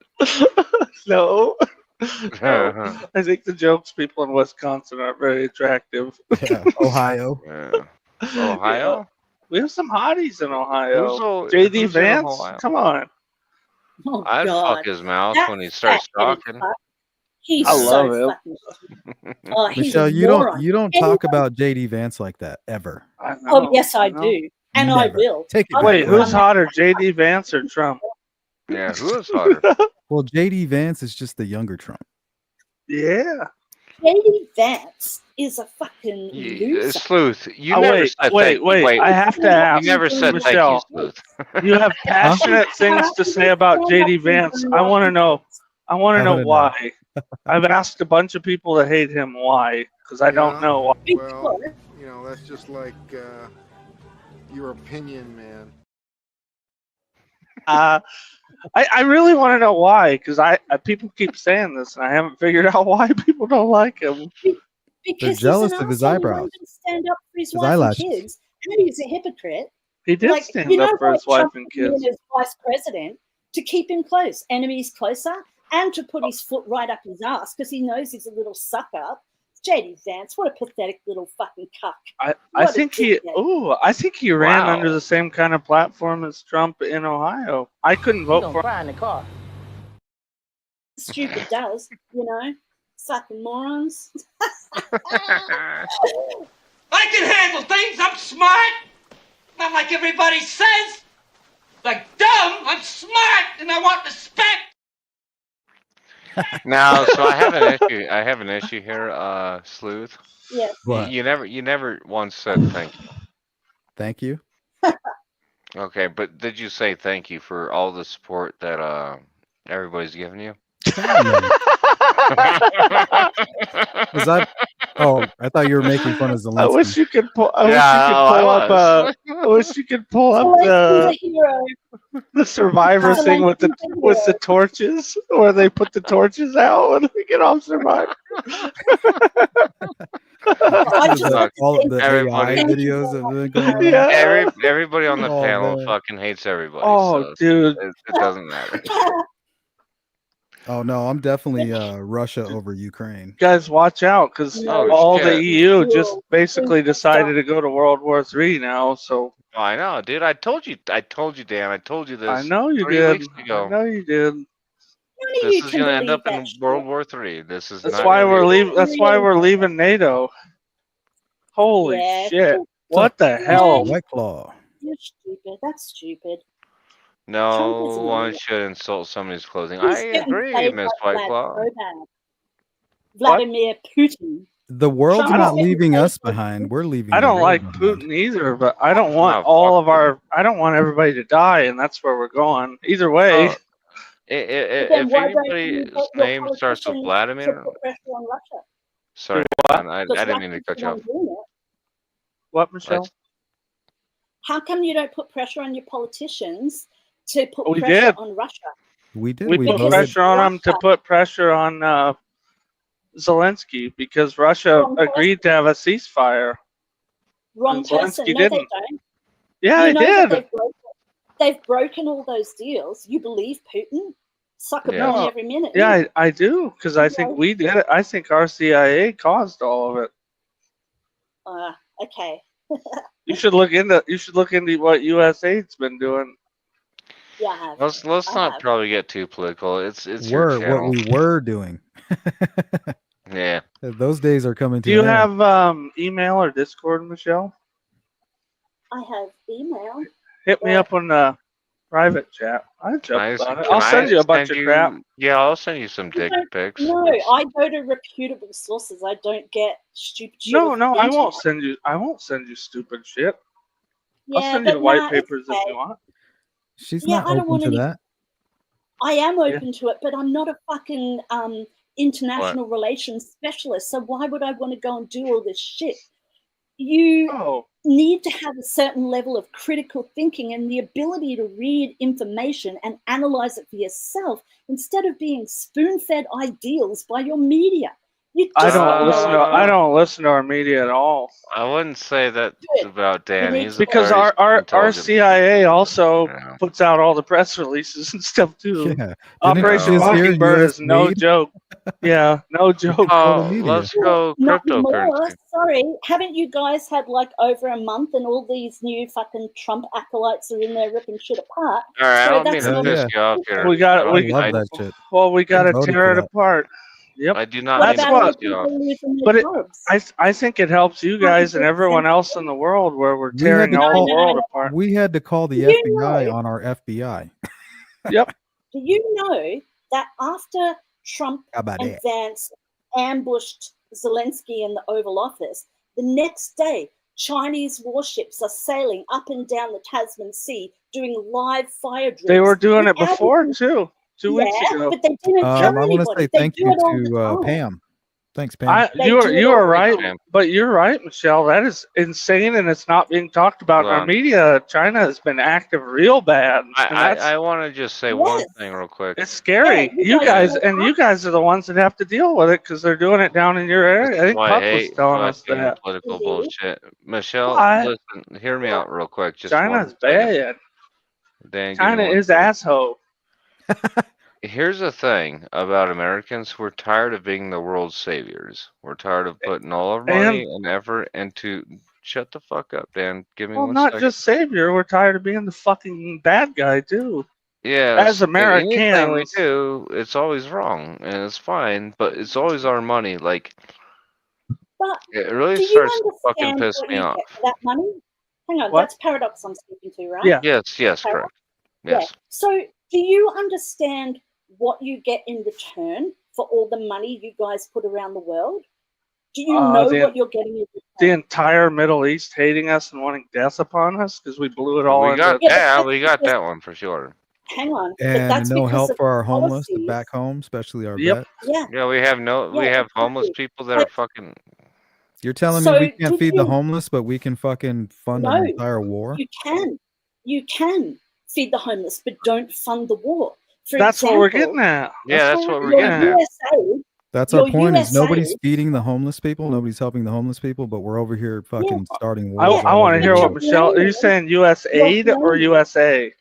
No. No. I think the jokes people in Wisconsin aren't very attractive. Yeah, Ohio. yeah. Yeah. Ohio? We have some hotties in Ohio. Who's JD in Vance, Ohio? come on. Oh I'd God. fuck his mouth That when he starts fat-headed talking. fuck. He's I so love him. fucking stupid. Oh, he's Michelle, a you moron. don't talk about JD Vance like that ever. I know. Oh, yes, I know. do. And I Never. will. Take it I back, Wait, will who's Ryan. come hotter, JD Vance or Trump? Yeah, who is hotter? Well, JD Vance is just the younger Trump. Yeah. JD Vance is a fucking loser. Sleuth, you Oh, never wait, said wait, thank you. wait. I have to ask. You never said Michelle, thank you, Sleuth. you have passionate things to say about JD Vance. I want to know. I want to I know wanna know. why. I've asked a bunch of people that hate him why, because I don't know why. Well, you know, that's just like your opinion, man. I really want to know why, because I people keep saying this, and I haven't figured out why people don't like him. Because jealous he's an of his arsehole who eyebrows. won't even stand up for his His wife eyelashes. and kids, and he's a hypocrite. He did Like, stand you know up for his what? wife Trump and put him kids. in as vice president to keep him close, enemies closer, and to put his foot right up his ass because he knows he's a little sucker. JD Vance, what a pathetic little fucking cuck. I What a think he. dickhead. Oh, I think he ran Wow. under the same kind of platform as Trump in Ohio. I couldn't vote for him. Stupid does, you know? Sucking morons. I can handle things. I'm smart. Not like everybody says. Like dumb. I'm smart and I want respect. Now, so I have an issue. I have an issue here, Sleuth. Yes. What? You never once said thank you. Thank you. Okay, but did you say thank you for all the support that everybody's giving you? Oh, I thought you were making fun of I wish Zelensky. you could pull. I was. wish you could pull up Zelensky's a hero. the Survivor thing with the torches, where they put the torches out when they get off Survivor. I just Look, like to all say the everybody- AI videos of them going on. Yeah. Everybody on the Oh, panel man. fucking hates everybody. Oh, so dude. it doesn't matter. Oh no, I'm definitely Russia over Ukraine. Guys, watch out, because Oh, all the shit. EU just basically decided to go to World War III now. So Oh, I know, dude. I told you, Dan. I told you this. I know you 3 did. weeks ago. I know you did. None of This you is can gonna end believe up in that shit. World War III. This is That's not why gonna we're be- leaving. That's why we're leaving NATO. Holy Yeah. shit! What the hell? White Claw. You're stupid. That's stupid. No Trump is an one idiot. should insult somebody's clothing. He's I getting agree, played Miss by White Vlad Claw. so bad. Vladimir Putin. The world's Trump not is leaving getting us played by behind. We're leaving. I the don't world like behind. Putin either, but I don't want No, all fuck of our. I don't want everybody to die, and that's where we're going. Either way, Oh, But then if why don't you anybody's get your name starts with politicians to Vladimir, put pressure on Russia? sorry, what? man, I Because didn't mean to Russia's cut the you one off. doing it. what, Michelle? That's- How come you don't put pressure on your politicians to put We pressure did. on Russia? We did. We We put Because voted. pressure on them to Russia- put pressure on Zelensky because Russia Wrong person. agreed to have a ceasefire. Wrong And person. Zelensky No, they didn't. don't. Yeah, You they know that did. they've broken all those deals. You believe Putin? Suck a Yeah. bone every minute. Yeah, I do because I think we did it. I think our CIA caused all of it. Okay. You should look into. You should look into what USAID's been doing. Yeah, I have. Let's I not have. probably get too political. It's your Were what channel. we were doing. Yeah. Those days are coming to Do you an end. have email or Discord, Michelle? I have email. hit me up on the private chat. I joke Nice. about it. Can I'll I send you a bunch of send crap. Yeah, I'll send you some I dick don't- pics. No, Let's- I go to reputable sources. I don't get stupid shit. No, off no, the I internet. won't send you. I won't send you stupid shit. I'll Yeah, send you but the white nah, it's papers if okay. you want. She's Yeah, not I don't open want to any. that. I am open to it, but I'm not a fucking What? international relations specialist. So why would I want to go and do all this shit? You Oh, need to have a certain level of critical thinking and the ability to read information and analyze it for yourself instead of being spoon-fed ideals by your media. You I just don't got listen. no To, I idea. don't listen to our media at all. I wouldn't say that Good. about Dan. need He's to- a Because very our intelligent CIA also Yeah. puts out all the press releases and stuff too. Yeah. Didn't Operation it just hear Mockingbird US is no made? joke. Yeah, no joke. Control Oh, the media. let's go Not more. cryptocurrency. Sorry, haven't you guys had like over a month and all these new fucking Trump acolytes are in there ripping shit apart? All right, I So don't mean that's to Hell not. piss yeah. you off here. We got. I We love I, that shit. well, we got to voted tear for it that. apart. Yep. I do not What mean That's to about what- all piss the you people off. losing their But jobs? I think it helps you guys and everyone else in the world where we're We had tearing to the whole call- world No. apart. We had to call the You FBI know- on our FBI. Yep. Do you know that after Trump How about and that? Vance ambushed Zelensky in the Oval Office, the next day Chinese warships are sailing up and down the Tasman Sea doing live fire drills. They were doing it without before even- too. 2 weeks Yeah, ago. but they didn't tell I want to anybody. say They thank do you it all the to time. Pam. Thanks, Pam. They You do it are all the right, time. but you're right, Michelle. That is insane, and it's not being talked about in Hold our on. media. China has been active real bad, and that's I want to just say one Yes. thing real quick. it's scary. Yeah, you guys know, and you guys are the ones that have to deal with it because they're doing it down in your area. This I is think why I Puck was hate telling us fucking that political Indeed. bullshit. Michelle, Why? listen, hear me out real quick. Just China's 1 second. bad. Dan, give me China 1 is second. asshole. Here's the thing about Americans. We're tired of being the world's saviors. We're tired of putting all our money and effort into. Shut the fuck up, Dan. Give me Well, 1 not second. just savior. We're tired of being the fucking bad guy too. Yes, as anything we Americans- do, it's always wrong, and it's fine, but it's always our money. Like, But it really do you starts to fucking understand piss what me you off. get for that money? Hang on, What? that's Paradox I'm speaking to, right? Yeah. Yes, correct. Yeah. Yes. So do you understand what you get in return for all the money you guys put around the world? Do you know what you're getting in return? The entire Middle East hating us and wanting death upon us because we blew it all We into. got Yeah, but that. that's We got because- that one for sure. Hang on, but And that's no because help of for our homeless policies. back home, especially our Yep. vets. Yeah. Yeah, we have we Yeah, have homeless exactly. people that are But- fucking. You're telling So me we can't did feed the you- homeless, but we can fucking fund No, an entire war? You can feed the homeless, but don't fund the war. For That's what we're example, getting at. Yeah, that's what we're your getting at. USA, That's our your point. Is USA nobody's feeding the homeless people, nobody's helping the homeless people, but we're over here fucking starting I, wars. I all want to over hear the what world. Michelle. Are you saying U.S. aid or blaming- USA?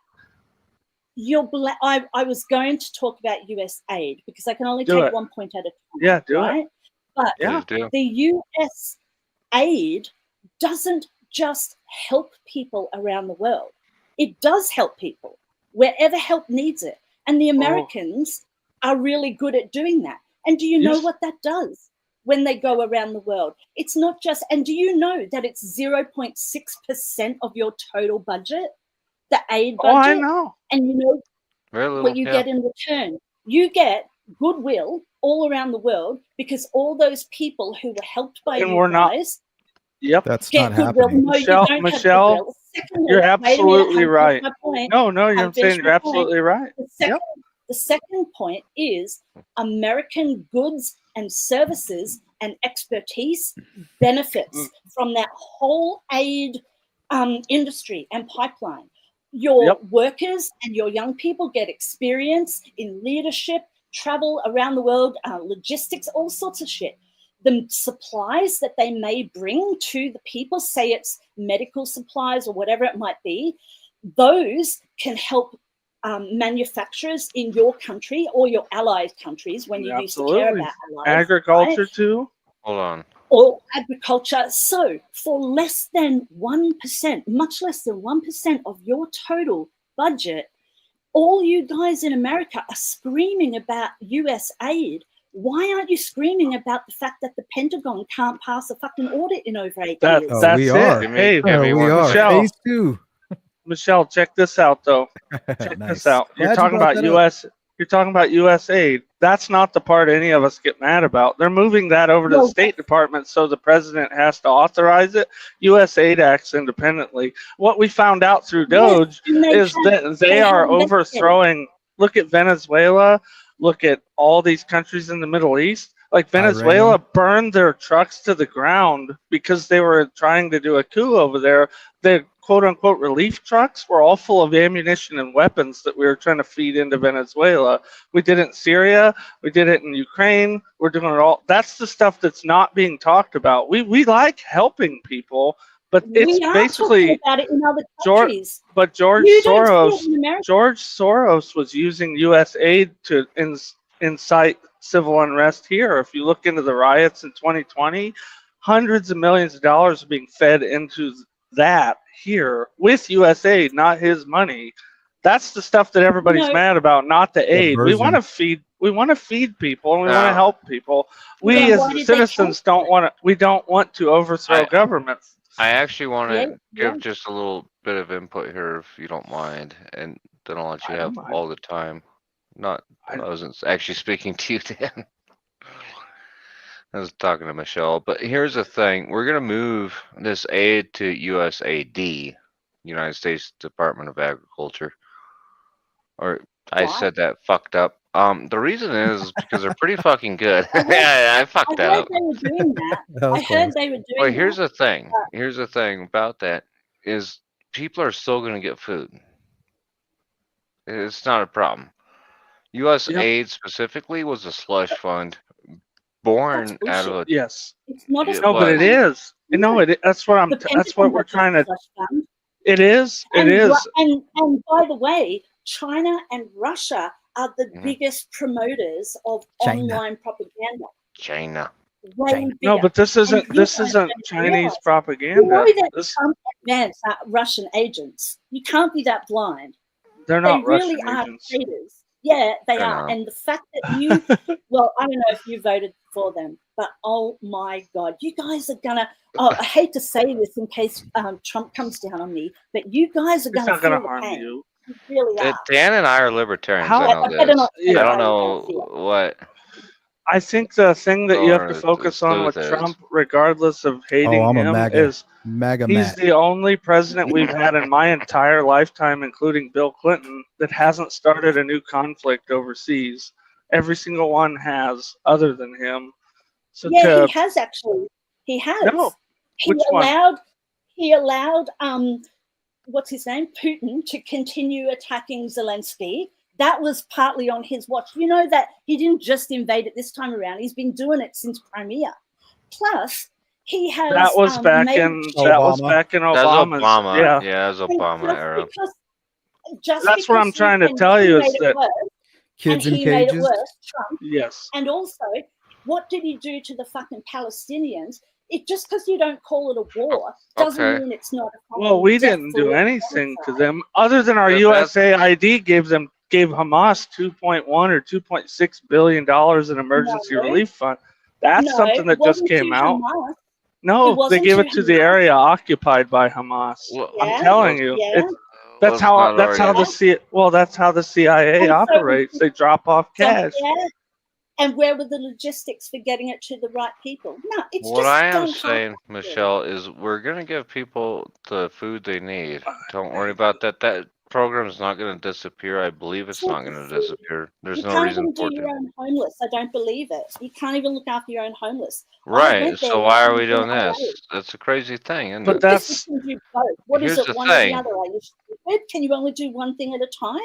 I was going to talk about US aid because I can only Do take it. 1 point at a time. Yeah, do it. right? But Yeah. Please do. the US aid doesn't just help people around the world. It does help people wherever help needs it. And the Americans are really good at doing that. And do you know Yes. what that does when they go around the world? It's not just, and do you know that it's 0.6% of your total budget? The aid budget. Oh, I know. And you know Very little. what you yeah. get in return? You get goodwill all around the world because all those people who were helped by And you we're not- guys Yep. That's get not goodwill. happening. No, Michelle- you don't Michelle, have goodwill. Secondly, you're wait a minute, absolutely I've right. finished my point. No, you're I've saying finished you're my point. absolutely right. The second point is American goods and services and expertise benefits from that whole aid industry and pipeline. Your workers and your young people get experience in leadership, travel around the world, logistics, all sorts of shit. The supplies that they may bring to the people, say it's medical supplies or whatever it might be, those can help manufacturers in your country or your allied countries when you used to care Absolutely. about allies. Agriculture right? too. Hold on. Or agriculture. So for less than 1%, much less than 1% of your total budget, all you guys in America are screaming about US aid. Why aren't you screaming about the fact that the Pentagon can't pass a fucking audit in over 8 years? That's we it. are. Hey, Give me we one are. Michelle. Phase 2. Michelle, check this out though. Check Nice. this out. You're Glad you talking brought about that up. US. You're talking about US aid. That's not the part any of us get mad about. They're moving that over to the No. State Department so the president has to authorize it. US aid acts independently. What we found out through Doge and they is have- that they they have are investigated. overthrowing. Look at Venezuela. Look at all these countries in the Middle East. Like Venezuela Iran. burned their trucks to the ground because they were trying to do a coup over there. The quote unquote relief trucks were all full of ammunition and weapons that we were trying to feed into Venezuela. We did it in Syria. We did it in Ukraine. We're doing it all. That's the stuff that's not being talked about. We like helping people, but it's we are basically talking about it in other George. countries. But George You don't see Soros. it in America. George Soros was using U.S. aid to incite civil unrest here. If you look into the riots in 2020, hundreds of millions of dollars are being fed into that here with U.S. aid, not his money. That's the stuff that everybody's No. mad about, not the aid. We Subversion. want to feed. We want to feed people, and we want No. to help people. We Then as why did they citizens cancel don't want to. We don't want to overthrow governments. I actually want to Yeah, give yeah. just a little bit of input here, if you don't mind, and then I'll let you I have don't mind. all the time. Not, I wasn't actually speaking to you, Dan. I was talking to Michelle. But here's the thing: we're gonna move this aid to USAD, United States Department of Agriculture. Or I Why? said that fucked up. The reason is because they're pretty fucking good. I heard- yeah, I I fucked that heard up. they were doing that. That was I heard close. they were doing Well, here's that. the thing. Here's the thing about that is people are still going to get food. It's not a problem. U.S. Yep. aid specifically was a slush fund born That's out of a. It's not a It No, but it was. is. No, it. That's what I'm. The That's what Pentagon we're budget's trying a to. slush fund. It is. It And, is. and by the way, China and Russia are the Mhm. biggest promoters of China. online propaganda. China. Way China. bigger. No, but this And isn't. you This guys isn't don't Chinese realize. You propaganda. know that This, Trump advanced Russian agents. You can't be that blind. they're They not really Russian are agents. traitors. Yeah, they They're are. not. And the fact that you, well, I don't know if you voted for them, but oh my God, you guys are gonna. Oh, I hate to say this in case Trump comes down on me, but you guys are It's gonna not going feel to the harm pain. you. You really are. Dan and I are libertarians. How- I know I better this. not say Yeah. I how don't you're know gonna feel. what. I think the thing that you have to Or focus on with Sleuth is. Trump, regardless of Oh, hating I'm a him, MAGA. is MAGA he's Matt. the only president we've had in my entire lifetime, including Bill Clinton, that hasn't started a new conflict overseas. Every single one has, other than him. So Yeah, he has actually. He has. No. He Which one? allowed. He allowed. What's his name? Putin to continue attacking Zelensky. That was partly on his watch. You know that he didn't just invade it this time around. He's been doing it since Crimea. Plus, he has. that was back made in sure- that was Obama. back in That's Obama's. Obama. Yeah. Yeah, that's Obama just era. just That's what I'm because trying to and tell he you made is it that- worse, Kids and in he made it cages. worse, Trump. Yes. And also, what did he do to the fucking Palestinians? It just because you don't call it a war doesn't Okay. mean it's not a fucking Well, we didn't do deathful anything to genocide. them other than our But USAID gave Hamas 2.1 or 2.6 billion dollars in emergency No. relief fund. That's No, something that it just wasn't came to out. Hamas. It No, they wasn't gave to it to the Hamas. area occupied by Hamas. Well, Yeah, I'm telling you, yeah. it's, that's let's how not that's how argue. that's how the CIA And so- operates. They drop off So, cash. yeah. And where were the logistics for getting it to the right people? No, it's What just I am don't saying, happen. Michelle, is we're gonna give people the food they need. Don't worry about that. That program is not gonna disappear. I believe it's not gonna disappear. There's You no can't reason even for do it your to. own homeless. I don't believe it. You can't even look after your own homeless. I Right. went there So why are when we I was doing in LA. this? That's a crazy thing, isn't But it? that- Yes, you can do both. What is Here's it, the one or the thing. other? Are you stupid? Can you only do one thing at a time?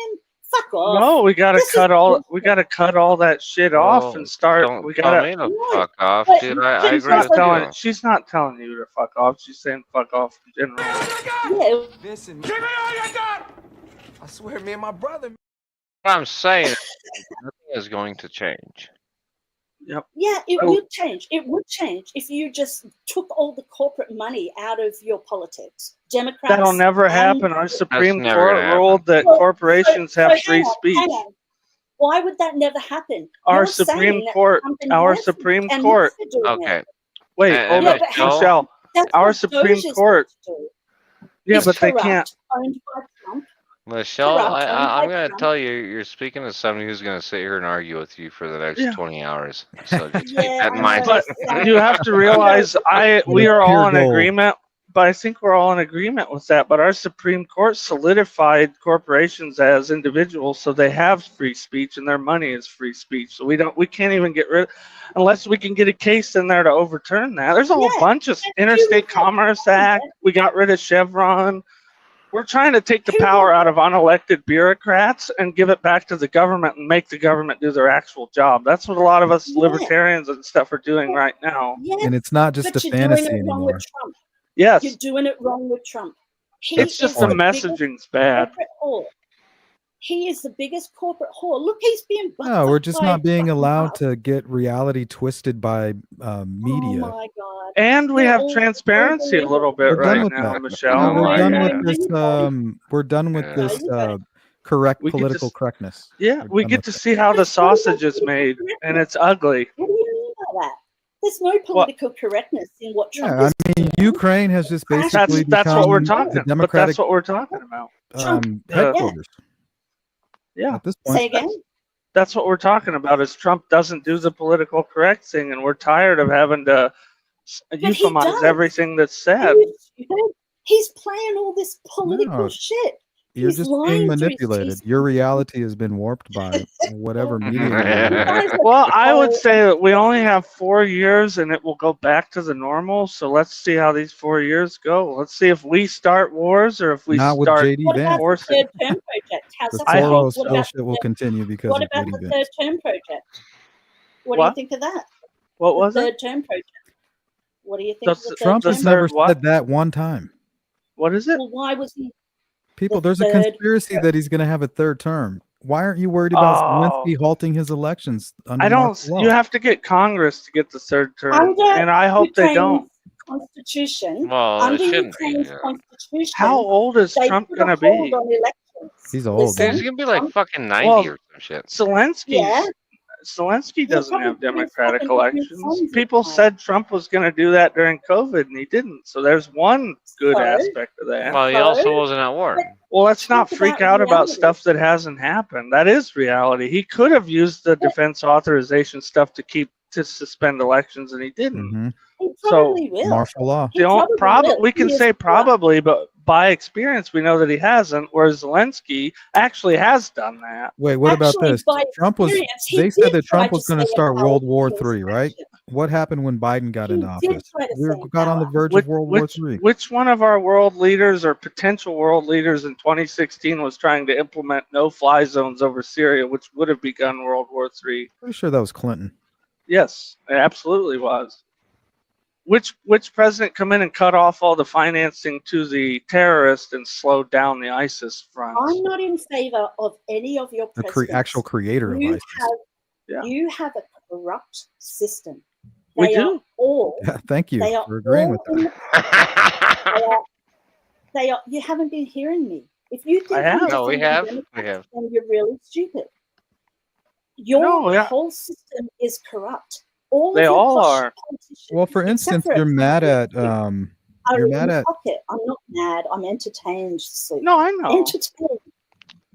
Fuck off. No, we gotta This is cut all bullshit. that shit off and start. Don't We tell gotta. me to No, fuck off, but dude. I she's agree She's with not you. telling. She's not telling you to fuck off. She's saying fuck off in general. Yeah, Listen, give me all you got! I swear, me and my brother. What I'm saying is nothing is going to change. yeah, it Oh. would change. It would change if you just took all the corporate money out of your politics. Democrats. That'll never and- happen. Our Supreme never Court gonna ruled that Well, corporations have hang free on, speech. hang on. Why would that never happen? Our You're Supreme saying that Court. companies Our have Supreme and Court. they're doing it. Okay. Wait, And- hold and up, Michelle- Michelle. That's Our what Supreme Doge is Court. supposed to do. Yeah, It's but they corrupt, can't. owned by Michelle, Corrupt, I'm unlike gonna Trump. tell you, you're speaking to somebody who's gonna sit here and argue with you for the next Yeah. 20 hours. So just keep Yeah, that in I mind. know. But you have to realize we is are all pure in gold. agreement. But I think we're all in agreement with that. But our Supreme Court solidified corporations as individuals, so they have free speech, and their money is free speech. So we can't even get rid, unless we can get a case in there to overturn that. There's a whole Yeah, bunch of and who Interstate will Commerce overturn Act. it? We got rid of Chevron. We're trying to take the Who will power out of unelected bureaucrats and give it back to the government and make the government do their actual job. That's what a lot of us Yeah. libertarians and stuff are doing right now. Yeah, And it's not just a but you're doing fantasy it wrong anymore. with Trump. Yes, You're doing it wrong with Trump. He it's just is the biggest messaging's bad. corporate whore. He is the biggest corporate whore. Look, he's being bucked No, we're up just by not being fucking allowed Musk. to get reality twisted by media. Oh my god. And we They're have all transparency a little bit We're done right with now, that. Michelle. No, we're my done God. with this. We're done with Yeah. this No, correct We get to political s- correctness. Yeah, We're we done get with to it. see how the There's no sausage is political made, and correctness. it's ugly. What do you mean by that? There's no political correctness in what Trump Yeah, I is mean, doing. Ukraine has just Crashing basically That's what we're become talking. the But Democratic that's what we're talking about. Trump. headquarters Yeah, at this point. Say again? that's what we're talking about. Is Trump doesn't do the political correct thing, and we're tired of having to he euphemize does. everything that's said. Are you stupid? He's playing all this political No, shit. You're He's just lying being to his manipulated. teeth. Your reality has been warped by whatever media. You guys are Well, I would all- say that we only have 4 years, and it will go back to the normal. So let's see how these 4 years go. Let's see if we start wars or if we Not with start. JD What about the forcing. third term project? How's The that I going? hope Soros What about bullshit will continue because what of about JD the Vance. third term project? What do What? you think of that? What was the it? third term project. What do you think The of the third Trump the has term? never third what? said that one time. What is it? Well, why was he People, the there's a third conspiracy that he's going to have a third term. Why aren't you worried about Zelensky halting his elections under I don't. martial law? You have to get Congress to get the third term, under and I hope they Ukraine's don't. Constitution? Well, it Under shouldn't be. Ukraine's Yeah. constitution, How old is they Trump put gonna a hold be? on elections. He's old. He's Listen, gonna be like Trump- fucking 90 Well, or some shit. Zelensky's Yeah. Zelensky He'll doesn't have probably be democratic fucking with his elections. sons People at the time. said Trump was going to do that during COVID, and he didn't. So there's one good So? aspect of that. Well, he So? also wasn't at war. Well, let's not Talk freak about out about reality. stuff that hasn't happened. That is reality. He could have used the defense authorization stuff to suspend elections, and he didn't. Mhm. He So, probably will. Martial law. He probably will. We can He is say corrupt. probably, but by experience, we know that he hasn't. Whereas Zelensky actually has done that. Wait, what about Actually, this? by Trump was. experience, he They said did that try Trump was to going to stay start in World power War with III, right? expansion. What happened when Biden got He into did office? try to We stay in got on the power. verge of World War III. Which one of our world leaders or potential world leaders in 2016 was trying to implement no-fly zones over Syria, which would have begun World War III? Pretty sure that was Clinton. Yes, it absolutely was. Which president come in and cut off all the financing to the terrorists and slowed down the ISIS front? I'm not in favor of any of your The presidents. actual creator of You ISIS. You have a corrupt system. We They do. Are all, Yeah, thank you they are for agreeing with all that. in the- they are. You haven't been hearing me. If you think I have. I'm No, we defending have. Democrats, We have. then you're really stupid. Your No, yeah. whole system is corrupt. All They of your all are. politicians, Well, for except instance, for a you're mad at couple are you're in mad the at. pocket. I'm not mad. I'm entertained. Sue. No, I know. Entertained.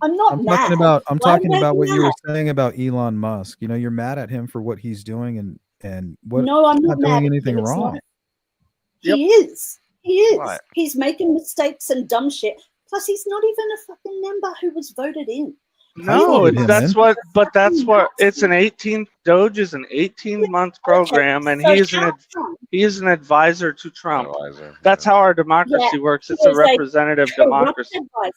I'm not I'm mad. talking about. I'm Why talking would I about be what you were mad? saying about Elon Musk. You know, you're mad at him for what he's doing and what No, I'm he's not not mad doing at anything him. It's not- wrong. He is. He is. What? He's making mistakes and dumb shit. Plus, he's not even a fucking member who was voted in. No, voted him that's in. what. But that's what. It's an 18. Doge is an 18-month program, and so he is how come he is an advisor to Trump. Advisor. That's how our democracy Yeah, works. he It's a is a representative corrupt democracy. advisor?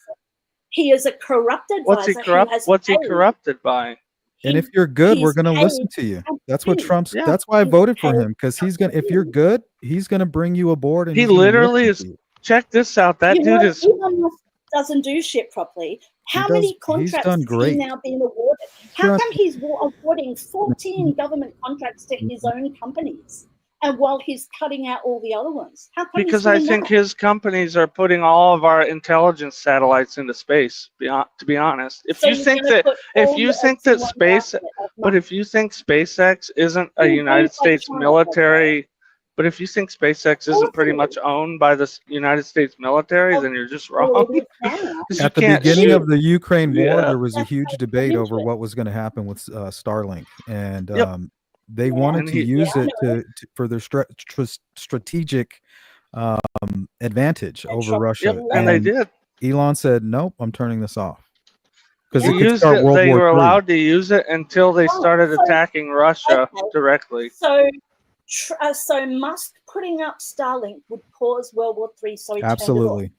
He is a corrupt advisor. What's he corrupt? Who has What's he paid. corrupted by? And if you're good, we're he's going to paid listen to you. That's what campaign. Trump's. Yeah. That's why I He's voted for paid him, because he's gonna. If you're good, he's gonna bring you aboard. And He he's gonna literally listen is. to you. Check this out. That You dude know, is. Elon Musk doesn't do shit properly. How many He's contracts done has great. he now been awarded? How Sure. come he's awarding 14 government contracts to his own companies, and while he's cutting out all the other ones? How come Because he's I doing think that? his companies are putting all of our intelligence satellites into space. To be honest, if So you you're think gonna that put if all you your think eggs that in one space, basket of but Musk. if you think SpaceX isn't a Who United knows, like States China, military But if you think SpaceX isn't pretty much owned by the United States military, then you're just wrong. Well, it is now. 'Cause you At the can't beginning shoot. of the Ukraine war, Yeah. there was a That's huge right, debate over interest. what was going to happen with Starlink, and Yep. they Yeah, wanted And to he- use I it know. for their strategic advantage And over Trump Russia. didn't and let they And did. Elon said, "Nope, I'm turning this off," because They it could used start it. World They War were III. allowed to use it until they Oh, started so- attacking Russia okay. directly. So Musk putting up Starlink would cause World War III, so he turned it Absolutely. off.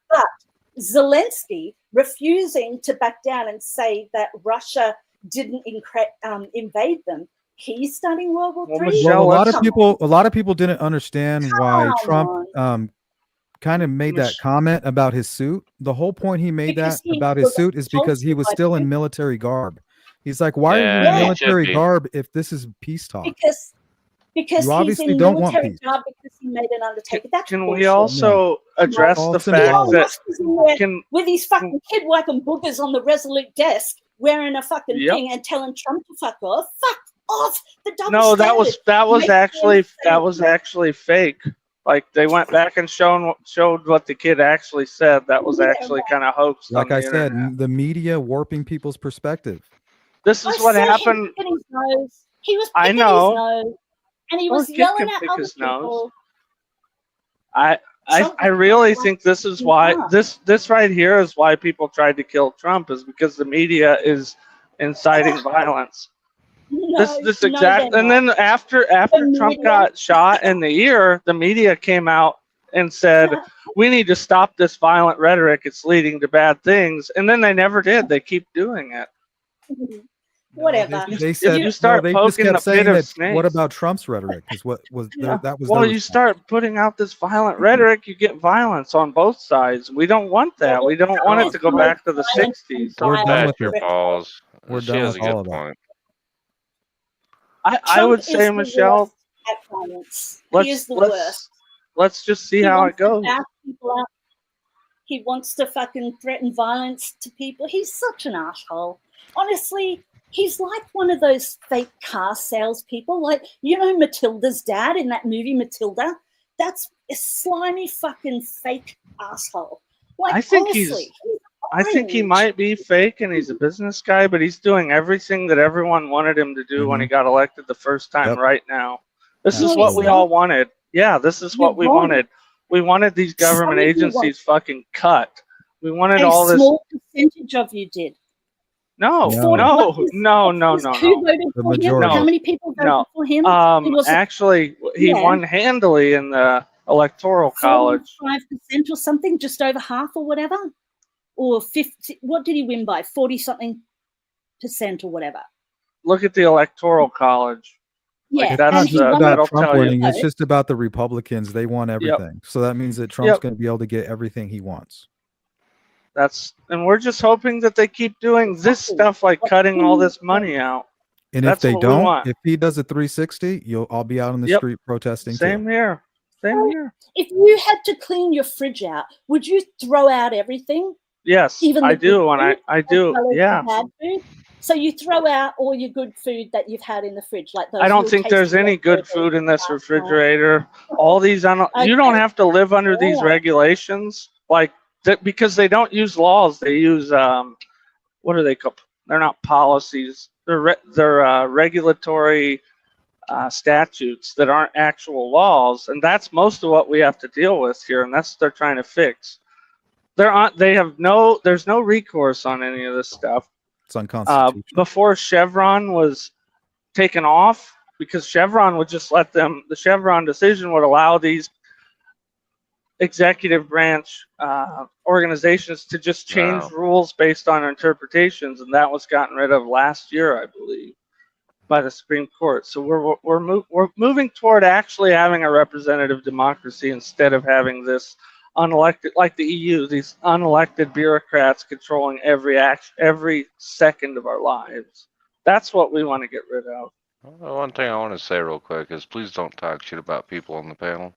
But Zelensky refusing to back down and say that Russia didn't invade them, he's starting World War Well, III. Michelle, Well, let's- a lot of people didn't understand why Come Trump kind of made that Mich- comment about his suit. The whole point he made Because that he about his was suit is because he was told still to. in military garb. He's like, "Why are you Yeah, in Yeah. he military should be. garb if this is peace talk?" because You he's obviously in don't want military peace. garb because he made an undertaking. That's Can we bullshit. also address All the fact symbolic. that Musk is in there can with his fucking kid wiping boogers on the Resolute desk, wearing a fucking Yep. thing and telling Trump to fuck off. Fuck off. The double no, that was standard. actually fake. Like they went back and showed what the kid actually said. That was Yeah, actually kind of hoaxed. Like on I the said, internet. the media warping people's perspective. This I is what saw him happened. picking his nose. He was I picking know. his nose, and he Well, was a kid yelling can at pick other his nose. people. I Trump was really like, think this is "You why can't." this right here is why people tried to kill Trump, is because the media is inciting violence. No, This no, exact they're and not. then after The Trump media- got shot in the ear, the media came out and said we need to stop this violent rhetoric. It's leading to bad things, and then they never did. They keep doing it. Whatever. They If said you start they just poking kept the saying pit of that. snakes, What about Trump's rhetoric? Is what was that was well, their you response. start putting out this violent rhetoric, you get violence on both sides. We don't want that. We don't want it to go back to the Violence 60s. We're done That's with your it. balls. We're She done has with a all good of that. point. I Trump would is say, the Michelle, worst at violence. He is the worst. let's just see He how it wants to goes. back people up. He wants to fucking threaten violence to people. He's such an asshole. Honestly, he's like one of those fake car salespeople. Like, you know, Matilda's dad in that movie, Matilda? That's a slimy fucking fake asshole. Like, I think honestly, I think he orange. might be fake and he's a business guy, but he's doing everything that everyone wanted him to do when he got elected the first time. Yep. Right now, this is No, what he's we not. all wanted. Yeah, this is what You're we wrong. wanted. We wanted these government Some of you agencies fucking cut. We wanted A all this. small percentage of you did. No, No. no, What is- no, what no, is- no, Who no. voted The for him? majority. How many people voted No. for him? It was Actually, he Yeah. won handily in the electoral college. 45% or something, just over half or whatever, or 50. What did he win by? 40-something % or whatever. Look at the electoral college. Yeah, that's and It's he not won about that'll Trump tell you. winning. It's just about the Republicans. They want everything. So that means that Trump's Yep. going to be able to get everything he wants. And we're just hoping that they keep doing this stuff, like cutting all this money out. And That's if they what we don't, want. if he does a 360, I'll be out on the Yep. street protesting Same too. here. Same here. If you had to clean your fridge out, would you throw out everything? Yes, Even I the do, good and food, I as do. well as Yeah. the bad food? So you throw out all your good food that you've had in the fridge, like those. I don't little think there's tasty any good leftovers food in this last night. refrigerator. All these you don't have to live under these Yeah. regulations, like that, because they don't use laws. They use what are they called? They're not policies. They're regulatory statutes that aren't actual laws, and that's most of what we have to deal with here, and that's what they're trying to fix. There's no recourse on any of this stuff. It's unconstitutional. Before Chevron was taken off, because Chevron would just let them, the Chevron decision would allow these executive branch organizations to just change rules based on interpretations, and that was gotten rid of last year, I believe, by the Supreme Court. So we're moving toward actually having a representative democracy instead of having this unelected, like the EU, these unelected bureaucrats controlling every second of our lives. That's what we want to get rid of. Well, one thing I want to say real quick is please don't talk shit about people on the panel.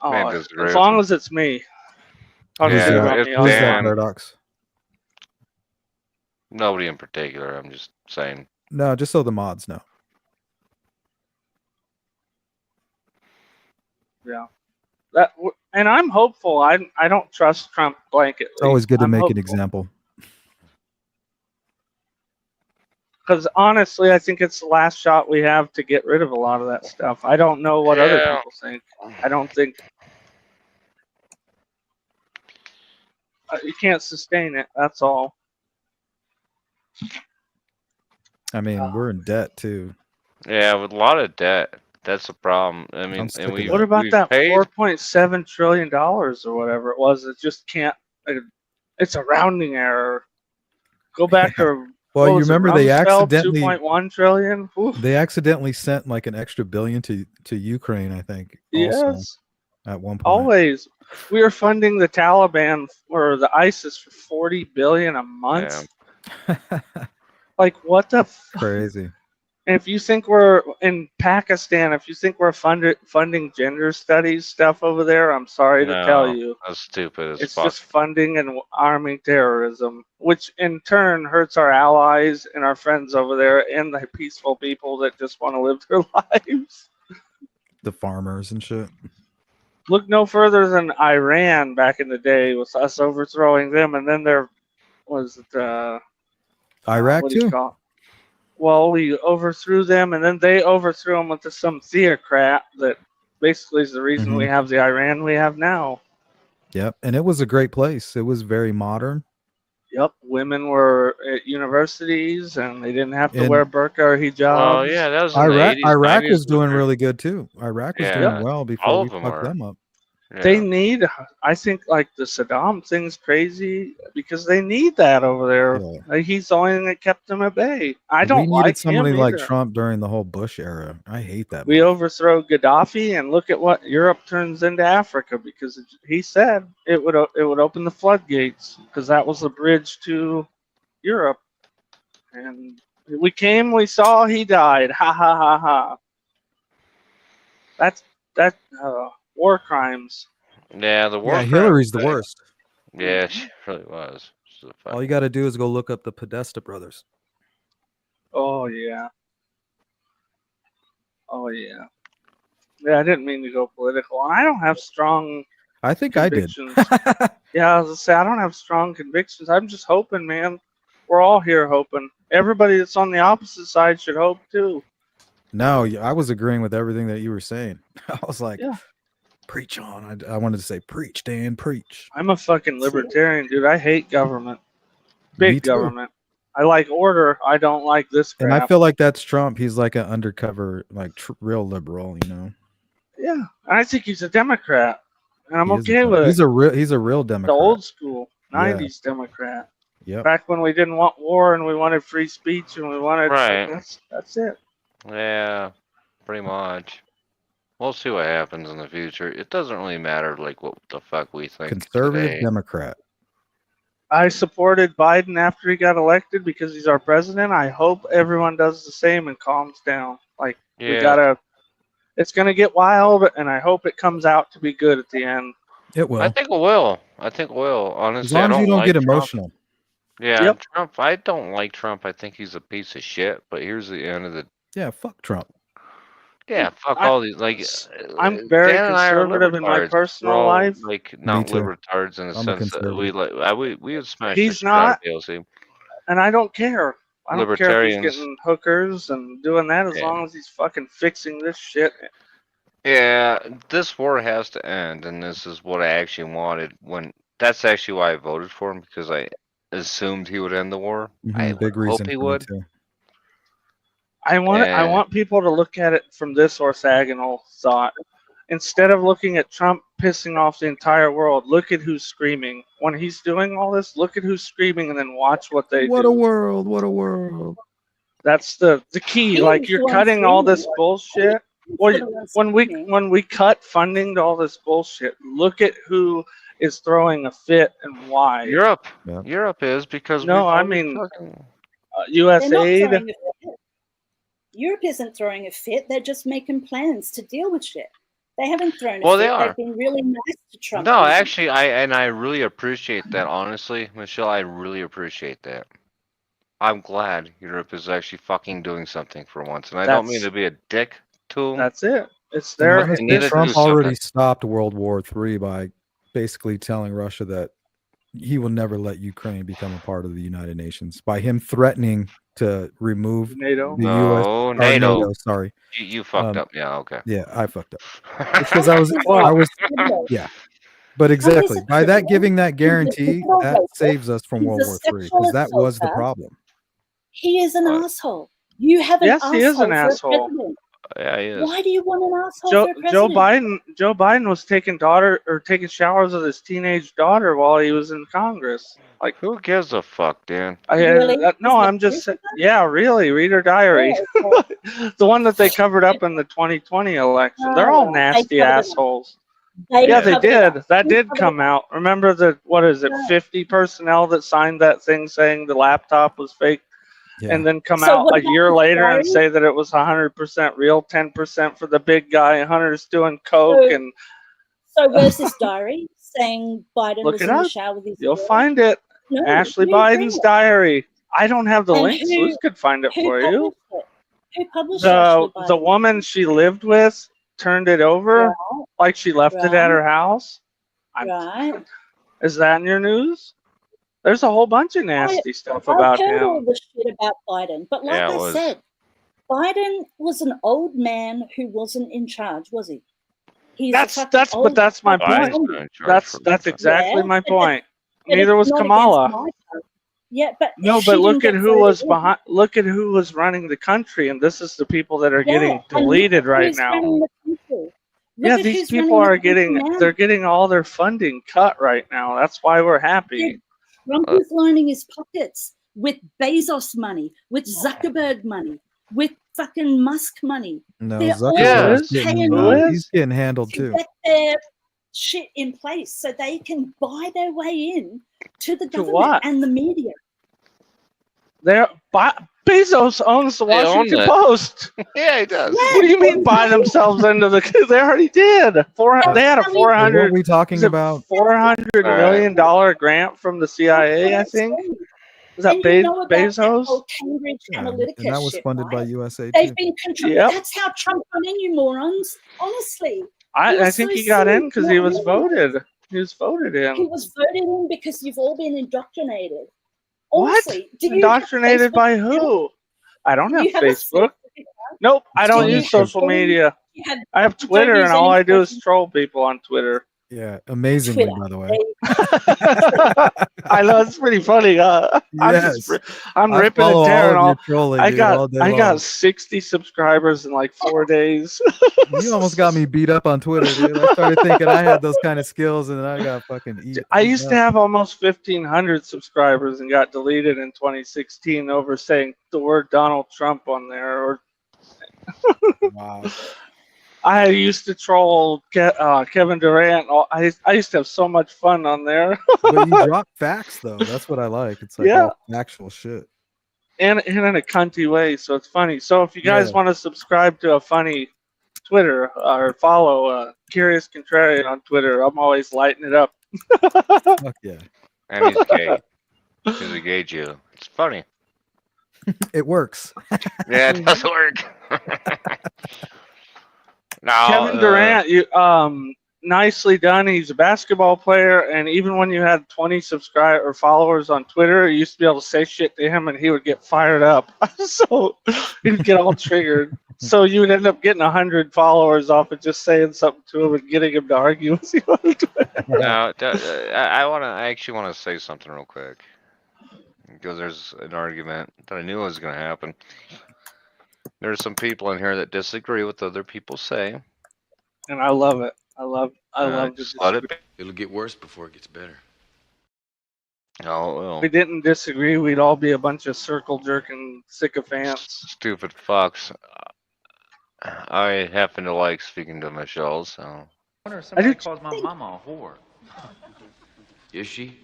Oh, disagree as with long me. as it's me. Talk Yeah, shit about it's me. Who's that, Dan. Paradox? Nobody in particular. I'm just saying. No, just so the mods know. Yeah. And I'm hopeful. I don't trust Trump blanketly. It's always good to I'm make hopeful. an example. Because honestly, I think it's the last shot we have to get rid of a lot of that stuff. I don't know what other Yeah. people think. I don't think you can't sustain it. That's all. I mean, we're in debt too. Yeah, with a lot of debt. That's the problem. I mean, sick and of we that. What about we've that paid. $4.7 trillion or whatever it was? It just can't. It's a rounding error. Go back to Well, what you was it, remember they Rumsfeld, accidentally 2.1 trillion. Oof. they accidentally sent like an extra billion to Ukraine, I think. Also, Yes, at one point. always. We are funding the Taliban or the ISIS for $40 billion a month. Like what the? Crazy. And if you think we're in Pakistan, if you think we're funding gender studies stuff over there, I'm sorry to tell No, you, that's stupid as it's fuck. just funding and arming terrorism, which in turn hurts our allies and our friends over there and the peaceful people that just want to live their lives. The farmers and shit. Look no further than Iran back in the day with us overthrowing them, and then there was Iraq what do you too. call it? Well, we overthrew them, and then they overthrew them with some theocrat that basically is the reason we have the Iran we have now. Yep, and it was a great place. It was very modern. Yep, women were at universities, and they didn't have to And- wear burqa or hijabs. Oh yeah, that was in the Iraq 80s, Iraq 90s. was doing really good too. Iraq was Yeah. doing well before All we of them fucked were. them up. Yeah. They need, I think, like the Saddam thing's crazy because they need that over there. Yeah. Like, he's the only thing that kept them at bay. I don't We needed like somebody him like either. Trump during the whole Bush era. I hate that. We motherfucker. overthrow Gaddafi, and look at what Europe turns into Africa because he said it would open the floodgates because that was the bridge to Europe. And we came, we saw, he died. Ha ha ha ha. That's war crimes. Yeah, the war. Yeah, Hillary's the worst. Yeah, she really was. She's a All you got to do is go look up the Podesta brothers. Oh yeah. Oh yeah. Yeah, I didn't mean to go political, and I don't have strong I think I did. convictions. Yeah, I was gonna say I don't have strong convictions. I'm just hoping, man. We're all here hoping. Everybody that's on the opposite side should hope too. No, I was agreeing with everything that you were saying. I was like, Yeah. preach on. I wanted to say, preach, Dan, preach. I'm a fucking libertarian, dude. I hate government. Me Big too. government. I like order. I don't like this crap. And I feel like that's Trump. He's like an undercover, like real liberal, you know. Yeah, I think he's a Democrat, and I'm He is okay with He's it. a real The Democrat. old school Yeah. 90s Democrat. Yep. Back when we didn't want war and we wanted free speech and we wanted Right. That's it. Yeah, pretty much. We'll see what happens in the future. It doesn't really matter, like what the fuck we think Conservative today. Democrat. I supported Biden after he got elected because he's our president. I hope everyone does the same and calms down. Like we Yeah. gotta. It's gonna get wild, and I hope it comes out to be good at the end. It will. I think it will. Honestly, As long as you don't like get Trump. emotional. Yeah, Yep. Trump. I don't like Trump. I think he's a piece of shit. But here's the end of the. Yeah, fuck Trump. Yeah, fuck I- all these. Like, I'm very Dan and I are conservative in my libertards. personal We're all, life. like not too. libertards in the I'm a sense that we conservative. we would smash He's the shit out of not. PLC. And I don't care. I don't care if he's Libertarians. getting hookers and doing that as Yeah. long as he's fucking fixing this shit. Yeah, this war has to end, and this is what I actually wanted. When that's actually why I voted for him because I assumed he would end the war. I Big would reason hope he for me would. too. I want people to look at it from this orthogonal thought. Instead of looking at Trump pissing off the entire world, look at who's screaming. When he's doing all this, look at who's screaming and then watch what they What do. a world! What a world! That's the key. He's Like the you're one cutting all this screaming. bullshit. He's Well, the one when screaming. we cut funding to all this bullshit, look at who is throwing a fit and why. Europe. Yeah. Europe is because No, we've I already mean fucking- U.S. They're not aid. throwing a fit. Europe isn't throwing a fit. They're just making plans to deal with shit. They haven't thrown a Well, fit. they are. They've been really nice to Trump. No, recently. actually, I really appreciate that. Honestly, Michelle, I really appreciate that. I'm glad Europe is actually fucking doing something for once, and I don't mean That's- to be a dick to them. That's it. It's And their. honestly, need to Trump do something. already stopped World War III by basically telling Russia that he will never let Ukraine become a part of the United Nations by him threatening to remove NATO. the U.S. No, or NATO. NATO. Sorry, You fucked up. Yeah, okay. yeah, I fucked up. It's because I was, Well, yeah. But exactly by that giving that guarantee, that saves us from He's World a War III sexual because that was the assaulter. problem. He is an What? asshole. You have an Yes, he is an asshole for asshole. a president. Yeah, he is. Why do you want an asshole Joe, for a president? Joe Biden was taking showers with his teenage daughter while he was in Congress. Like, Who gives a fuck, Dan? Really? no, Is I'm that just true? yeah, really. Read her diary, Oh, okay. the one that they covered up in the 2020 election. They're all Oh, they nasty covered it up. assholes. They Yeah, they covered it up. did. That Who did covered come it up? out. Remember the what is it? No. 50 personnel that signed that thing saying the laptop was fake. Yeah. And then come So out what a about year his later and diary? say that it was 100% real, 10% for the big guy. Hunter's doing coke So, and so where's this diary saying Biden look was it in the up. shower with his You'll daughter? find it. No, Ashley who ran Biden's it? diary. I don't have the And link. Sleuth could find it who for you. published it? Who published Ashley The Biden? woman she lived with turned it over Right, like she left it at her house. right. Is that in your news? There's a whole bunch of nasty stuff I've about heard all him. the shit about Biden, but like Yeah, it I was. said, Biden was an old man who wasn't in charge, was he? He's a fucking That's old my fucking point. Biden's zombie. not in charge for That's a exactly Yeah, my but point. but Neither it's was not Kamala. against my party. Yeah, but No, she but didn't look at get who voted was in. behind. Look at who was running the country, and this is the people that are Yeah, getting and look deleted at right who's now. running the country. Yeah, Look at these who's people running the are country getting. now. They're getting all their funding cut right now. That's why we're happy. Dude, Trump is lining his pockets with Bezos money, with Zuckerberg money, with fucking Musk money. No, They're Zuckerberg's all paying Who him he's is? getting handled to too. get their shit in place so they can buy their way in to the government what? and the media. Bezos owns the They own Washington it. Post. Yeah, he does. What do you mean buy themselves into the? They already did. They had a And what 400. we talking Is it about? $400 million grant from the CIA? I think. Is that And you know about that Bezos? whole Cambridge Yeah, Analytica and that was shit, funded by right? USA They've too. been controlling. Yep. That's how Trump got in, you morons. Honestly, I think he got in because he was voted. He was voted He in. was voted in because you've all been indoctrinated. What? Honestly, do you have Indoctrinated Facebook by account? who? I don't Do have you have a Facebook. Facebook account? Nope, I Do don't you use have social any- media. you have I have you don't Twitter, use and all any I do is social- troll people on Twitter. Yeah, amazingly, Twitter. by the way. I know it's pretty funny. Yes. I'm I ripping follow and all tearing of all. your trolling, I dude, all day long. got 60 subscribers in like 4 days. You almost got me beat up on Twitter, dude. I started thinking I had those kind of skills, and then I got fucking I used to have almost 1,500 subscribers and got deleted in 2016 over saying the word Donald Trump on there. Or Wow. I used to troll Kevin Durant. I used to have so much fun on there. But you drop facts though. That's what I like. It's like Yeah. all actual shit. and in a cunty way, so it's funny. So if you guys Yeah. want to subscribe to a funny Twitter or follow Curious Contrarian on Twitter, I'm always lighting it up. Fuck yeah. And he's gay. He's a gay Jew. It's funny. It works. Yeah, it does work. No, Kevin Durant, nicely done. He's a basketball player, and even when you had 20 subscribers or followers on Twitter, you used to be able to say shit to him, and he would get fired up. So he'd get all triggered. So you would end up getting 100 followers off of just saying something to him and getting him to argue with you on Twitter. No, I actually want to say something real quick because there's an argument that I knew was going to happen. There's some people in here that disagree with other people say. And I love it. I love Just let it be. It'll get worse before it gets better. Oh, well. If we didn't disagree, we'd all be a bunch of circle jerking sycophants. Stupid fucks. I happen to like speaking to Michelle, so. I wonder if somebody calls my mama a whore. Is she?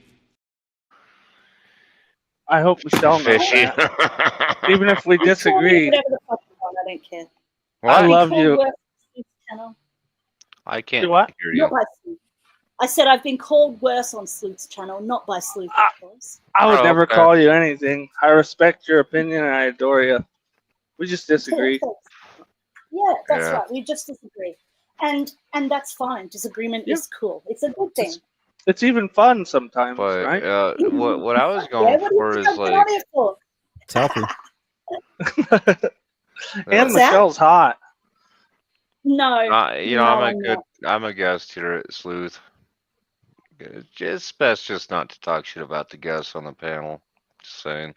I hope Michelle knows Fishy. that. Even if we Call me disagree, whatever the fuck you want, I don't care. I What? love Call you. worse on Sleuth's channel. I can't Do what? hear Not you. by Sleuth. I said I've been called worse on Sleuth's channel, not by Sleuth, of course. I would Oh, never okay. call you anything. I respect your opinion and I adore you. We just disagree. Yeah, that's Yeah. right. We just disagree, and that's fine. Disagreement is cool. It's a good thing. It's even fun sometimes, But right? what I was Yeah, going what do you for think is I've been like, on here for? It's healthy. And What's that? Michelle's hot. No, you know, no, I'm not. I'm a guest here at Sleuth. It's just best just not to talk shit about the guests on the panel. Just saying.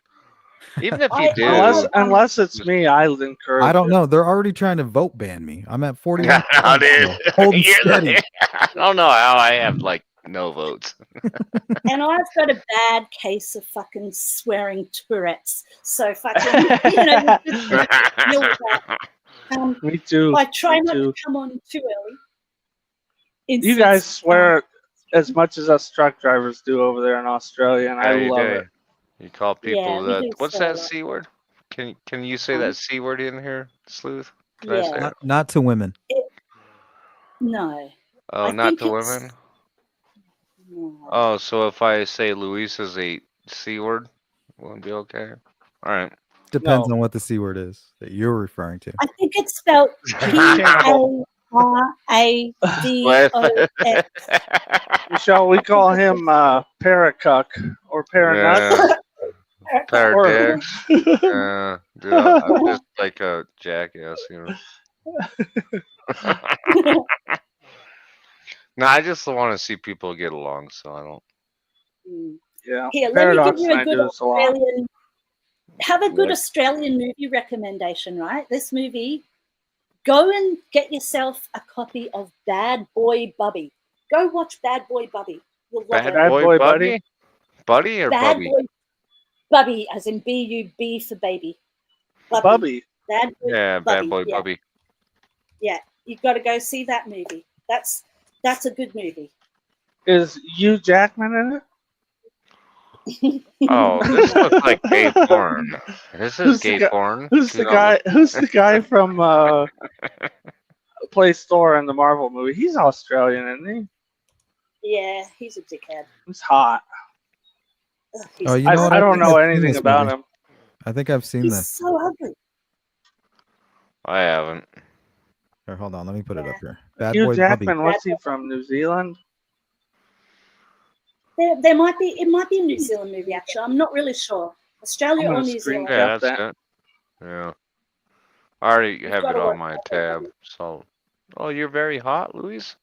Even if you I do, Unless it's me, I'll encourage I don't it. know. They're already trying to vote ban me. I'm at 41. no, dude. Holding You're steady. I don't know how I have like no votes. And I've got a bad case of fucking swearing Tourette's. So fucking, you know, you just gotta deal with that. Me too. I try Me not too. to come on too early. You guys swear as much as us truck drivers do over there in Australia, and Yeah, I you love do. it. You call people we do what's swear a that lot. C word? Can you say that C word in here, Sleuth? Can I Yeah. say it? Not to women. No. Oh, I not think to it's- women? No. Oh, so if I say Luis is a C word, will it be okay? All right. Depends on what the C word is that you're referring to. I think it's spelled P-A-R-A-D-O-S. Michelle, we call him Paracuck or Paranut. Pair Or- dicks. Dude, I'm just like a jackass, you know. No, I just want to see people get along, so I don't. Yeah. Here, let me Paradox give you and a I good do this a lot. Australian. Have a good What? Australian movie recommendation, right? This movie. Go and get yourself a copy of Bad Boy Bubby. Go watch Bad Boy Bubby. You'll love Bad it. boy, buddy? Buddy or Bad Bubby? Boy Bubby, as in B-U-B for baby. Bubby. Bad Boy Yeah, Bubby. Bad Boy yeah. Bubby. Yeah, you've got to go see that movie. That's a good movie. Is Hugh Jackman in it? Oh, this looks like gay porn. This is Who's the gay guy- porn. Who's the guy? Who's the guy from plays Thor in the Marvel movie? He's Australian, isn't Yeah, he's a dickhead. he? He's hot. Ugh, Oh, you know what? I don't think know I've seen anything this about movie. him. I think I've seen He's this. so ugly. I haven't. Here, hold on. Let me put it up here. Bad Hugh Boy Jackman, Bubby. what's he from? New Zealand? There might be. It might be a New Zealand movie. Actually, I'm not really sure. Australia I'm or gonna New screen Zealand. Yeah, cap that's that. it. Yeah. I already have gotta it on watch my that. tab. So, oh, you're very hot, Luis.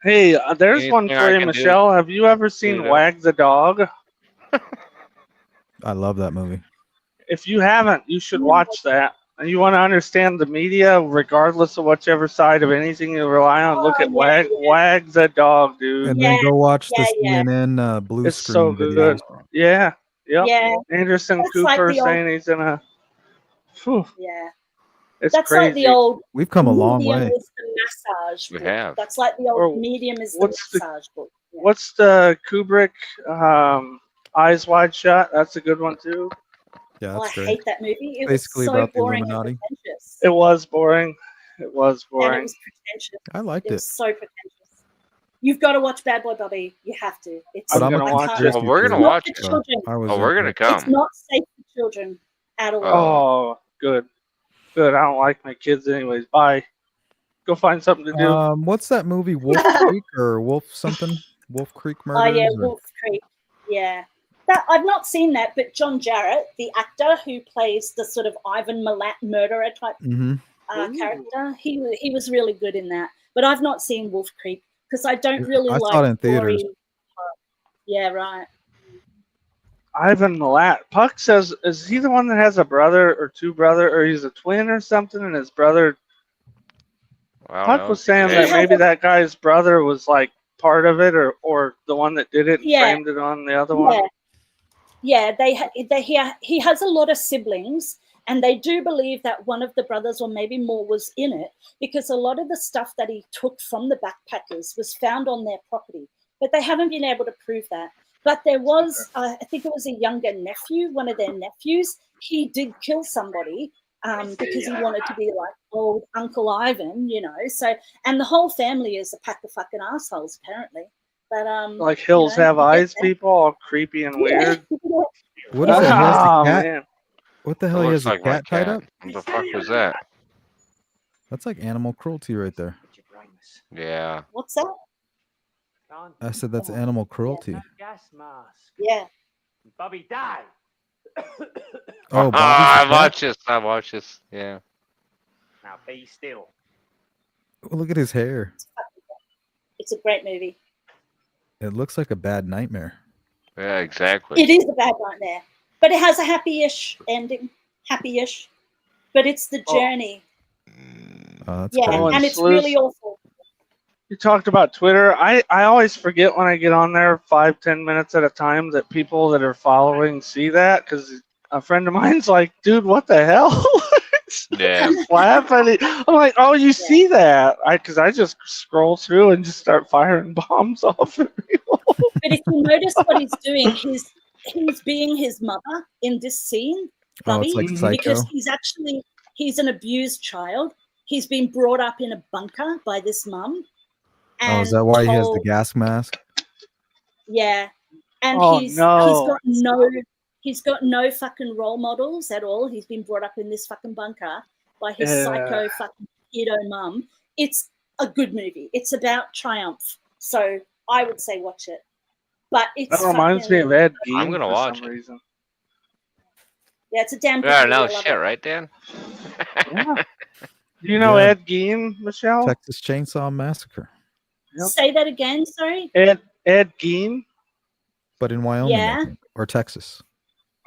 Hey, there's one Anything for I you, can do Michelle. Have you ever seen to- Wag the Dog? I love that movie. If you haven't, you should watch that. And you want to understand the media, regardless of whichever side of anything you rely on, look at Wag the Dog, dude. And then go watch the yeah. CNN blue It's screen so good. videos. Yeah. Yep. Yeah. Anderson That's Cooper like the old- saying he's in a. Whew, Yeah. it's That's crazy. like the old. We've come a long medium way. is the massage We book. have. That's like the old Or medium is the what's the- massage book. Yeah. What's the Kubrick Eyes Wide Shut? That's a good one too. Yeah, Oh, I that's great. hate that movie. It Basically was so about the boring and Illuminati. pretentious. It was boring. It was And it boring. was pretentious. I liked It it. was so pretentious. You've got to watch Bad Boy Bubby. You have to. It's. But I'm I'm gonna a watch conspiracy it. Oh, we're It's gonna not watch for it. children. I was Oh, we're gonna It's come. not safe for children at all. Oh, good. Good. I don't like my kids anyways. Bye. Go find something to do. What's that movie? Wolf Creek or Wolf something? Wolf Creek Oh Murders? yeah, or- Wolf Creek. Yeah, that I've not seen that, but John Jarrett, the actor who plays the sort of Ivan Milat murderer type Mhm. character, he was really good in that. But I've not seen Wolf Creek because I don't really I like saw it in theaters. gory. Yeah, right. Ivan Milat. Puck says, is he the one that has a brother or two brother, or he's a twin or something, and his brother? I don't Puck know. was saying Hey, that maybe that guy's brother was like part of it, or the one that did it and Yeah. framed it on the other one. Yeah. He has a lot of siblings, and they do believe that one of the brothers, or maybe more, was in it because a lot of the stuff that he took from the backpackers was found on their property, but they haven't been able to prove that. But there was, I think it was a younger nephew, one of their nephews. He did kill somebody because he wanted to be like old Uncle Ivan, you know. So, and the whole family is a pack of fucking assholes, apparently. But Like Hills you know, Have you get Eyes that. people, all creepy and weird. What is that? He has Oh the cat? man. What the It hell? He looks has a like my cat tied cat. up? What the fuck was that? That's like animal cruelty right there. Yeah. What's that? I said that's animal cruelty. Gas mask. Yeah. Bobby died. Oh, Bobby's I the watched this. I watched this. Yeah. Now be still. cat? Oh, look at his hair. It's a great movie. It looks like a bad nightmare. Yeah, exactly. It is a bad nightmare, but it has a happy-ish ending. Happy-ish, but it's the journey. That's Yeah, Oh, and and it's Sleuth. really awful. You talked about Twitter. I always forget when I get on there 5-10 minutes at a time that people that are following see that, because a friend of mine's like, dude, what the hell? Yeah. Laugh at it. I'm like, oh, you see that? Because I just scroll through and just start firing bombs off at people. But if you notice what he's doing, he's being his mother in this scene, Oh, Bubby, it's like Psycho. because he's an abused child. He's been brought up in a bunker by this mum. Oh, is that why he has the told- gas mask? Yeah, and Oh, he's no. got no fucking role models at all. He's been brought up in this fucking bunker by his Yeah. psycho fucking pedo mum. It's a good movie. It's about triumph. So I would say watch it. But it's That reminds me of Ed Gein I'm gonna for watch some it. reason. Yeah, it's a damn good Yeah, movie. no I love shit, it. right, Dan? Yeah. Do you know Yeah. Ed Gein, Michelle? Texas Chainsaw Massacre, Yep. Say that again, sorry. Ed Gein? but in Wyoming, I Yeah. think, or Texas.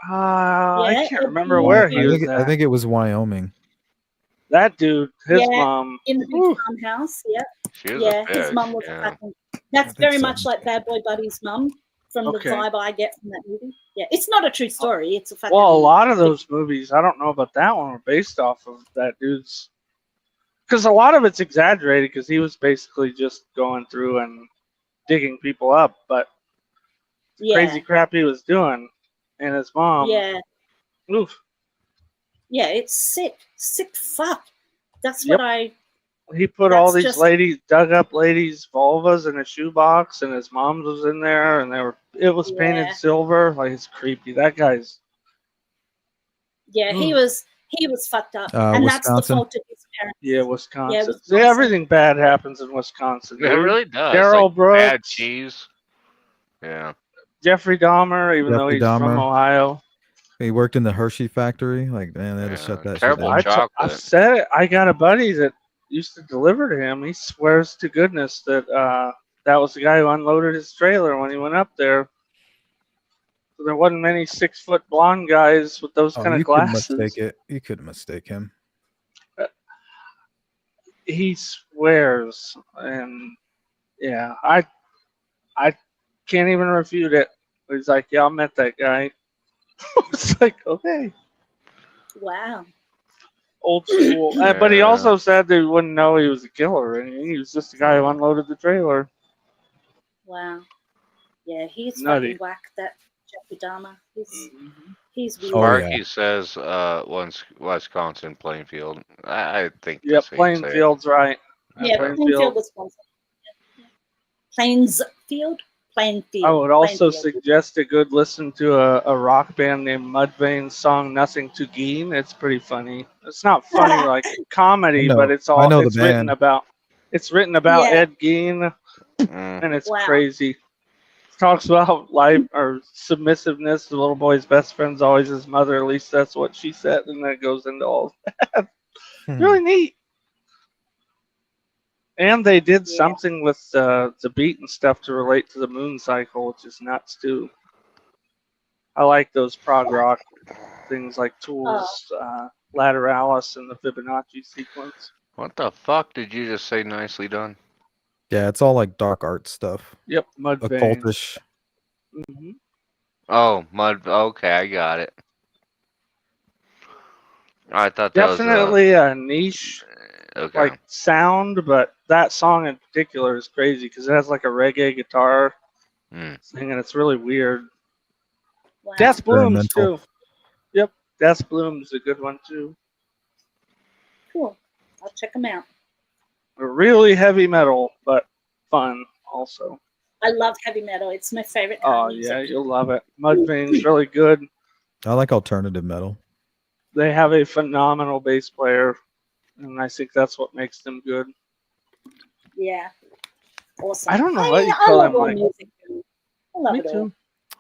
I Yeah, can't Ed remember Gein. where I he was think, at. I think it was Wyoming. That dude, his Yeah, mom. in the big Whew. farmhouse. Yeah, She was yeah. a His bitch. mum was Yeah. fucking. That's think very so. much like Bad Boy Buddy's mum from Okay. the vibe I get from that movie. Yeah, it's not a true story. It's a fucking. Well, a lot of those movies, I don't know about that one, are based off of that dude's. Because a lot of it's exaggerated because he was basically just going through and digging people up, but Yeah, crazy crap he was doing. And his mom. yeah, Oof. yeah. It's sick fuck. That's Yep. what I. He put all That's these just- dug up ladies' vulvas in a shoebox, and his mom's was in there, and it was painted Yeah. silver. Like, it's creepy. That guy's. Yeah, he was fucked up, and that's the Wisconsin. fault of his parents. Yeah, Wisconsin. See, Wisconsin. everything bad happens in Wisconsin. It Dude. really does. Daryl Like, bad Brooks. cheese. Yeah. Jeffrey Dahmer, even though Jeffrey he's from Dahmer. Ohio. He worked in the Hershey factory. Like, man, they had to Yeah, shut that shit terrible down. job. I've Chocolate. said it. I got a buddy that used to deliver to him. He swears to goodness that that was the guy who unloaded his trailer when he went up there. So there wasn't many 6-foot blonde guys with those Oh, kind of you couldn't glasses. mistake it. You couldn't mistake him. He swears, and yeah, I can't even refute it. He's like, yeah, I met that guy. It's like, okay, Wow. old school. But he Yeah. also said they wouldn't know he was a killer, and he was just the guy who unloaded the trailer. Wow. Yeah, he's Nutty. fucking whack. That Jeffrey Dahmer. He's weird. Oh, yeah. Sparky says Wisconsin, Plainfield. I think the Yep, same Plainfield's right. Yeah, Plainfield, Wisconsin. Plainfield. I would also Plainfield. suggest a good listen to a rock band named Mudvayne's song "Nothing to Gain." It's pretty funny. It's not funny like comedy, I know- but it's I all know the it's written band. about. It's written about Yeah. Ed Gein, Mm. and it's Wow. crazy. It talks about life or submissiveness. The little boy's best friend's always his mother. At least that's what she said, and then it goes into all that. Really neat. And they did Yeah. something with the beat and stuff to relate to the moon cycle, which is nuts too. I like those prog rock things like Tool's Lateralis and the Fibonacci sequence. What the fuck did you just say? Nicely done. Yeah, it's all like dark art stuff, Yep, Mudvayne. occultish. hmm Oh, mud. Okay, I got it. I thought that Definitely a niche was okay. like sound, but that song in particular is crazy because it has like a reggae guitar Mm. thing, and it's really weird. Wow. Death Blooms Experimental. too. Yep, Death Blooms a good one too. Cool. I'll check them out. Really heavy metal, but fun also. I love heavy metal. It's my favorite kind Oh of music. yeah, you'll love it. Mudvayne's really good. I like alternative metal. They have a phenomenal bass player. and I think that's what makes them good. Yeah. Awesome. I don't know Oh, what yeah, you I call love them. all Like, music. I love me it all. too,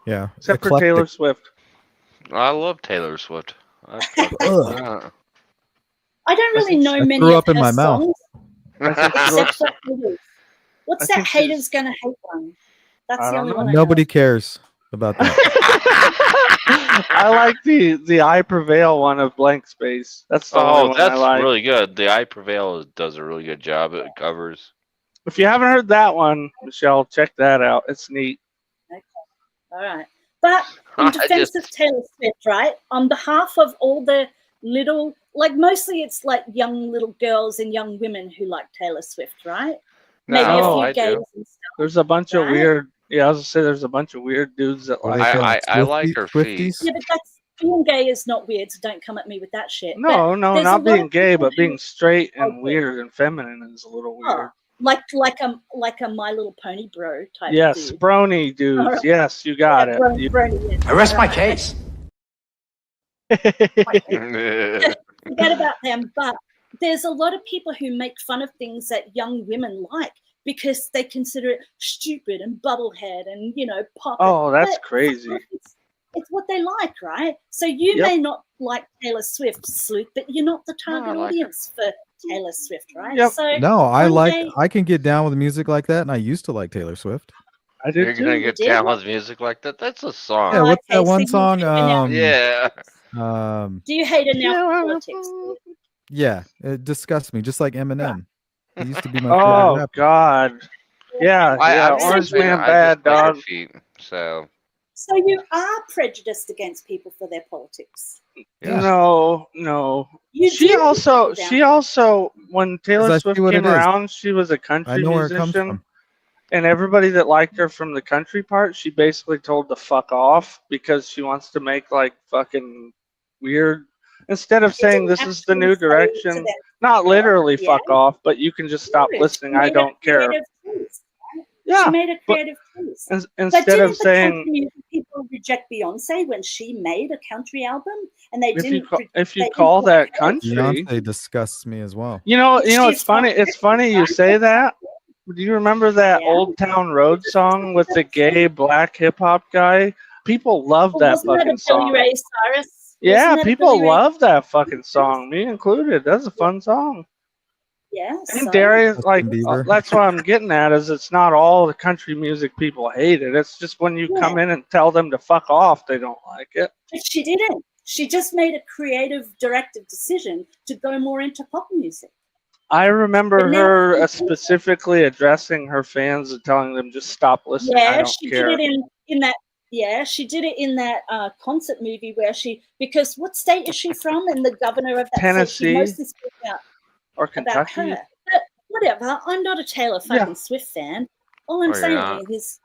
Yeah. except for Eclectic. Taylor Swift. I love Taylor Swift. I fuck with Ugh. that. I don't really know I many threw of up in her my mouth. songs I think she except looks. for Haters. What's I that think Haters she's. Gonna Hate one? That's I the don't only know. one I Nobody know. cares about that. I like the I Prevail one of Blank Space. That's the only Oh, one I that's like. really good. The I Prevail does a really good job. It covers. If you haven't heard that one, Michelle, check that out. It's neat. Okay. All right. But in I defense of just Taylor Swift, right? On behalf of all the little, like mostly it's like young little girls and young women who like Taylor Swift, right? Maybe a No, few I gays do. and stuff, There's a bunch of right? weird. Yeah, I was gonna say there's a bunch of weird dudes that What do like they it. call it? I like her feet. Swifties? Yeah, but that's being gay is not weird, so don't come at me with that shit. No, But no, there's a not lot being of gay, people but being who straight are and gay. weird and feminine is a little weird. Like a My Little Pony bro type Yes, dude. brony dudes. All right. Yes, you got Yeah, it. brony, yes. Arrest All my right. case. Forget about them, but there's a lot of people who make fun of things that young women like because they consider it stupid and bubblehead and pop. Oh, that's But crazy. it's what they like, right? So you Yep. may not like Taylor Swift, Sleuth, but you're not the target I like her. audience for Taylor Swift, right? Yep. So No, one day I can get down with music like that, and I used to like Taylor Swift. I You're did gonna too. get did? down with music like that? That's a song. Yeah, what's okay, that one so song? you hate her now. Yeah. Do you hate her now for politics? Yeah, it disgusts me, just like Eminem. He used to be my favorite Oh rapper. God. Yeah, yeah. I'm Orange just saying, Man I bad, just like her dog. feet. So So you are prejudiced against people for their politics. Yeah. No. You She do put also, people down. when 'Cause Taylor I Swift see what came it is. around, she was a I country know where it comes musician, from. and everybody that liked her from the country part, she basically told to fuck off because she wants to make like fucking weird. Instead of She saying didn't this is the actually new say to direction, them, not literally yeah, fuck off, but you can just stop no, listening. she I made a don't care. creative choice. She Yeah, made a but creative choice. But instead of didn't the saying country music people reject Beyonce when she made a country album, and they if didn't? you They call didn't like that her? country, Beyonce disgusts me as well. it's She's funny. fine, It's funny you right? say that. Do you remember that Yeah. Old Town Road song with the gay black hip hop guy? People love Well, that wasn't that a fucking Billy song. Ray Cyrus? Yeah, Wasn't that a people Billy Ray? love that fucking song, me included. That's a fun song. Yeah. And So Darius, like, Justin Bieber. that's what I'm getting at is it's not all the country music people hate it. It's just when you yeah, come in and tell them to fuck off, they don't like it. but she didn't. She just made a creative, directive decision to go more into pop music. I remember But now, her specifically addressing her fans and telling them just stop listening. I yeah, don't she care. did it in that. Yeah, she did it in that concert movie where because what state is she from? And the governor of that state, she Tennessee mostly spoke or about Kentucky. her. But whatever, I'm not a Taylor Yeah. fucking Swift fan. All I'm Oh, you're saying not? is,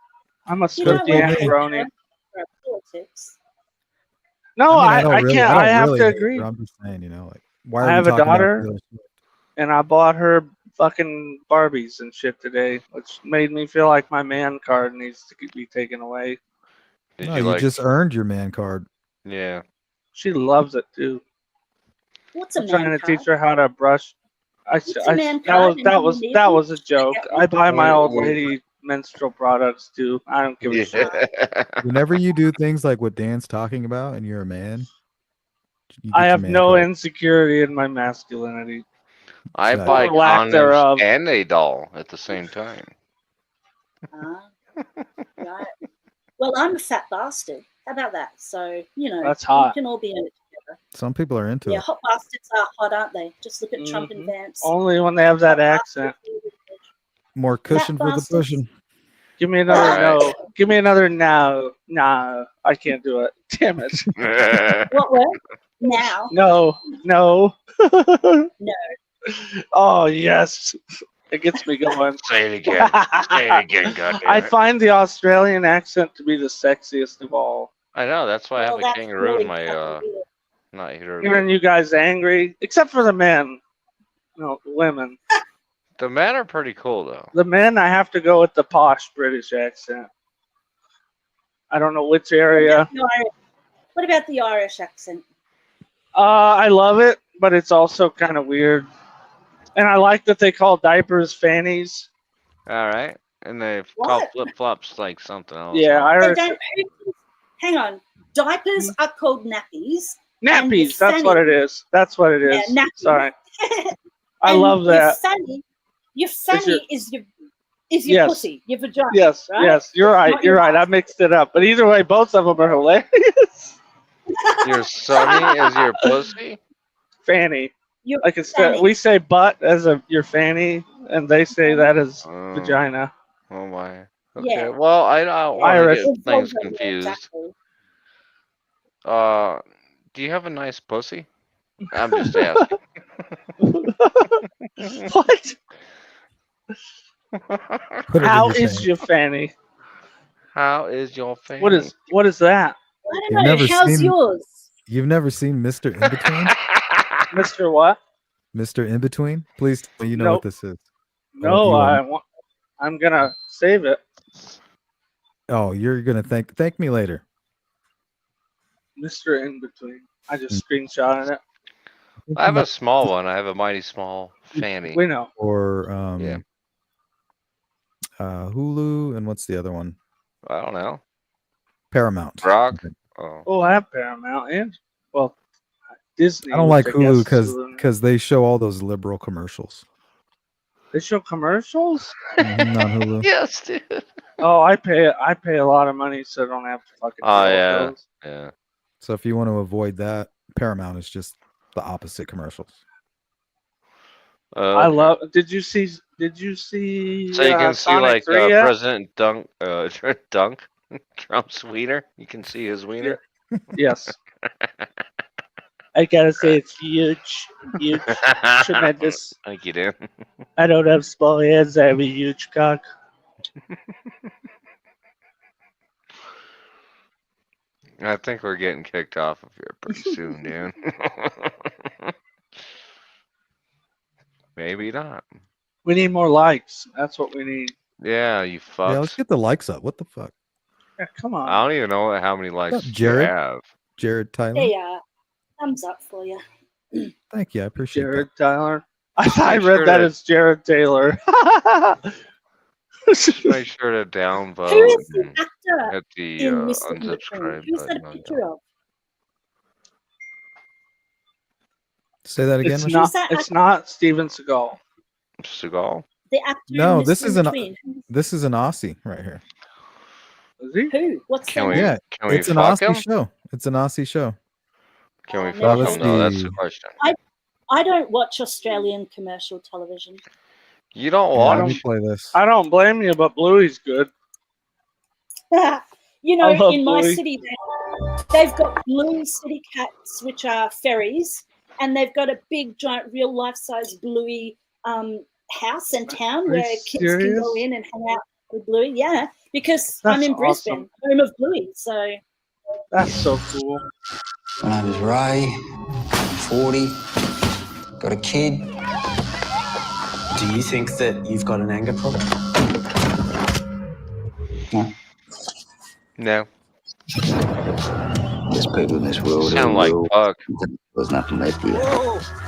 I'm a you don't Swiftie want to and hate brony. her for her politics. No, I mean, I don't I really, can't. I I don't have really to hate agree. her. I'm just saying, like, why I are we have a talking about daughter, Taylor Swift? and I bought her fucking Barbies and shit today, which made me feel like my man card needs to be taken away. did No, you you like? just earned your man card. Yeah. She loves it too. What's a I'm trying man to card? teach her how to brush. What's a man That card? that was a joke. I buy my Wait, old wait. lady menstrual products too. I don't give a shit. Whenever you do things like what Dan's talking about, and you're a man, you I get your have man no card. insecurity in my masculinity. I Gotcha. buy Or lack condoms thereof. and a doll at the same time. Right. Well, I'm a fat bastard. How about that? So, That's we hot. can all be in it together. Some people are into Yeah, it. hot bastards are hot, aren't they? Just look at Trump and Vance. Only when they have that accent. More cushion for the bastards. pushing. Give me another Alright. no. Give me another no. Nah, I can't do it. Damn it. What word? Now. No. No. Oh yes. It gets me going. Say it again. Say it again, goddamn I it. find the Australian accent to be the sexiest of all. I know, that's why I have Well, a that's kangaroo really in my fucking weird. not here. Hearing you guys angry, except for the men. No, the women. The men are pretty cool though. The men, I have to go with the posh British accent. I don't know which area. What about the Irish accent? I love it, but it's also kind of weird. And I like that they call diapers fannies. All right. And they call What? flip flops like something else. Yeah, huh? Irish Hang on. Diapers are called nappies. nappies. That's what it is. That's what it is. Yeah, nappies. Sorry, I And love that. Your fanny is your your Yes. pussy, your vagina. Yes, right? yes, you're It's right. not You're your right. I mixed it up. But either way, both of them are hilarious. Your sunny is your pussy? Fanny. Your Like fanny. we say butt as your fanny, and they say that as vagina. Oh my. Okay. Yeah. Well, I don't want to Irish. get things Vulva, yeah, confused. exactly. Do you have a nice pussy? I'm just asking. What? Put it in How your is fanny. your fanny? How is your fanny? What is that? I You've don't know. never How's seen- yours? You've never seen Mr. In Between? Mr. What? Mr. In Between? Please tell me you know Nope. what this is. No, you are- I'm gonna save it. Oh, you're gonna thank me later. Mr. In Between. I just screenshotted it. I have a small one. I have a mighty small fanny. We know. Or Yeah. Hulu, and what's the other one? I don't know. Paramount. Brock? Oh. Oh, I have Paramount and Disney. I don't like which Hulu guess is Hulu. because they show all those liberal commercials They show commercials. on Hulu. Yes, dude. Oh, I pay a lot of money, so I don't have to fucking. Oh, deal with yeah. those. Yeah. So if you want to avoid that, Paramount is just the opposite commercials. I love. Did you see? So you can see Sonic like 3 yet? President Dunk, Dunk, Trump's wiener. You can see his wiener. Yes. I gotta say it's huge, tremendous. Thank you, Dan. I don't have small hands. I have a huge cock. I think we're getting kicked off of here pretty soon, Dan. Maybe not. We need more likes. That's what we need. Yeah, you fucks. Yeah, let's get the likes up. What the fuck? Yeah, come on. I don't even know how many likes up, you Jared? have. Jared Tyler. There you are. Thumbs up for you. Thank you. I appreciate Jared that. Tyler. I Make read sure that to- as Jared Taylor. Make sure to downvote Who is the and actor hit the in Mr. In Between? unsubscribe Who's that button. a on picture that. of? Say that again. It's Michelle? not. that It's not Steven Seagal. Seagal? The actor No, in this Mr. is In an Between. this is an Aussie right here. Is he? Who? What's Can their we? name? Yeah, Can we it's an fuck Aussie him? show. It's an Aussie show. Can we never fuck heard him? of No, that's the- the question. I don't watch Australian commercial television. You don't Yeah, watch? let me play this. I don't blame you, but Bluey's good. You I know, love in my Bluey. city, they've got Bluey City Cats, which are ferries, and they've got a big, giant, real life-size Bluey house in town Are you where kids can go serious? in and hang out with Bluey. Yeah, because I'm That's in Brisbane, home of Bluey. So That's so cool. My name is Ray. I'm 40. Got a kid. Do you think that you've got an anger problem? No. No. There's people in this world Sound who like will. fuck. There's nothing left here.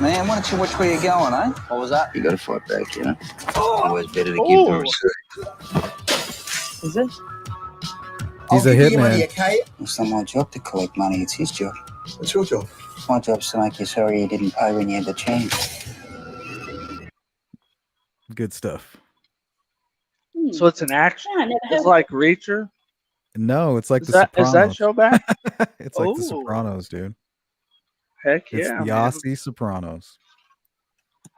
Man, why don't you watch where you're going, eh? What was that? You gotta fight back, you know? Always better to give than receive. Is it? He's a hitman. It's not my job to collect money, it's his job. What's your job? My job's to make you sorry you didn't pay when you had the chance. Good stuff. So it's an action. yeah, I never heard It's of like Reacher. No, it's like Is the that Sopranos. show back? It's like the Oh. Sopranos, dude. Heck It's yeah, the man. Aussie Sopranos.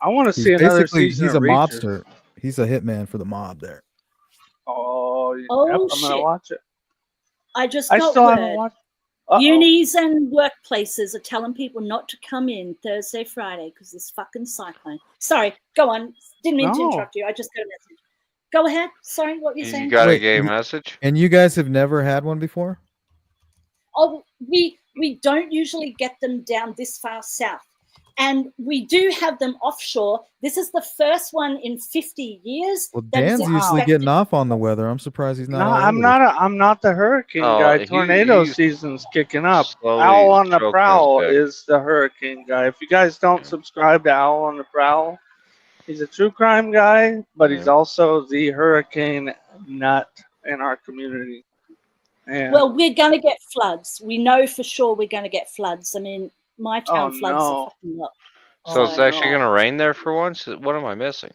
I want to He's see another basically season he's a of Reacher. mobster. He's a hitman for the mob there. Oh, yep, Oh, I'm gonna shit. watch it. I just I got still haven't word. watched. Uh-oh. Unis and workplaces are telling people not to come in Thursday, Friday because this fucking cyclone. Sorry, go on. Didn't mean to No. interrupt you. I just got a message. Go ahead. Sorry, what were you You saying? got a Wait, gay you- message? And you guys have never had one before? Oh, we don't usually get them down this far south, and we do have them offshore. This is the first one in 50 years. Well, that is Dan's usually expected. getting off on the weather. I'm surprised he's not. No, all I'm over not. I'm not the hurricane Oh, guy. he- Tornado he's season's kicking up. slowly Owl on the stroking his Prowl dick. is the hurricane guy. If you guys don't subscribe to Owl on the Prowl, He's a true crime guy, but he's Yeah. also the hurricane nut in our community. And Well, we're going to get floods. We know for sure we're going to get floods. I mean, my town floods a fucking lot. So it's Oh, actually no. going to rain there for once? What am I missing?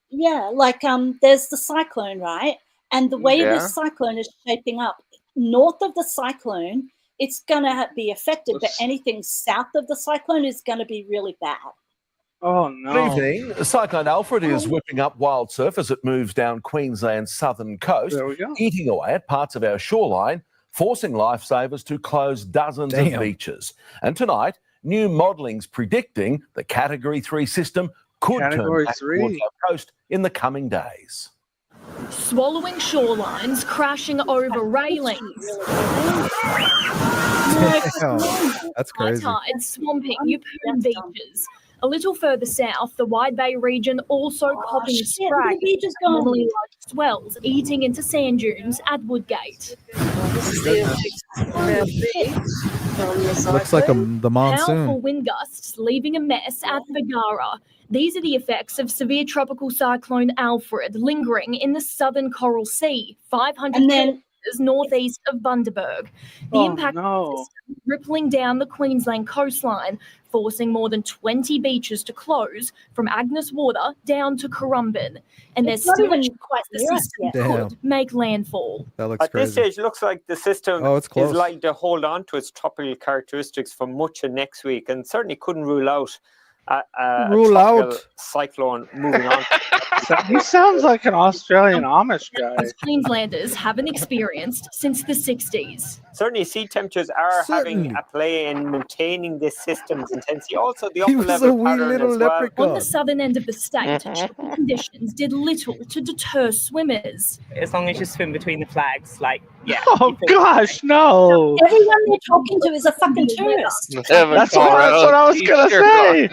Yeah, like there's the cyclone, right? And the way Yeah. this cyclone is shaping up, north of the cyclone, it's going to be affected, but anything south of the cyclone is going to be really bad. Oh, Good no. evening. Cyclone Alfred is whipping up wild surf as it moves down Queensland's southern coast, There we go. eating away at parts of our shoreline, forcing lifesavers to close dozens of beaches. And tonight, new modelling's predicting the Category 3 system could Category turn back 3. towards our coast in the coming days. Swallowing shorelines, crashing over railings. Damn, that's crazy. Tide swamping Yeppoon beaches. A little further south, the Wide Bay region also copping sprag. Normally large swells eating into sand dunes at Woodgate. Looks like the monsoon. Powerful wind gusts leaving a mess at Bagara. These are the effects of severe tropical cyclone Alfred lingering in the southern Coral Sea, 500 kilometres northeast of Bundaberg. The impact of the system rippling down the Queensland coastline, forcing more than 20 beaches to close from Agnes Water down to Currumbin. And there's not still even a chance quite the near us system yet. Damn. could make landfall. That looks At this crazy. stage, looks like the system Oh, it's close. is likely to hold on to its tropical characteristics for much of next week, and certainly couldn't rule out a tropical cyclone moving on. He sounds like an Australian Amish guy. Queenslanders haven't experienced since the 60s. Certainly, sea temperatures are having a play in maintaining this system's intensity. Also, the He upper was a level wee pattern little as well. leprechaun. On the southern end of the state, choppy conditions did little to deter swimmers. As long as you swim between the flags, like, yeah. Oh, gosh, no. Everyone they're talking to is a fucking tourist. That's what I was going to say.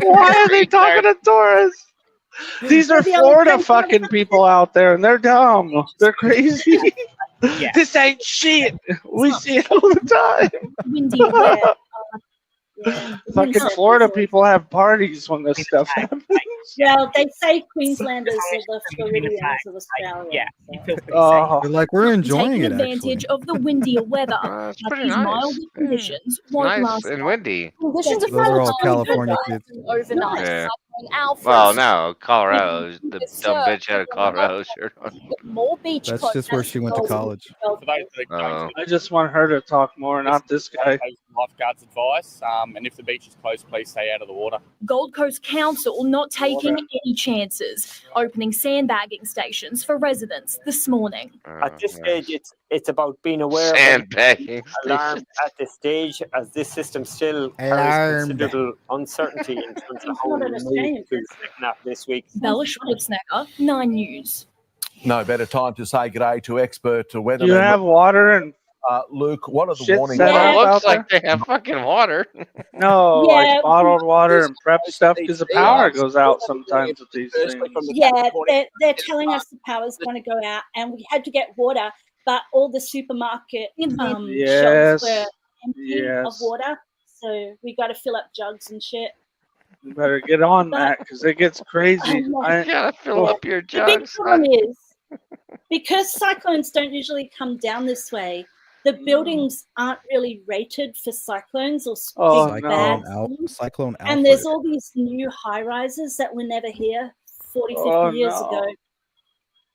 Why are they talking to tourists? These are Florida fucking people out there, and they're dumb. They're crazy. This ain't shit. We see it all the time. Windy weather. Fucking Florida people have parties when this stuff happens. Well, they say Queenslanders are the Floridians of Australia. Oh. They're like, we're enjoying Taking it, advantage actually. of the windier weather. It's but pretty these nice. milder conditions won't Nice last and long. windy. Conditions Those are all California kids. overnight. Yeah. Cyclone Alfred. Well, no, Colorado. The dumb bitch had a Colorado shirt on. More beach That's just where she went to college. For those that Oh. I just want her to talk more, not this guy. lifeguards advice, and if the beach is closed, please stay out of the water. Gold Coast Council not taking any chances, opening sandbagging stations for residents this morning. At this stage, it's about being aware of Sandbagging alarm at this stage, as this system still carries Alarmed. considerable uncertainty in terms of how it will move through the second half of this week. Bella Schwarzenegger, 9 News. No better time to say g'day to expert weatherman. Do you have water and Luke, what are the shit warnings? set Well, up it out looks like there? they have fucking water. No, Yeah. like bottled water and prep stuff because the power goes out sometimes with these things. Yeah, they're telling us the power's going to go out, and we had to get water, but all the supermarket Yes. shelves were empty of Yes. water, so we got to fill up jugs and shit. You better get on that because it gets crazy. You gotta fill up your The big jugs. problem is because cyclones don't usually come down this way. The buildings aren't really rated for cyclones or Oh, big no. bad Cyclone Alfred. and there's all these new high rises that were never here 40, 50 Oh, years no. ago.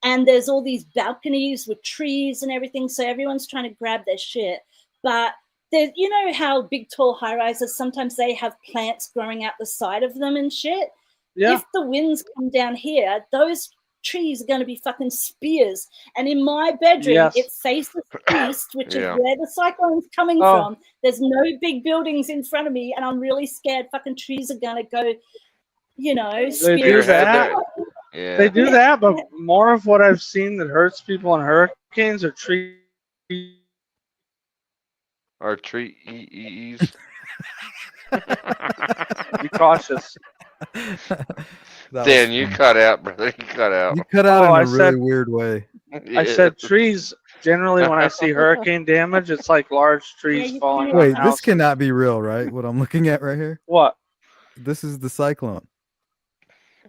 And there's all these balconies with trees and everything. So everyone's trying to grab their shit. But there's, you know how big, tall high rises, sometimes they have plants growing out the side of them and shit. Yeah. If the winds come down here, those trees are going to be fucking spears. And in my bedroom, Yes. it faces east, which Yeah. is where the cyclone's coming Oh. from. There's no big buildings in front of me, and I'm really scared fucking trees are going to go, you know, They do spears. that. Yeah. They do that, but more of what I've seen that hurts people in hurricanes are trees. Or trees. Be cautious. Dan, you cut out, brother. You cut out. You cut out Oh, in I a said- really weird way. I said trees. Generally, when I see hurricane damage, it's like large trees falling on Wait, this houses. cannot be real, right? What I'm looking at right here. What? This is the cyclone.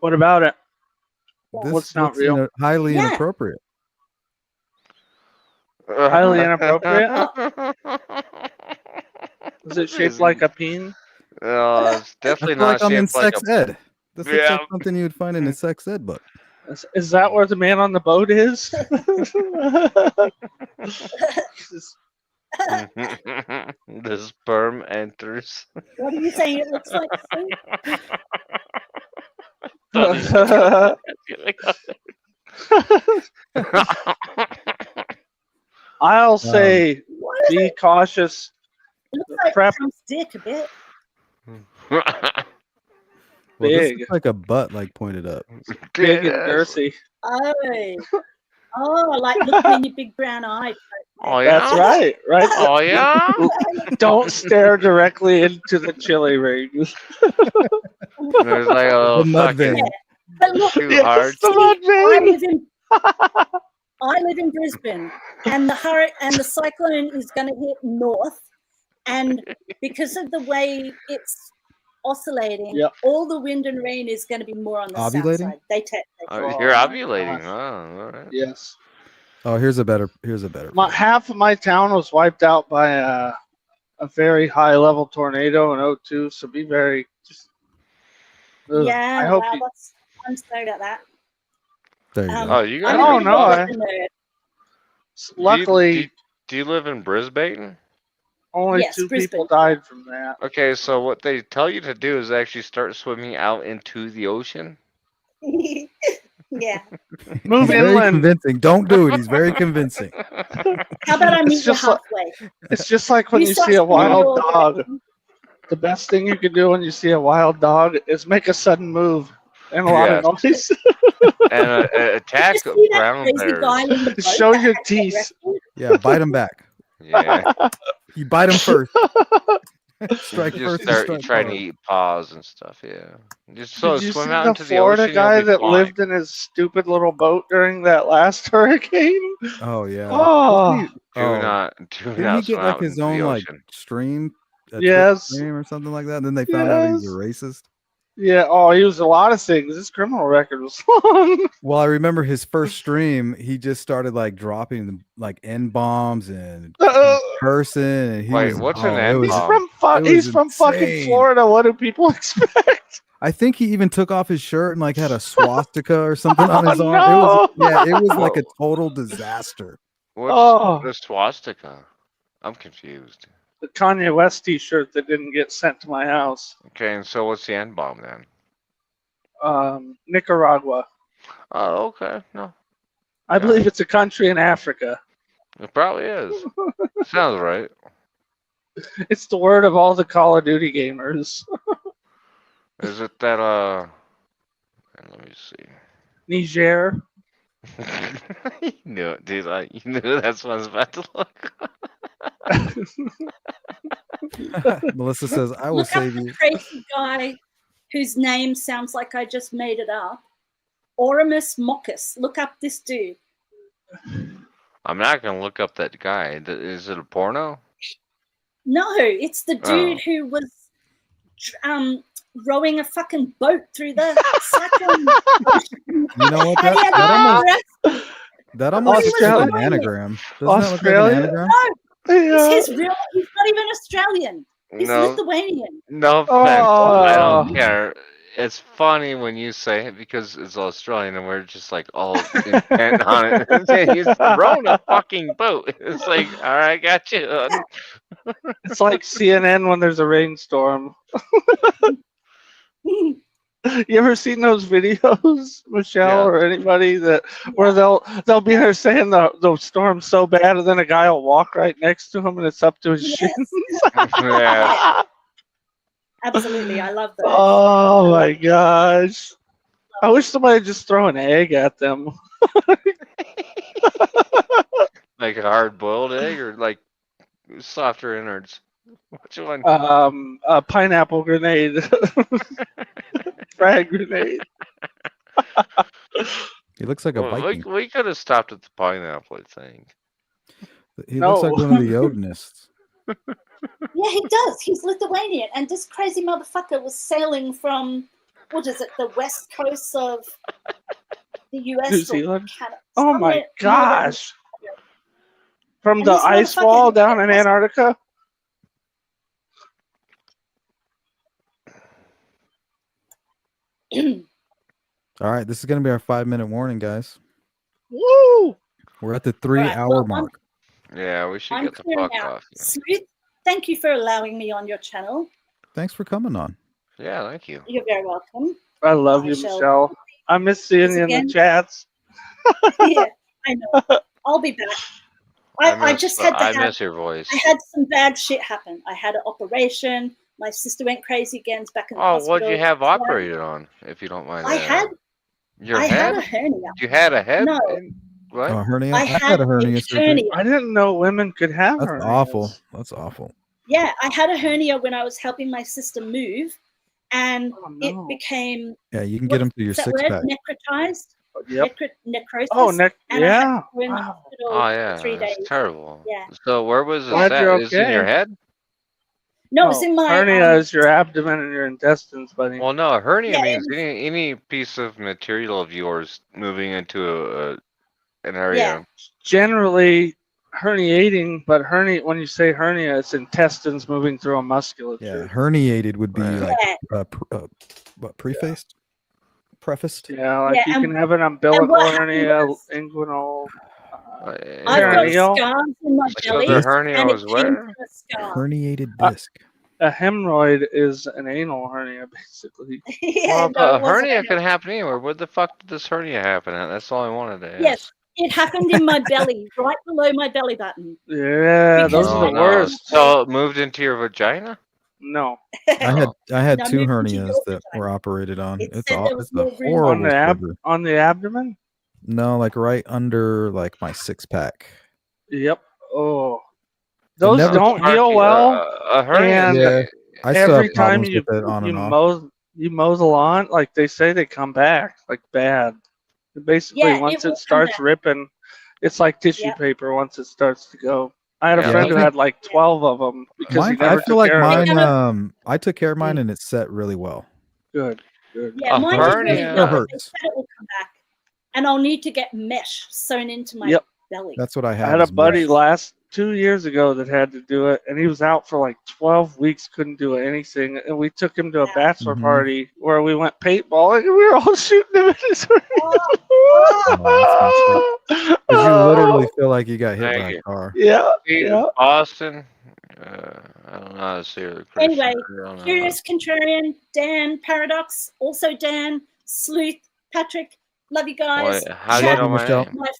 What about it? This What's not looks real? highly Yeah. inappropriate. Highly inappropriate? Is it shaped like a peen? No, it's I definitely feel like not I'm in shaped like sex a. ed. This looks Yeah. like something you would find in a sex ed book. Is that where the man on the boat is? The sperm enters. What are you saying? It looks like soup? I'll say be cautious. It looks like Prep. Trump's dick a bit. Well, this Big. looks like a butt, like pointed up. Big and girthy. Oh, like looking in your big brown eye. Oh yeah. That's right. Right. Oh yeah. Don't stare directly into the chili ring. There's like a little The mud fucking vein. But look, too Yes, hard. the mud vein. I live in Brisbane, and the cyclone is going to hit north, and because of the way it's oscillating, Yep. all the wind and rain is going to be more on the south Ovulating? side. They You're ovulating. Oh, all right. Yes. Oh, here's a better. Half of my town was wiped out by a very high level tornado in 02. So be very. Yeah, I hope wow, you. I'm sorry about that. There you go. Oh, you I'm guys. a Oh big no! Brisbane nerd. Luckily, Do you live in Brisbane? only Yes, 2 Brisbane. people died from that. Okay, so what they tell you to do is actually start swimming out into the ocean. Yeah. Move He's very inland. convincing. Don't do it. He's very convincing. How about I meet you just like- halfway? It's just like when You you start see a swimming wild all dog. day. The best thing you can do when you see a wild dog is make a sudden move and a lot of noise. And attack Did you see that brown crazy guy bears. in the boat Show that your had to get teeth. rescued? Yeah, bite him back. Yeah. You bite him first. Strike You first. just start strike trying to hard. eat paws and stuff. Yeah. Just so Did you swim see out the into the Florida ocean. guy you'll be that fine. lived in his stupid little boat during that last hurricane? Oh yeah. Oh. Wasn't he- Do Didn't not he swim get like out his into own the like ocean. stream? A Twitch Yes. stream or something like that. And then they found out he's a Yes. racist. Yeah. Oh, he was a lot of things. His criminal record was long. Well, I remember his first stream. He just started like dropping like N bombs and cursing. And he Wait, was, what's an it was- N-bomb? it was He's from fucking insane. Florida. What do people expect? I think he even took off his shirt and like had a swastika or something on his Oh, arm. no. It was like a total disaster. What's Oh. the swastika? I'm confused. The Kanye West T-shirt that didn't get sent to my house. Okay, and so what's the N bomb then? Nicaragua. Oh, okay. No, I believe it's a country in Africa. it probably is. Sounds right. It's the word of all the Call of Duty gamers. Is it that let me see. Niger. You knew it, dude. You knew that's what I was about to look. Melissa says, "I will Look up save the you." crazy guy whose name sounds like I just made it up. Oramus Moccus. Look up this dude. I'm not gonna look up that guy. Is it a porno? No, it's the dude Oh. who was rowing a fucking boat through the cyclone ocean. You know what? And he had That almost looks like an Australia. anagram. Doesn't that look like an Australia? anagram? No, Yeah. it's his real. He's not even Australian. He's No. Lithuanian. No offense. I don't care. It's funny when you say it because it's Australian and we're just like all intent on it. He's rowing a fucking boat. It's like, all right, got you. It's like CNN when there's a rainstorm. You ever seen those videos, Michelle, or anybody where they'll be there saying the storm's so bad, and then a guy will walk right next to him, and it's up to his shins. Yeah. Absolutely, I love that. Oh my gosh! I wish somebody would just throw an egg at them. Like a hard boiled egg or like softer innards? Which one? A pineapple grenade, frag grenade. He looks like a Well, Viking. we could have stopped at the pineapple, I think. He looks like No. one of the Odinists. Yeah, he does. He's Lithuanian, and this crazy motherfucker was sailing from what is it, the west coast of the U.S. New or Zealand? Canada? Oh my somewhere gosh! From And the this ice motherfucker wall didn't down get in us- Antarctica? All right, this is going to be our 5-minute warning, guys. Woo! We're at the 3-hour well, mark. Yeah, we should I'm get the clearing fuck out. off. Sleuth, thank you for allowing me on your channel. Thanks for coming on. Yeah, thank you. You're very welcome. I love you, shall- Michelle. I miss seeing This you in the again? chats. Yeah, I know. I'll be back. I just had to I have. miss your voice. I had some bad shit happen. I had an operation. My sister went crazy again. Back in the Oh, hospital. what'd you have So operated on, if you don't mind? I had. Your I head? had a hernia. You had a head? No. What? Oh, hernia? I I had had a hernia surgery. hernia. I didn't know women could have That's hernias. awful. That's awful. Yeah, I had a hernia when I was helping my sister move, and no. it became. Yeah, you can get them through your What's that six word? pack. Necrotized. Yep. Necrosis. Oh, and I had yeah. to go in the hospital Oh, for yeah. 3 days. It's terrible. Yeah. So where was this Glad at? you're Is it in your okay. head? No, it's in my hernia is your abdomen and your intestines, buddy. Well, no, a hernia Yeah, means it was- any piece of material of yours moving into an area. Yeah. Generally herniating, but when you say hernia, it's intestines moving through a Yeah, musculature. herniated would be like Yeah. what, prefaced? Prefaced? Yeah, like Yeah, you and- can have an and umbilical what happened hernia, was- inguinal. I've got Perineal. scars in my So belly, the hernia and it was came where? through a scar. Herniated disc. A hemorrhoid is an anal hernia, basically. Yeah, Well, no, but it a wasn't. hernia could happen anywhere. Where the fuck did this hernia happen at? That's all I wanted to ask. Yes, it happened in my belly, right below my belly button. Yeah, those Because are the No. worst. So it moved into your vagina? No. I had Now 2 move into hernias your that were operated on. It It's said there was it's a more room horrible On the surgery. on the abdomen? No, like right under like my 6-pack. Yep. Oh. Those never- don't heal well. A hernia. And Yeah, I still every have time problems you with it on and off. mow the lawn, like they say, they come back like bad. Basically, Yeah, it once will it come starts back. ripping, it's like tissue Yep. paper once it starts to go. I had a Yeah, friend who I had like 12 of them because he Mine, never I feel took like care of mine. them. I took care of mine and it set really well. Good, good. Yeah, A mine did really hernia- well. Still They hurts. said it will come back, and I'll need to get mesh sewn into my Yep. belly. That's what I I have. had a is buddy mesh. 2 years ago that had to do it, and he was out for like 12 weeks, couldn't do anything. And we took him to a bachelor Mhm. party where we went paintballing, and we were all shooting him in his Oh, that's not sweet. 'Cause you literally feel like you got hit by Thank a you. car. Yeah, See, yeah. Boston. I don't know how to say it. Anyway, I don't know. Curious Contrarian, Dan, Paradox, also Dan, Sleuth, Patrick, love you guys. Well, how do you Love know you, my Michelle. name? My Love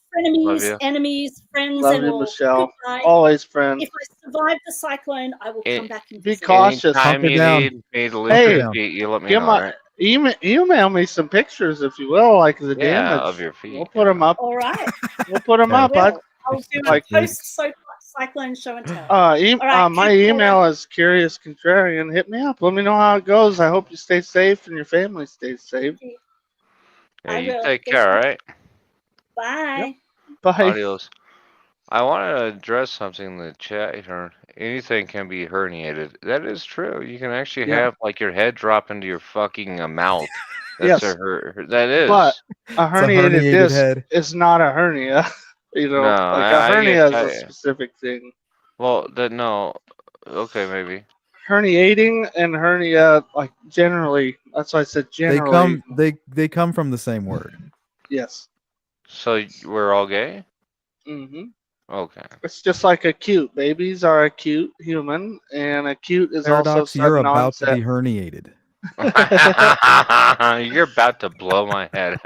frenemies, you. enemies, friends, Love and you, all. Michelle. Goodbye. Always friend. If I survive the cyclone, I will come back and Be visit. cautious. Anytime Hunker you down. need me to lift Hey, your feet, you let me Give know, my right? email me some pictures if you will, like the Yeah, damage. of your feet. We'll put them up. All right. We'll put them I up. bud. will. I'll do Like- a post cyclone show and tell. My keep going. email is Curious Contrarian. Hit me up. Let me know how it goes. I hope you stay safe and your family stays safe. Yeah, I you will. take Thanks care, for- all right? Bye. Bye. Adios. I want to address something in the chat here. Anything can be herniated. That is true. You can actually Yeah. have like your head drop into your fucking mouth. Yes. That is. But a herniated herniated disc head. is not a hernia. You know, No, like I a hernia get is a that. specific thing. Well, no. Okay, maybe. Herniating and hernia, like generally, that's why I said generally. They come from the same word. Yes. So we're all gay? hmm Okay. It's just like acute. Babies are acute human, and acute is also Paradox, you're sudden about to onset. be herniated. You're about to blow my head.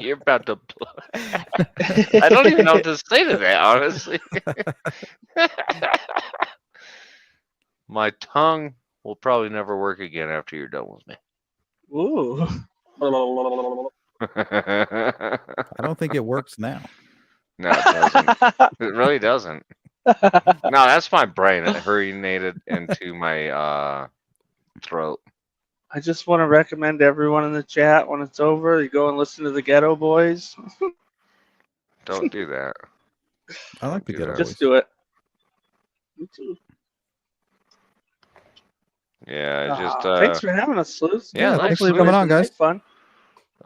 You're about to blow. I don't even know what to say to that, honestly. My tongue will probably never work again after you're done with me. Ooh. I don't think it works now. No, it doesn't. It really doesn't. No, that's my brain. It herniated into my throat. I just want to recommend everyone in the chat when it's over, you go and listen to the Ghetto Boys. Don't do that. I like the Ghetto Just Boys. do it. You too. Yeah, just thanks for having us, Sleuth. yeah, thanks thanks, for coming on, Hopefully guys. fun.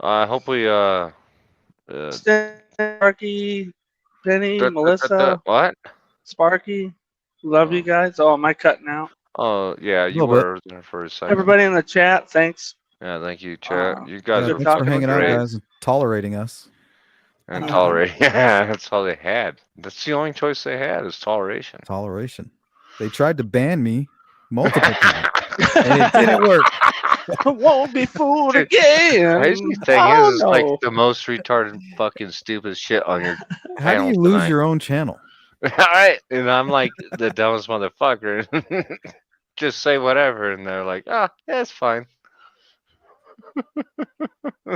I hope we Sparky, Penny, Melissa, what? Sparky. Love you guys. Oh, am I cutting out? Oh yeah, you little bit. were there for a second. Everybody in the chat, thanks. Yeah, thank you, chat. You guys Yeah, are thanks for fucking hanging out, great guys, and tolerating us. and tolerating. Yeah, that's all they had. That's the only choice they had is toleration. Toleration. They tried to ban me multiple times, and it didn't work. Won't be fooled Dude, again. crazy thing Oh, is, no. like the most retarded fucking stupid shit on your How do panel you lose tonight. your own channel? All right, and I'm like the dumbest motherfucker. Just say whatever, and they're like, "Ah, oh, yeah, it's fine."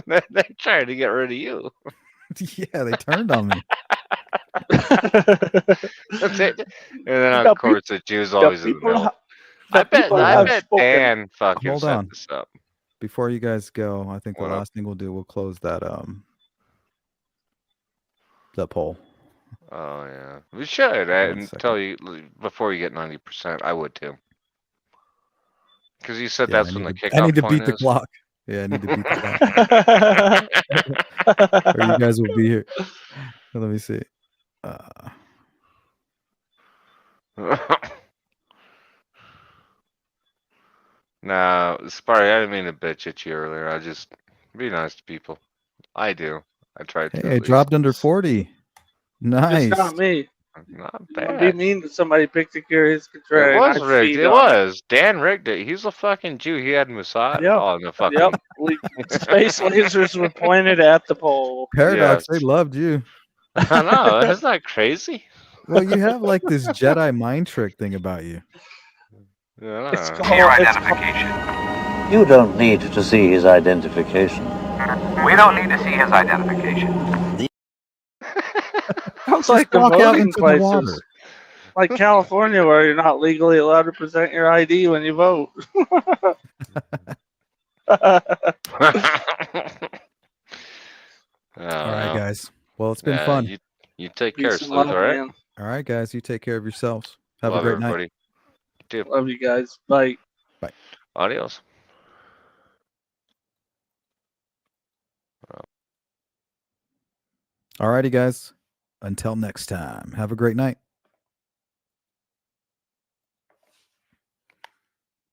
They're trying to get rid of you. Yeah, they turned on me. That's it. And then of course the Jew's always in the middle. I bet Dan fucking Hold set on. this up. Before you guys go, I think What the up? last thing we'll do, we'll close that poll. Oh yeah, we should. And tell you before you get 90%, I would too. Because you said Yeah, that's when the kickoff I need to point beat the is. clock. Yeah, I need to beat the clock. Or you guys will be here. Let me see. Nah, sorry, I didn't mean to bitch at you earlier. I just be nice to people. I do. I try to. Hey, at I least. dropped under 40. Nice. Just not me. Not Don't bad. be mean to somebody. Pick the curious It contrarian. was I rigged. feed It on was. Dan rigged it. He's a fucking Jew. He had Mossad. Yep. Oh, the fucking. Yep. Space lasers were pointed at the pole. Paradox, Yes. they loved you. I know. Isn't that crazy? Well, you have like this Jedi mind trick thing about you. Yeah. It's called Your identification. You don't need to see his identification. We don't need to see his identification. Sounds like the walk out voting into the places. water. Like California, where you're not legally allowed to present your ID when you vote. All right, guys. Well, it's been fun. You take care, Peace and Sleuth, love, all right? man. All right, guys. You take care of yourselves. Have Love a great everybody. night. Dude. Love you guys. Bye. Bye. Adios. All righty, guys. Until next time. Have a great night.